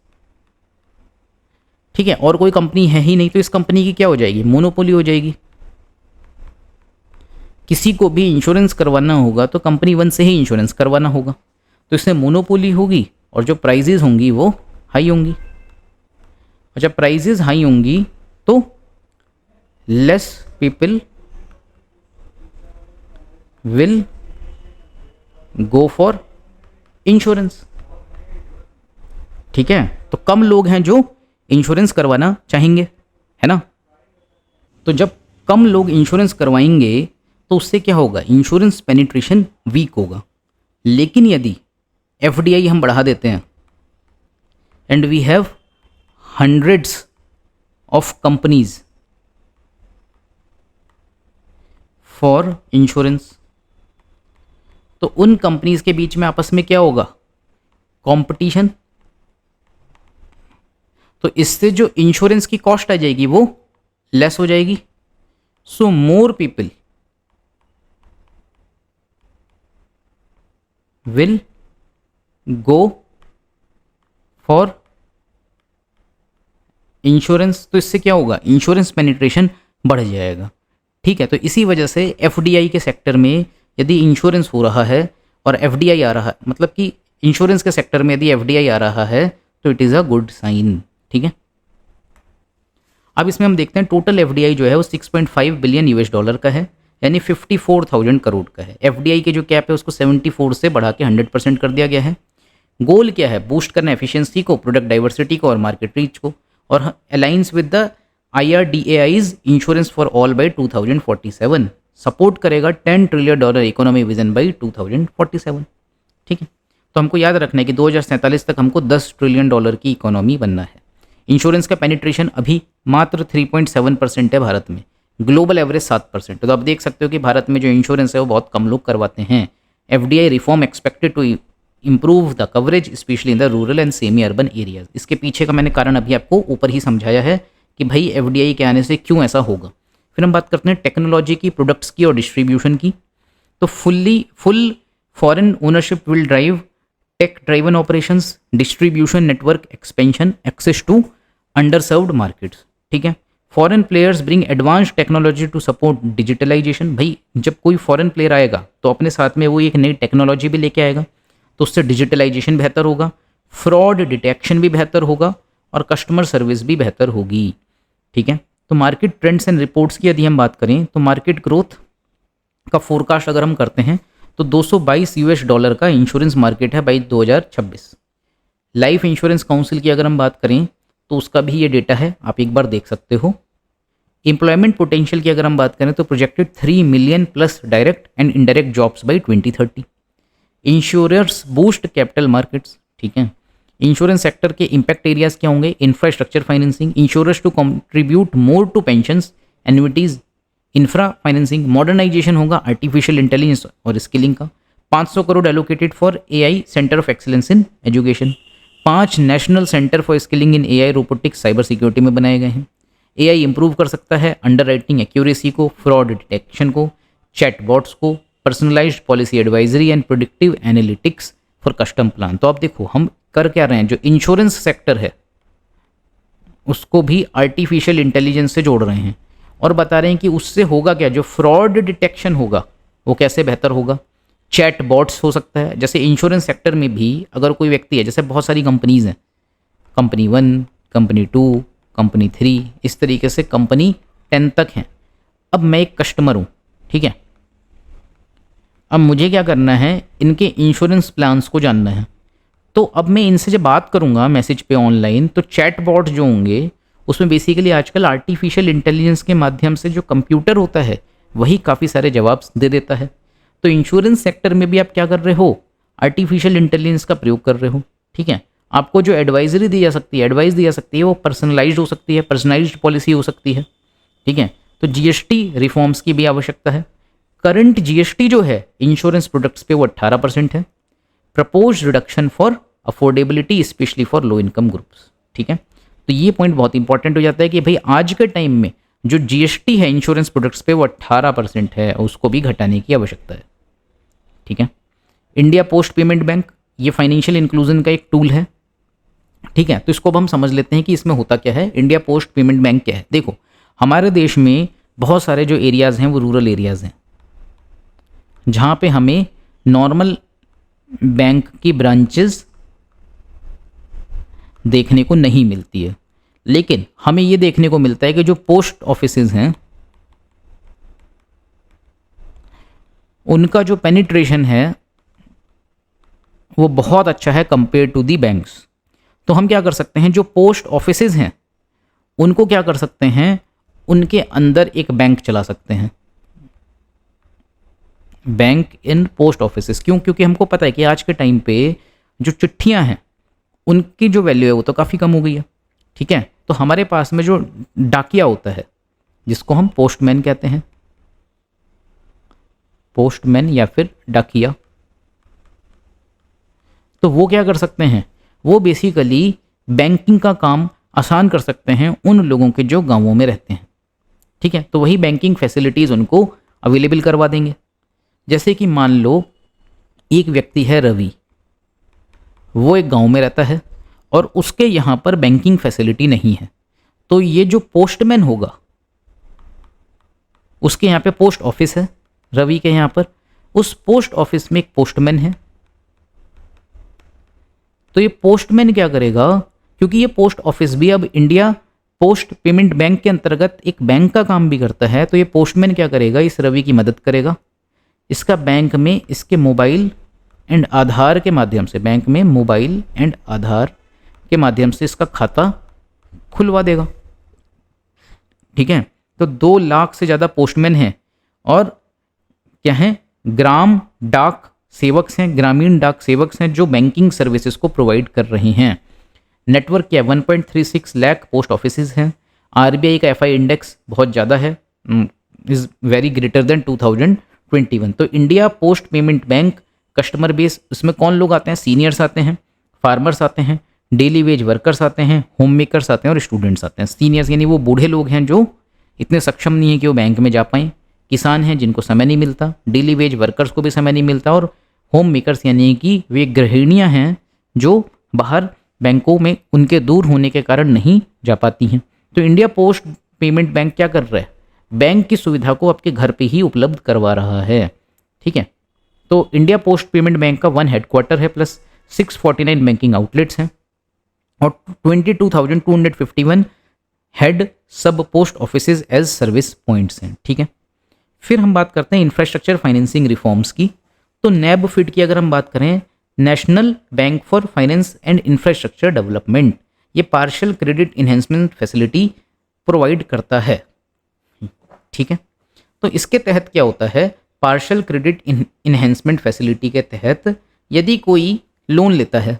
ठीक है, और कोई कंपनी है ही नहीं, तो इस कंपनी की क्या हो जाएगी, मोनोपोली हो जाएगी। किसी को भी इंश्योरेंस करवाना होगा तो कंपनी 1 से ही इंश्योरेंस करवाना होगा, तो इससे मोनोपोली होगी और जो प्राइजेज होंगी वो हाई होंगी। और जब प्राइजेज हाई होंगी तो less people will go for insurance. ठीक है, तो कम लोग हैं जो इंश्योरेंस करवाना चाहेंगे, है ना। तो जब कम लोग इंश्योरेंस करवाएंगे तो उससे क्या होगा, इंश्योरेंस पेनिट्रेशन वीक होगा। लेकिन यदि FDI हम बढ़ा देते हैं and we have hundreds of companies for insurance, तो उन कंपनीज के बीच में आपस में क्या होगा, कंपटीशन। तो इससे जो इंश्योरेंस की कॉस्ट आ जाएगी वो लेस हो जाएगी। So more people will go for insurance, तो इससे क्या होगा, इंश्योरेंस पेनिट्रेशन बढ़ जाएगा। ठीक है, तो इसी वजह से FDI के सेक्टर में यदि इंश्योरेंस हो रहा है और FDI आ रहा है, मतलब कि इंश्योरेंस के सेक्टर में यदि FDI आ रहा है तो it is a good sign. ठीक है, अब इसमें हम देखते हैं टोटल एफडीआई जो है वो 6.5 बिलियन यूएस डॉलर का है, यानी 54,000 करोड़ का है। एफडीआई के जो कैप है उसको 74 से बढ़ा के 100% कर दिया गया है। गोल क्या है? बूस्ट करना एफिशिएंसी को, प्रोडक्ट डाइवर्सिटी को और मार्केट रीच को, और alliance with the IRDAI's insurance for all by 2047, support करेगा $10 ट्रिलियन इकोनॉमी विजन बाय 2047। ठीक है, तो हमको याद रखना है कि 2047 तक हमको $10 ट्रिलियन की इकोनॉमी बनना है। इंश्योरेंस का पेनिट्रेशन अभी मात्र 3.7% है भारत में, ग्लोबल एवरेज 7%। तो आप देख सकते हो कि भारत में जो इंश्योरेंस है वो बहुत कम लोग करवाते हैं। FDI reform expected to improve the coverage specially in the rural and semi urban areas. इसके पीछे का मैंने कारण अभी आपको ऊपर ही समझाया है कि भाई एफडीआई के आने से क्यों ऐसा होगा। फिर हम बात करते हैं टेक्नोलॉजी की, प्रोडक्ट्स की और डिस्ट्रीब्यूशन की। तो full foreign ownership will drive tech driven operations, distribution network expansion, access to underserved markets. ठीक है, foreign players bring advance technology to support digitalisation. भाई जब कोई फॉरेन प्लेयर आएगा तो अपने साथ में वो एक नई टेक्नोलॉजी भी लेके आएगा, तो उससे डिजिटलाइजेशन बेहतर होगा, फ्रॉड डिटेक्शन भी बेहतर होगा और कस्टमर सर्विस भी बेहतर होगी। ठीक है, तो मार्केट ट्रेंड्स एंड रिपोर्ट्स की यदि हम बात करें तो मार्केट ग्रोथ का फोरकास्ट अगर हम करते हैं तो $222 का इंश्योरेंस मार्केट है बाई 2026। लाइफ इंश्योरेंस काउंसिल की अगर हम बात करें तो उसका भी ये डेटा है, आप एक बार देख सकते हो। एम्प्लॉयमेंट पोटेंशियल की अगर हम बात करें तो projected 3 million plus direct and indirect jobs by 2030। Insurers boost capital markets. ठीक है, इंश्योरेंस सेक्टर के इंपैक्ट एरियाज क्या होंगे? Infrastructure financing, insurers to contribute more to pensions, annuities, infra financing, modernisation होगा, आर्टिफिशियल इंटेलिजेंस और स्किलिंग का। 500 crore allocated for AI centre of excellence in education. 5 national centre for skilling in AI robotics cyber security में बनाए गए हैं। AI improve कर सकता है अंडर राइटिंग एक्यूरेसी को, फ्रॉड डिटेक्शन को, चैटबॉट्स को, personalised policy advisory and predictive analytics for custom plan. तो आप देखो हम कर क्या रहे हैं, जो इंश्योरेंस सेक्टर है उसको भी आर्टिफिशियल इंटेलिजेंस से जोड़ रहे हैं और बता रहे हैं कि उससे होगा क्या, जो फ्रॉड डिटेक्शन होगा वो कैसे बेहतर होगा। चैट बॉट्स हो सकता है, जैसे इंश्योरेंस सेक्टर में भी अगर कोई व्यक्ति है, जैसे बहुत सारी कंपनीज हैं, कंपनी 1, कंपनी 2, कंपनी 3, इस तरीके से कंपनी 10 तक हैं। अब मैं एक कस्टमर हूँ, ठीक है, अब मुझे क्या करना है, इनके इंश्योरेंस प्लान्स को जानना है। तो अब मैं इनसे जब बात करूँगा मैसेज पे ऑनलाइन, तो चैट बॉट जो होंगे उसमें बेसिकली आजकल आर्टिफिशियल इंटेलिजेंस के माध्यम से जो कंप्यूटर होता है वही काफ़ी सारे जवाब दे देता है। तो इंश्योरेंस सेक्टर में भी आप क्या कर रहे हो, आर्टिफिशियल इंटेलिजेंस का प्रयोग कर रहे हो। ठीक है, आपको जो एडवाइजरी दी जा सकती है, एडवाइस दी जा सकती है, वो पर्सनलाइज्ड हो सकती है, पर्सनलाइज्ड पॉलिसी हो सकती है। ठीक है, तो जीएसटी रिफॉर्म्स की भी आवश्यकता है। करंट जीएसटी जो है इंश्योरेंस प्रोडक्ट्स पे वो 18% है। Propose reduction for affordability specially for low income groups. ठीक है, तो ये पॉइंट बहुत इंपॉर्टेंट हो जाता है कि भाई आज के टाइम में जो जीएसटी है इंश्योरेंस प्रोडक्ट्स पे वो 18% है, उसको भी घटाने की आवश्यकता है। ठीक है, इंडिया पोस्ट पेमेंट बैंक ये फाइनेंशियल इंक्लूजन का एक टूल है। ठीक है, तो इसको अब हम समझ लेते हैं कि इसमें होता क्या है, इंडिया पोस्ट पेमेंट बैंक क्या है। देखो हमारे देश में बहुत सारे जो एरियाज़ हैं वो रूरल एरियाज़ हैं, जहाँ पे हमें नॉर्मल बैंक की ब्रांचेस देखने को नहीं मिलती है, लेकिन हमें ये देखने को मिलता है कि जो पोस्ट ऑफिसेज हैं उनका जो पेनिट्रेशन है वो बहुत अच्छा है कंपेयर टू दी बैंक्स। तो हम क्या कर सकते हैं, जो पोस्ट ऑफिसेज हैं उनको क्या कर सकते हैं, उनके अंदर एक बैंक चला सकते हैं, बैंक इन पोस्ट ऑफिसेज। क्यों? क्योंकि हमको पता है कि आज के टाइम पे जो चिट्ठियां हैं उनकी जो वैल्यू है वो तो काफ़ी कम हो गई है। ठीक है, तो हमारे पास में जो डाकिया होता है जिसको हम पोस्टमैन कहते हैं, पोस्टमैन या फिर डाकिया, तो वो क्या कर सकते हैं, वो बेसिकली बैंकिंग का काम आसान कर सकते हैं उन लोगों के जो गांवों में रहते हैं। ठीक है, तो वही बैंकिंग फैसिलिटीज़ उनको अवेलेबल करवा देंगे। जैसे कि मान लो एक व्यक्ति है रवि, वो एक गांव में रहता है और उसके यहाँ पर बैंकिंग फैसिलिटी नहीं है, तो ये जो पोस्टमैन होगा उसके यहाँ पे पोस्ट ऑफिस है रवि के यहाँ पर, उस पोस्ट ऑफिस में एक पोस्टमैन है। तो ये पोस्टमैन क्या करेगा, क्योंकि ये पोस्ट ऑफिस भी अब इंडिया पोस्ट पेमेंट बैंक के अंतर्गत एक बैंक का काम भी करता है। तो ये पोस्टमैन क्या करेगा, इस रवि की मदद करेगा। इसका बैंक में इसके मोबाइल एंड आधार के माध्यम से, बैंक में मोबाइल एंड आधार के माध्यम से इसका खाता खुलवा देगा। ठीक है, तो 2 लाख से ज़्यादा पोस्टमैन हैं और क्या हैं, ग्राम डाक सेवक हैं, ग्रामीण डाक सेवक हैं जो बैंकिंग सर्विसेज को प्रोवाइड कर रही हैं। नेटवर्क क्या 1.36 लाख पोस्ट ऑफिसेज हैं। आरबीआई का एफआई इंडेक्स बहुत ज़्यादा है, इज़ वेरी ग्रेटर देन 2021। तो India post payment bank customer base, इसमें कौन लोग आते हैं, सीनियर्स आते हैं, फार्मर्स आते हैं, डेली वेज वर्कर्स आते हैं, होम मेकर्स आते हैं और स्टूडेंट्स आते हैं। सीनियर्स यानी वो बूढ़े लोग हैं जो इतने सक्षम नहीं है कि वो बैंक में जा पाएँ, किसान हैं जिनको समय नहीं मिलता, डेली वेज वर्कर्स को भी समय नहीं मिलता, और होम मेकर्स यानी कि वे गृहिणियाँ हैं जो बाहर बैंकों में उनके दूर होने के कारण नहीं जा पाती हैं। तो इंडिया पोस्ट पेमेंट बैंक क्या कर रहा है, बैंक की सुविधा को आपके घर पे ही उपलब्ध करवा रहा है। ठीक है, तो इंडिया पोस्ट पेमेंट बैंक का 1 हेडक्वार्टर है प्लस 649 बैंकिंग आउटलेट्स हैं और 22,251 head sub post offices as service points हैं। ठीक है, फिर हम बात करते हैं इंफ्रास्ट्रक्चर फाइनेंसिंग रिफॉर्म्स की। तो नैब फिड की अगर हम बात करें, national bank for finance and infrastructure development, ये partial credit enhancement facility provide करता है। ठीक है, तो इसके तहत क्या होता है, पार्शियल क्रेडिट इन्हेंसमेंट फैसिलिटी के तहत यदि कोई लोन लेता है,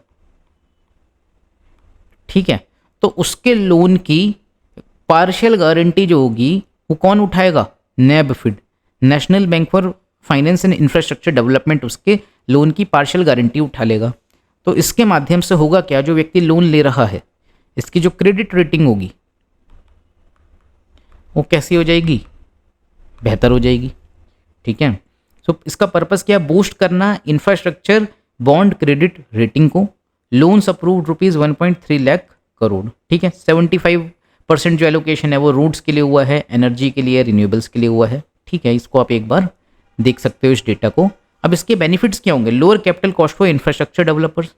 ठीक है, तो उसके लोन की पार्शियल गारंटी जो होगी वो कौन उठाएगा, नैब फिड, national bank for finance and infrastructure development उसके लोन की पार्शियल गारंटी उठा लेगा। तो इसके माध्यम से होगा क्या, जो व्यक्ति लोन ले रहा है इसकी जो क्रेडिट रेटिंग होगी वो कैसी हो जाएगी, बेहतर हो जाएगी। ठीक है, तो इसका पर्पस क्या, बूस्ट करना इंफ्रास्ट्रक्चर बॉन्ड क्रेडिट रेटिंग को। Loans approved ₹1.3 lakh crore. ठीक है, 75% जो एलोकेशन है वो रोड्स के लिए हुआ है, एनर्जी के लिए, रिन्यूएबल्स के लिए हुआ है। ठीक है, इसको आप एक बार देख सकते हो इस डेटा को। अब इसके बेनिफिट्स क्या होंगे, lower capital cost for infrastructure developers,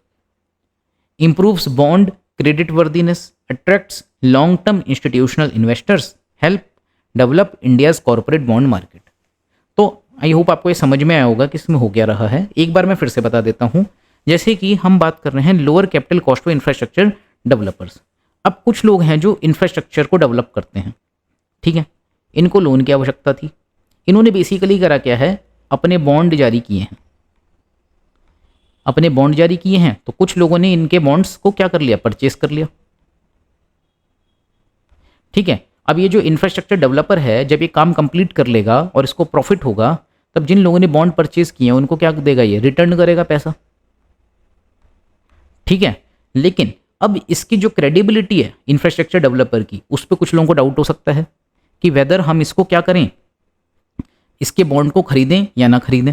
improves bond credit worthiness, attracts long term institutional investors, help develop India's corporate bond market. तो आई होप आपको ये समझ में आया होगा कि इसमें हो क्या रहा है। एक बार मैं फिर से बता देता हूँ, जैसे कि हम बात कर रहे हैं lower capital cost for infrastructure developers. अब कुछ लोग हैं जो इंफ्रास्ट्रक्चर को डेवलप करते हैं, ठीक है, इनको लोन की आवश्यकता थी। इन्होंने बेसिकली करा क्या है, अपने बॉन्ड जारी किए हैं, अपने बॉन्ड जारी किए हैं। तो कुछ लोगों ने इनके बॉन्ड्स को क्या कर लिया, परचेस कर लिया। ठीक है, अब ये जो इंफ्रास्ट्रक्चर डेवलपर है जब ये काम कंप्लीट कर लेगा और इसको प्रॉफिट होगा, तब जिन लोगों ने बॉन्ड परचेज किए हैं उनको क्या देगा, ये रिटर्न करेगा पैसा। ठीक है, लेकिन अब इसकी जो क्रेडिबिलिटी है इंफ्रास्ट्रक्चर डेवलपर की, उस पर कुछ लोगों को डाउट हो सकता है कि वेदर हम इसको क्या करें, इसके बॉन्ड को खरीदें या ना खरीदें।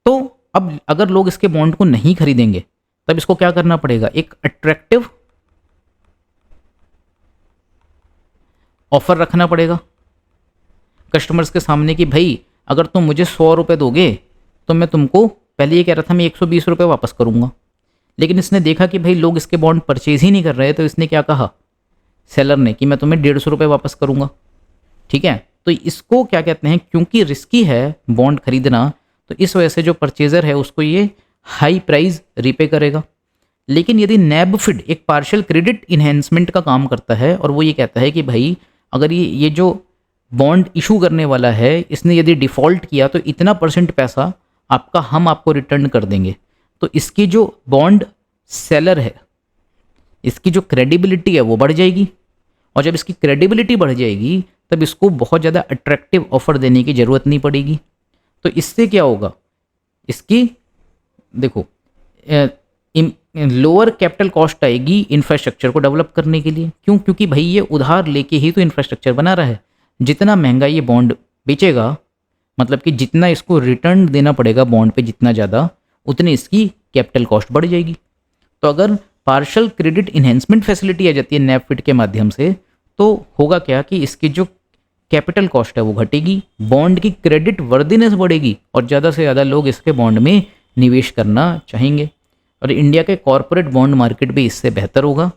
तो अब अगर लोग इसके बॉन्ड को नहीं खरीदेंगे तब इसको क्या करना पड़ेगा, एक अट्रैक्टिव ऑफर रखना पड़ेगा कस्टमर्स के सामने कि भाई अगर तुम मुझे 100 रुपये दोगे तो मैं तुमको, पहले ये कह रहा था मैं 120 रुपये वापस करूँगा, लेकिन इसने देखा कि भाई लोग इसके बॉन्ड परचेज ही नहीं कर रहे, तो इसने क्या कहा सेलर ने कि मैं तुम्हें 150 रुपये वापस करूँगा। ठीक है, तो इसको क्या कहते हैं, क्योंकि रिस्की है बॉन्ड खरीदना, तो इस वजह से जो परचेजर है उसको ये हाई प्राइस रीपे करेगा। लेकिन यदि नैब फिड एक पार्शियल क्रेडिट इन्हेंसमेंट का काम करता है और वो ये कहता है कि भाई अगर ये जो बॉन्ड इशू करने वाला है इसने यदि डिफ़ॉल्ट किया तो इतना % पैसा आपका हम आपको रिटर्न कर देंगे, तो इसकी जो बॉन्ड सेलर है इसकी जो क्रेडिबिलिटी है वो बढ़ जाएगी, और जब इसकी क्रेडिबिलिटी बढ़ जाएगी तब इसको बहुत ज़्यादा अट्रैक्टिव ऑफर देने की ज़रूरत नहीं पड़ेगी। तो इससे क्या होगा, इसकी देखो लोअर कैपिटल कॉस्ट आएगी इंफ्रास्ट्रक्चर को डेवलप करने के लिए। क्यों, क्योंकि भाई ये उधार लेके ही तो इंफ्रास्ट्रक्चर बना रहा है। जितना महंगा ये बॉन्ड बेचेगा, मतलब कि जितना इसको रिटर्न देना पड़ेगा बॉन्ड पे जितना ज़्यादा, उतनी इसकी कैपिटल कॉस्ट बढ़ जाएगी। तो अगर पार्शियल क्रेडिट इन्हेंसमेंट फैसिलिटी आ जाती है नैब फिड के माध्यम से, तो होगा क्या कि इसकी जो कैपिटल कॉस्ट है वो घटेगी, बॉन्ड की क्रेडिट वर्दीनेस बढ़ेगी और ज़्यादा से ज़्यादा लोग इसके बॉन्ड में निवेश करना चाहेंगे, और इंडिया के कॉरपोरेट बॉन्ड मार्केट भी इससे बेहतर होगा।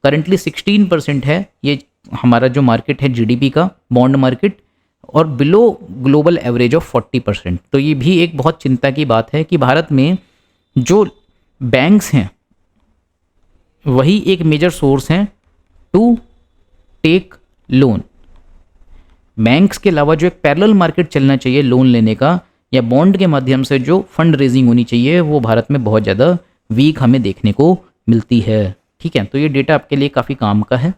करंटली 16% है ये हमारा जो मार्केट है जीडीपी का, बॉन्ड मार्केट, और बिलो ग्लोबल एवरेज ऑफ 40%। तो ये भी एक बहुत चिंता की बात है कि भारत में जो बैंक्स हैं वही एक मेजर सोर्स हैं टू टेक लोन। बैंक्स के अलावा जो एक पैरेलल मार्केट चलना चाहिए लोन लेने का या बॉन्ड के माध्यम से जो फंड रेजिंग होनी चाहिए, वो भारत में बहुत ज़्यादा वीक हमें देखने को मिलती है। ठीक है, तो ये डेटा आपके लिए काफ़ी काम का है।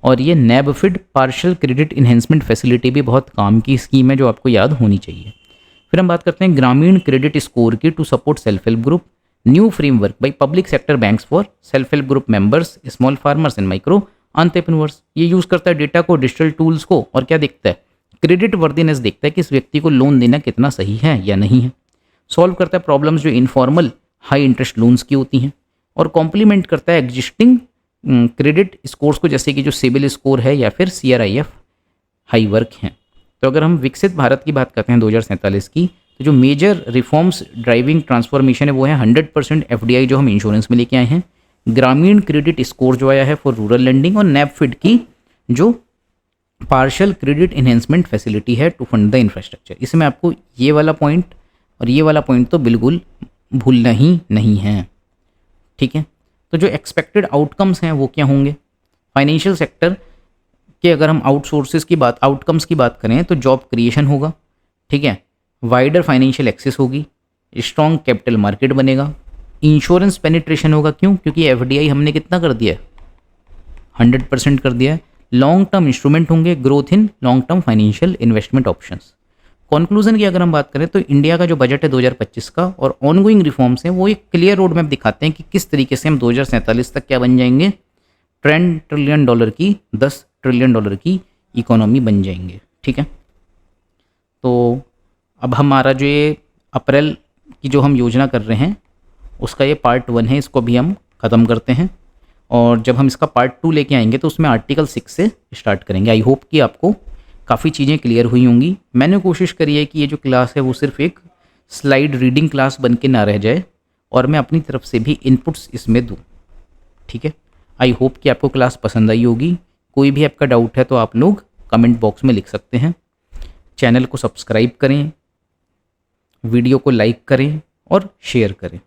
और ये नैबफिड पार्शियल क्रेडिट इन्हेंसमेंट फैसिलिटी भी बहुत काम की स्कीम है जो आपको याद होनी चाहिए। फिर हम बात करते हैं ग्रामीण क्रेडिट स्कोर की, to support self help group, new framework by public sector banks for self help group members, small farmers and micro entrepreneurs. ये यूज़ करता है डेटा को, डिजिटल टूल्स को, और क्या देखता है, क्रेडिट वर्दीनेस देखता है कि इस व्यक्ति को लोन देना कितना सही है या नहीं है। सॉल्व करता है प्रॉब्लम्स जो इनफॉर्मल हाई इंटरेस्ट लोन्स की होती हैं, और कॉम्प्लीमेंट करता है एग्जिस्टिंग क्रेडिट स्कोर्स को, जैसे कि जो सिबिल स्कोर है या फिर CRIF हाई वर्क हैं। तो अगर हम विकसित भारत की बात करते हैं 2047 की, तो जो मेजर रिफॉर्म्स ड्राइविंग ट्रांसफॉर्मेशन है वो है 100% FDI जो हम इंश्योरेंस में लेके आए हैं, ग्रामीण क्रेडिट स्कोर जो आया है फॉर रूरल लैंडिंग, और नैबफिड की जो पार्शियल क्रेडिट इन्हेंसमेंट फैसिलिटी है टू फंड द इंफ्रास्ट्रक्चर। इसमें आपको ये वाला पॉइंट और ये वाला पॉइंट तो बिल्कुल भूलना ही नहीं है। ठीक है, तो जो एक्सपेक्टेड आउटकम्स हैं वो क्या होंगे। फाइनेंशियल सेक्टर के अगर हम आउटकम्स की बात करें तो जॉब क्रिएशन होगा। ठीक है, वाइडर फाइनेंशियल एक्सेस होगी, स्ट्रॉन्ग कैपिटल मार्केट बनेगा, इंश्योरेंस पेनिट्रेशन होगा। क्यों? क्योंकि FDI हमने कितना कर दिया है, 100% कर दिया है। लॉन्ग टर्म इंस्ट्रूमेंट होंगे, growth in long term financial investment options. Conclusion की अगर हम बात करें तो इंडिया का जो बजट है 2025 का और ऑनगोइंग रिफॉर्म्स हैं वो एक क्लियर रोड मैप दिखाते हैं कि किस तरीके से हम 2047 तक क्या बन जाएंगे, $10 ट्रिलियन की, $10 ट्रिलियन की इकोनॉमी बन जाएंगे। ठीक है, तो अब हमारा जो ये अप्रैल की जो हम योजना कर रहे हैं उसका ये पार्ट 1 है, इसको भी हम ख़त्म करते हैं, और जब हम इसका पार्ट 2 लेके आएंगे तो उसमें आर्टिकल 6 से स्टार्ट करेंगे। आई होप कि आपको काफ़ी चीज़ें क्लियर हुई होंगी। मैंने कोशिश करी है कि ये जो क्लास है वो सिर्फ एक स्लाइड रीडिंग क्लास बन के ना रह जाए, और मैं अपनी तरफ से भी इनपुट्स इसमें दूँ। ठीक है, आई होप कि आपको क्लास पसंद आई होगी। कोई भी आपका डाउट है तो आप लोग कमेंट बॉक्स में लिख सकते हैं। चैनल को सब्सक्राइब करें, वीडियो को लाइक करें और शेयर करें।